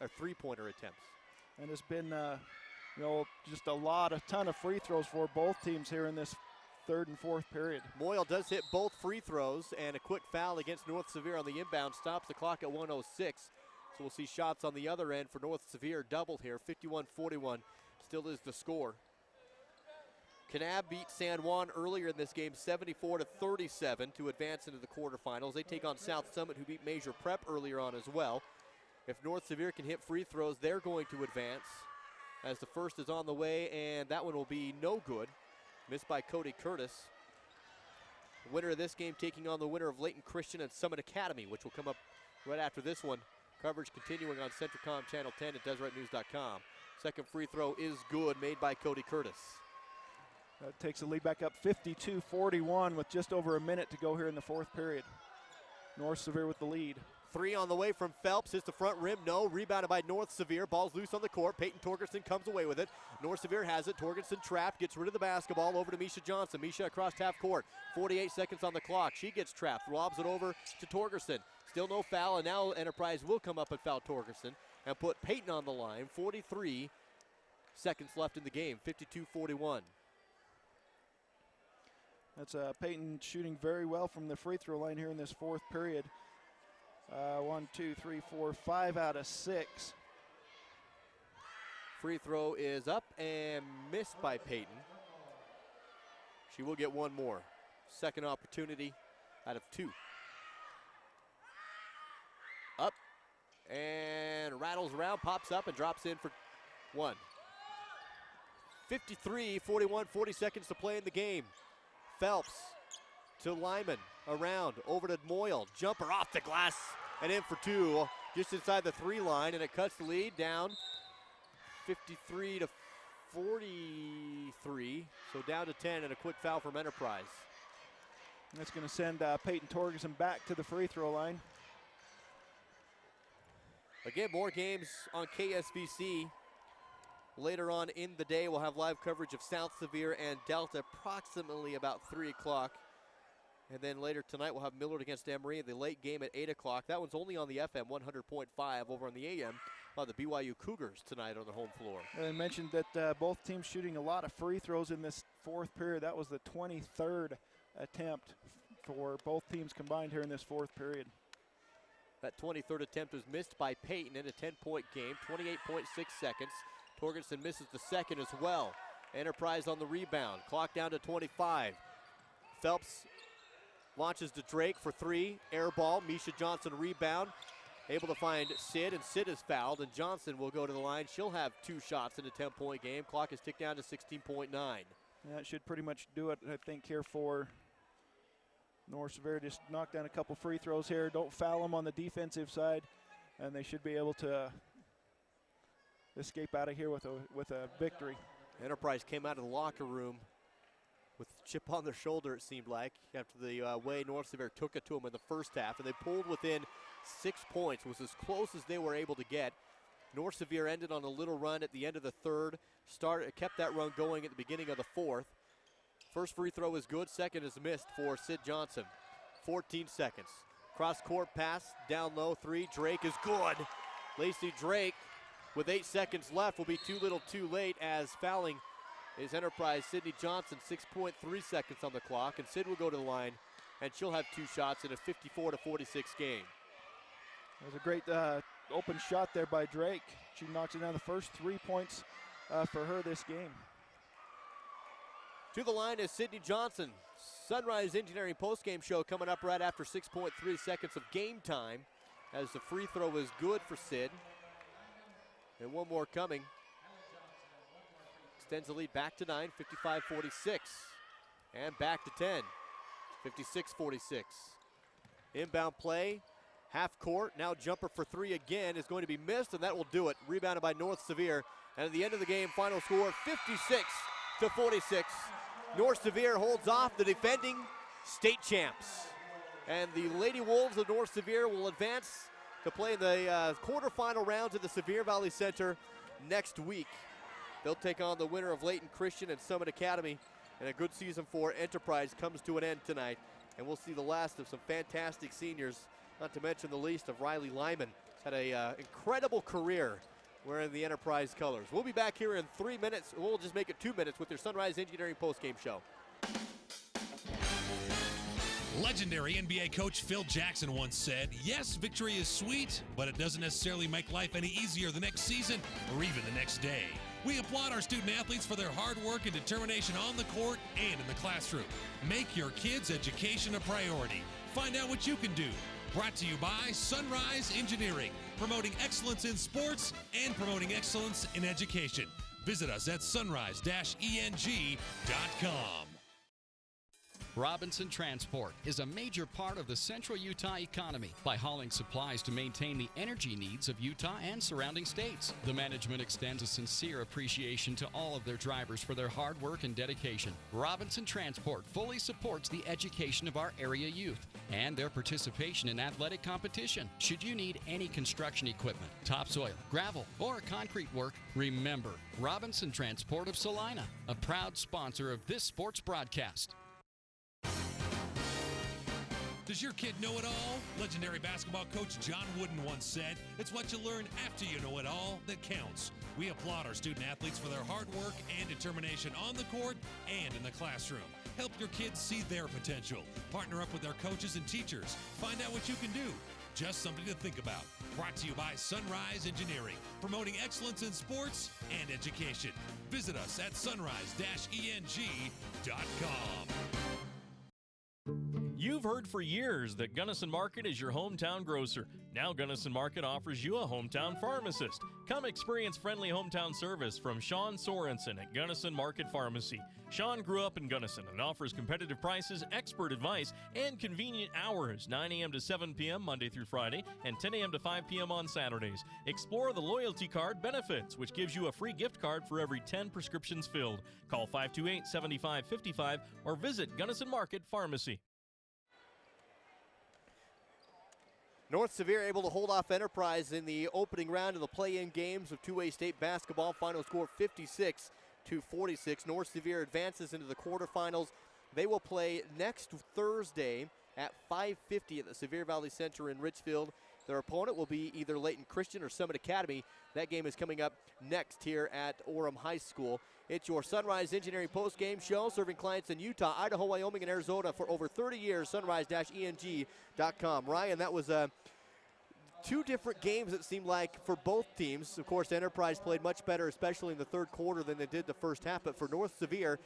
or 3-pointer attempts. And it's been, just a ton of free throws for both teams here in this third and fourth period. Moyle does hit both free throws, and a quick foul against North Sevier on the inbound stops the clock at 1:06. So we'll see shots on the other end for North Sevier doubled here. 51-41 still is the score. Kanab beat San Juan earlier in this game 74-37 to advance into the quarterfinals. They take on South Summit, who beat Major Prep earlier on as well. If North Sevier can hit free throws, they're going to advance, as the first is on the way, and that one will be no good. Missed by Cody Curtis. The winner of this game taking on the winner of Layton Christian and Summit Academy, which will come up right after this one. Coverage continuing on Centricom Channel 10 at DeseretNews.com. Second free throw is good, made by Cody Curtis. That takes the lead back up 52-41 with just over a minute to go here in the fourth period. North Sevier with the lead. 3 on the way from Phelps, hits the front rim, no, rebounded by North Sevier. Ball's loose on the court, Peyton Torgerson comes away with it. North Sevier has it, Torgerson trapped, gets rid of the basketball, over to Misha Johnson. Misha across half court, 48 seconds on the clock. She gets trapped, lobs it over to Torgerson. Still no foul, and now Enterprise will come up and foul Torgerson and put Peyton on the line. 43 seconds left in the game, 52-41. That's Peyton shooting very well from the free throw line here in this fourth period. 1, 2, 3, 4, 5 out of 6. Free throw is up and missed by Peyton. She will get one more. Second opportunity out of 2. Up and rattles around, pops up and drops in for 1. 53-41, 40 seconds to play in the game. Phelps to Lyman, around, over to Moyle. Jumper off the glass and in for 2, just inside the 3 line, and it cuts the lead down 53-43. So down to 10 and a quick foul from Enterprise. That's going to send Peyton Torgerson back to the free throw line. Again, more games on KSVC. Later on in the day, we'll have live coverage of South Sevier and Delta approximately about 3 o'clock. And then later tonight, we'll have Millard against Emory in the late game at 8 o'clock. That one's only on the FM 100.5. Over on the AM, we'll have the BYU Cougars tonight on the home floor. And I mentioned that both teams shooting a lot of free throws in this fourth period. That was the 23rd attempt for both teams combined here in this fourth period. That 23rd attempt was missed by Peyton in a 10-point game, 28.6 seconds. Torgerson misses the second as well. Enterprise on the rebound. Clock down to 25. Phelps launches to Drake for 3. Air ball. Misha Johnson rebound. Able to find Sid, and Sid is fouled, and Johnson will go to the line. She'll have 2 shots in a 10-point game. Clock is ticked down to 16.9. That should pretty much do it, I think, here for North Sevier. Just knock down a couple free throws here. Don't foul them on the defensive side, and they should be able to escape out of here with a victory. Enterprise came out of the locker room with a chip on their shoulder, it seemed like, after the way North Sevier took it to them in the first half, and they pulled within 6 points. It was as close as they were able to get. North Sevier ended on a little run at the end of the third, kept that run going at the beginning of the fourth. First free throw is good, second is missed for Sid Johnson. 14 seconds. Cross-court pass, down low, 3, Drake is good. Lacey Drake, with 8 seconds left, will be too little too late, as fouling is Enterprise Sydney Johnson. 6.3 seconds on the clock, and Sid will go to the line, and she'll have 2 shots in a 54-46 game. It was a great open shot there by Drake. She knocks it down, the first 3 points for her this game. To the line is Sydney Johnson. Sunrise Engineering postgame show coming up right after 6.3 seconds of game time, as the free throw is good for Sid. And one more coming. Extends the lead back to 9, 55-46. And back to 10, 56-46. Inbound play, half court. Now jumper for three again is going to be missed, and that will do it. Rebounded by North Sevier. And at the end of the game, final score 56-46. North Sevier holds off the defending state champs. And the Lady Wolves of North Sevier will advance to play in the quarterfinal rounds at the Sevier Valley Center next week. They'll take on the winner of Layton Christian and Summit Academy. And a good season for Enterprise comes to an end tonight. And we'll see the last of some fantastic seniors, not to mention the least of Riley Lyman. He's had an incredible career wearing the Enterprise colors. We'll be back here in 3 minutes. We'll just make it 2 minutes with your Sunrise Engineering postgame show. Legendary NBA coach Phil Jackson once said, "Yes, victory is sweet, but it doesn't necessarily make life any easier the next season or even the next day." We applaud our student athletes for their hard work and determination on the court and in the classroom. Make your kids' education a priority. Find out what you can do. Brought to you by Sunrise Engineering, promoting excellence in sports and promoting excellence in education. Visit us at sunrise-eng.com. Robinson Transport is a major part of the central Utah economy by hauling supplies to maintain the energy needs of Utah and surrounding states. The management extends a sincere appreciation to all of their drivers for their hard work and dedication. Robinson Transport fully supports the education of our area youth and their participation in athletic competition. Should you need any construction equipment, topsoil, gravel, or concrete work, remember Robinson Transport of Salina, a proud sponsor of this sports broadcast. Does your kid know it all? Legendary basketball coach John Wooden once said, "It's what you learn after you know it all that counts." We applaud our student athletes for their hard work and determination on the court and in the classroom. Help your kids see their potential. Partner up with their coaches and teachers. Find out what you can do. Just something to think about. Brought to you by Sunrise Engineering, promoting excellence in sports and education. Visit us at sunrise-eng.com. You've heard for years that Gunnison Market is your hometown grocer. Now Gunnison Market offers you a hometown pharmacist. Come experience friendly hometown service from Sean Sorensen at Gunnison Market Pharmacy. Sean grew up in Gunnison and offers competitive prices, expert advice, and convenient hours, 9 a.m. to 7 p.m. Monday through Friday and 10 a.m. to 5 p.m. on Saturdays. Explore the loyalty card benefits, which gives you a free gift card for every 10 prescriptions filled. Call 528-7555 or visit Gunnison Market Pharmacy. North Sevier able to hold off Enterprise in the opening round of the play-in games of 2A state basketball. Final score 56-46. North Sevier advances into the quarterfinals. They will play next Thursday at 5:50 at the Sevier Valley Center in Richfield. Their opponent will be either Layton Christian or Summit Academy. That game is coming up next here at Orem High School. It's your Sunrise Engineering post-game show, serving clients in Utah, Idaho, Wyoming, and Arizona for over 30 years. Sunrise-eng.com. Ryan, that was two different games, it seemed like, for both teams. Of course, Enterprise played much better, especially in the third quarter, than they did the first half. But for North Sevier,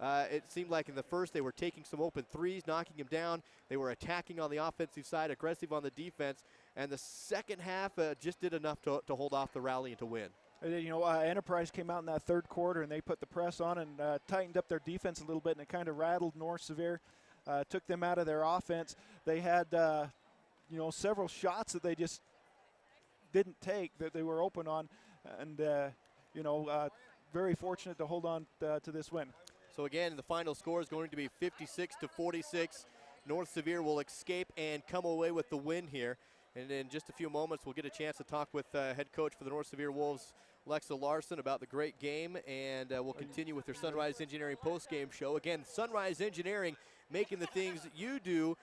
it seemed like in the first they were taking some open threes, knocking them down. They were attacking on the offensive side, aggressive on the defense. And the second half just did enough to hold off the rally and to win. You know, Enterprise came out in that third quarter and they put the press on and tightened up their defense a little bit, and it kind of rattled North Sevier, took them out of their offense. They had, you know, several shots that they just didn't take that they were open on, and, you know, very fortunate to hold on to this win. So again, the final score is going to be 56-46. North Sevier will escape and come away with the win here. And in just a few moments, we'll get a chance to talk with head coach for the North Sevier Wolves, Lexa Larson, about the great game, and we'll continue with their Sunrise Engineering post-game show. Again, Sunrise Engineering, making the things that you do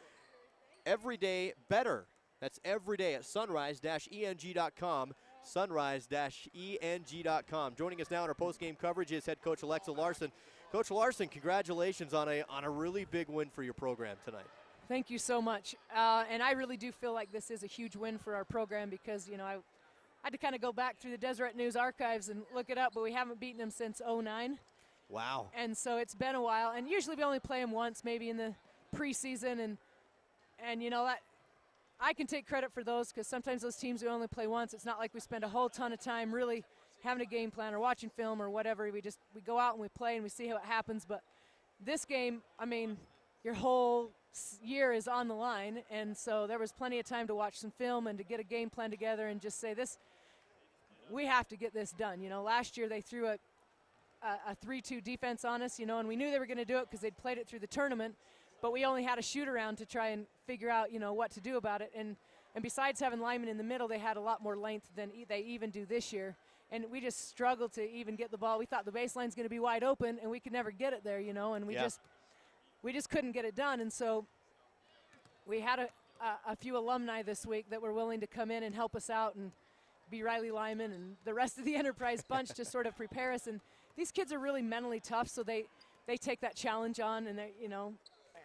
every day better. That's every day at sunrise-eng.com, sunrise-eng.com. Joining us now in our post-game coverage is head coach Alexa Larson. Coach Larson, congratulations on a really big win for your program tonight. Thank you so much. And I really do feel like this is a huge win for our program because, you know, I had to kind of go back through the Deseret News archives and look it up, but we haven't beaten them since '09. Wow. And so it's been a while. And usually we only play them once, maybe in the preseason. And you know, that I can take credit for those because sometimes those teams we only play once. It's not like we spend a whole ton of time really having a game plan or watching film or whatever. We go out and we play and we see how it happens. But this game, I mean, your whole year is on the line. And so there was plenty of time to watch some film and to get a game plan together and just say we have to get this done. You know, last year they threw a 3-2 defense on us, you know, and we knew they were going to do it because they'd played it through the tournament, but we only had a shoot around to try and figure out, you know, what to do about it. And besides having linemen in the middle, they had a lot more length than they even do this year. And we just struggled to even get the ball. We thought the baseline's going to be wide open, and we could never get it there, you know, and we just couldn't get it done. And so we had a few alumni this week that were willing to come in and help us out, and B. Riley Lyman and the rest of the Enterprise bunch to sort of prepare us. And these kids are really mentally tough, so they take that challenge on. And, you know,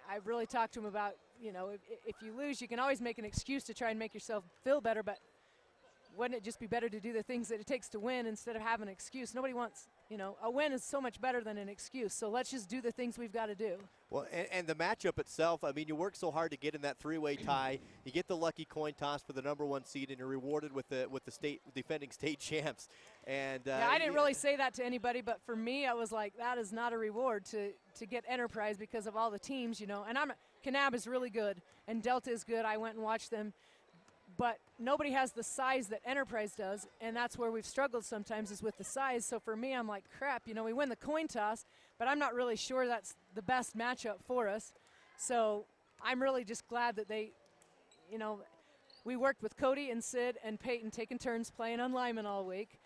I've really talked to them about, you know, if you lose, you can always make an excuse to try and make yourself feel better, but wouldn't it just be better to do the things that it takes to win instead of having an excuse? Nobody wants, you know, a win is so much better than an excuse, so let's just do the things we've got to do. Well, and the matchup itself, I mean, you work so hard to get in that three-way tie. You get the lucky coin toss for the #1 seed, and you're rewarded with the defending state champs. And yeah, I didn't really say that to anybody, but for me, I was like, that is not a reward to get Enterprise because of all the teams, you know. And Kanab is really good, and Delta is good. I went and watched them. But nobody has the size that Enterprise does, and that's where we've struggled sometimes is with the size. So for me, I'm like, crap, you know, we win the coin toss, but I'm not really sure that's the best matchup for us. So I'm really just glad that they, you know, we worked with Cody and Sid and Peyton taking turns playing on linemen all week,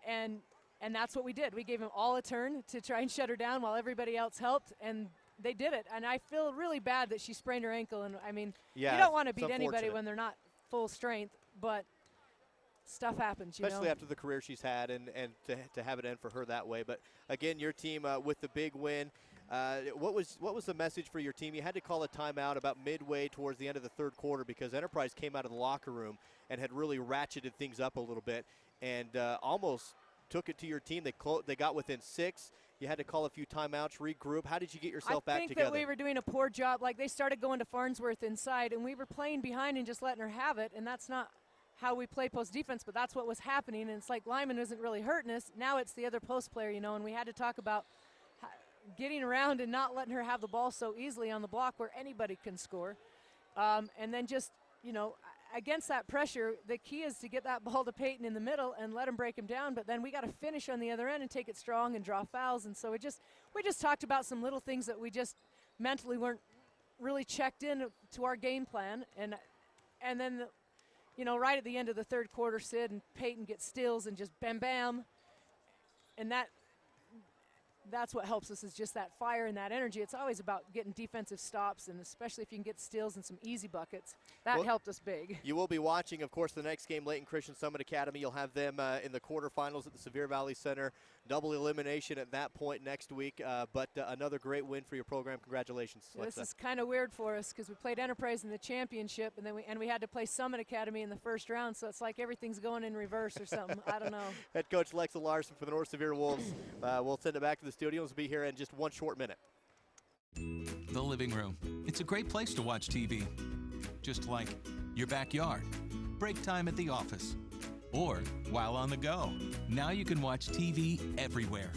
and that's what we did. We gave them all a turn to try and shut her down while everybody else helped, and they did it. And I feel really bad that she sprained her ankle, and I mean, you don't want to beat anybody when they're not full strength, but stuff happens, you especially know? after the career she's had, and to have it end for her that way. But again, your team with the big win. What was the message for your team? You had to call a timeout about midway towards the end of the third quarter because Enterprise came out of the locker room and had really ratcheted things up a little bit and almost took it to your team. They got within 6. You had to call a few timeouts, regroup. How did you get yourself back together? I think that we were doing a poor job. Like, they started going to Farnsworth inside, and we were playing behind and just letting her have it, and that's not how we play post defense, but that's what was happening. And it's like Lyman isn't really hurting us. Now it's the other post player, you know, and we had to talk about getting around and not letting her have the ball so easily on the block where anybody can score. And then just, you know, against that pressure, the key is to get that ball to Peyton in the middle and let him break him down, but then we got to finish on the other end and take it strong and draw fouls. And so we just talked about some little things that we just mentally weren't really checked in to our game plan. And then, you know, right at the end of the third quarter, Sid and Peyton get steals and just bam, bam. And that's what helps us is just that fire and that energy. It's always about getting defensive stops, and especially if you can get steals and some easy buckets. That helped us big. You will be watching, of course, the next game, Layton Christian Summit Academy. You'll have them in the quarterfinals at the Sevier Valley Center. Double elimination at that point next week, but another great win for your program. Congratulations, Alexa. This is kind of weird for us because we played Enterprise in the championship, and then we had to play Summit Academy in the first round, so it's like everything's going in reverse or something. I don't know. Head coach Lexa Larson for the North Sevier Wolves. We'll send it back to the studios. We'll be here in just one short minute. The living room. It's a great place to watch TV. Just like your backyard, break time at the office, or while on the go. Now you can watch TV everywhere.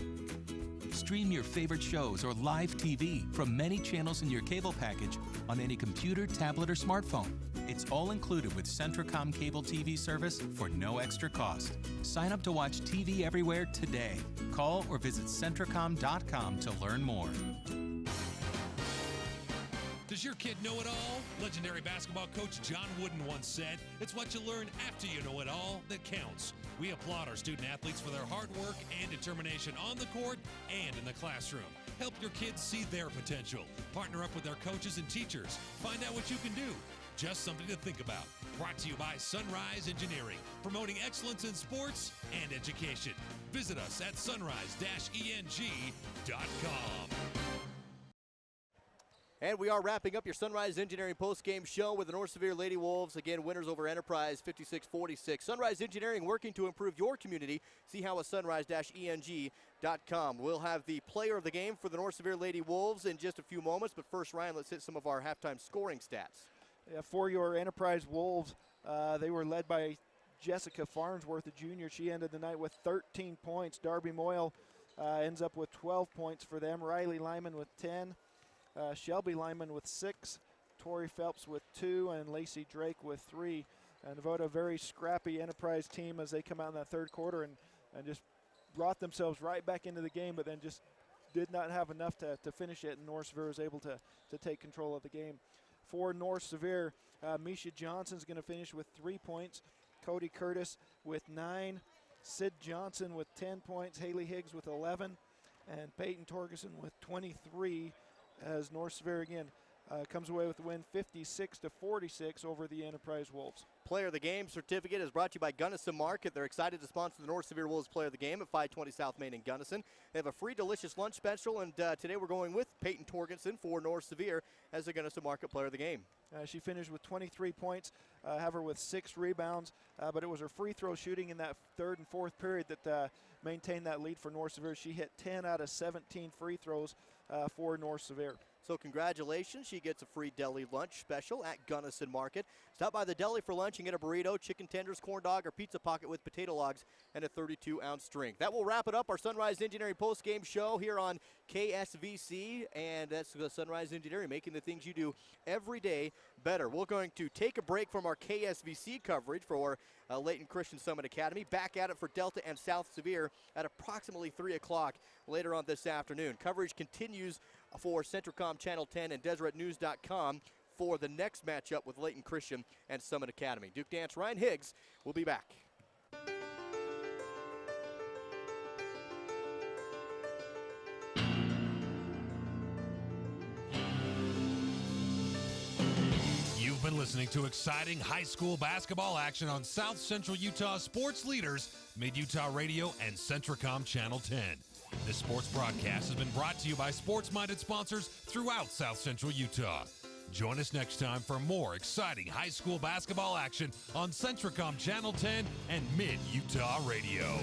Stream your favorite shows or live TV from many channels in your cable package on any computer, tablet, or smartphone. It's all included with Centracom cable TV service for no extra cost. Sign up to watch TV everywhere today. Call or visit Centracom.com to learn more. Does your kid know it all? Legendary basketball coach John Wooden once said, "It's what you learn after you know it all that counts." We applaud our student athletes for their hard work and determination on the court and in the classroom. Help your kids see their potential. Partner up with their coaches and teachers. Find out what you can do. Just something to think about. Brought to you by Sunrise Engineering, promoting excellence in sports and education. Visit us at sunrise-eng.com. And we are wrapping up your Sunrise Engineering postgame show with the North Sevier Lady Wolves. Again, winners over Enterprise 56-46. Sunrise Engineering working to improve your community. See how at sunrise-eng.com. We'll have the player of the game for the North Sevier Lady Wolves in just a few moments. But first, Ryan, let's hit some of our halftime scoring stats. Yeah, for your Enterprise Wolves, they were led by Jessica Farnsworth, a junior. She ended the night with 13 points. Darby Moyle ends up with 12 points for them. Riley Lyman with 10. Shelby Lyman with 6, Tori Phelps with 2, and Lacey Drake with 3. And a very scrappy Enterprise team as they come out in that third quarter and just brought themselves right back into the game, but then just did not have enough to finish it, and North Sevier was able to take control of the game. For North Sevier, Misha Johnson's going to finish with 3 points, Cody Curtis with 9, Sid Johnson with 10 points, Haley Higgs with 11, and Peyton Torgerson with 23. As North Sevier again comes away with the win 56-46 over the Enterprise Wolves. Player of the Game certificate is brought to you by Gunnison Market. They're excited to sponsor the North Sevier Wolves Player of the Game at 520 South Main in Gunnison. They have a free delicious lunch special, and today we're going with Peyton Torgerson for North Sevier as the Gunnison Market Player of the Game. She finished with 23 points, have her with 6 rebounds, but it was her free throw shooting in that third and fourth period that maintained that lead for North Sevier. She hit 10 out of 17 free throws for North Sevier. So congratulations. She gets a free deli lunch special at Gunnison Market. Stop by the deli for lunch and get a burrito, chicken tenders, corn dog, or pizza pocket with potato logs and a 32-ounce drink. That will wrap it up, our Sunrise Engineering post-game show here on KSVC. And that's Sunrise Engineering, making the things you do every day better. We're going to take a break from our KSVC coverage for Layton Christian Summit Academy. Back at it for Delta and South Sevier at approximately 3 o'clock later on this afternoon. Coverage continues for Centricom Channel 10 and DeseretNews.com for the next matchup with Layton Christian and Summit Academy. Duke Dance Ryan Higgs will be back. You've been listening to exciting high school basketball action on South Central Utah sports leaders, Mid-Utah Radio and Centricom Channel 10. This sports broadcast has been brought to you by sports-minded sponsors throughout South Central Utah. Join us next time for more exciting high school basketball action on Centricom Channel 10 and Mid-Utah Radio.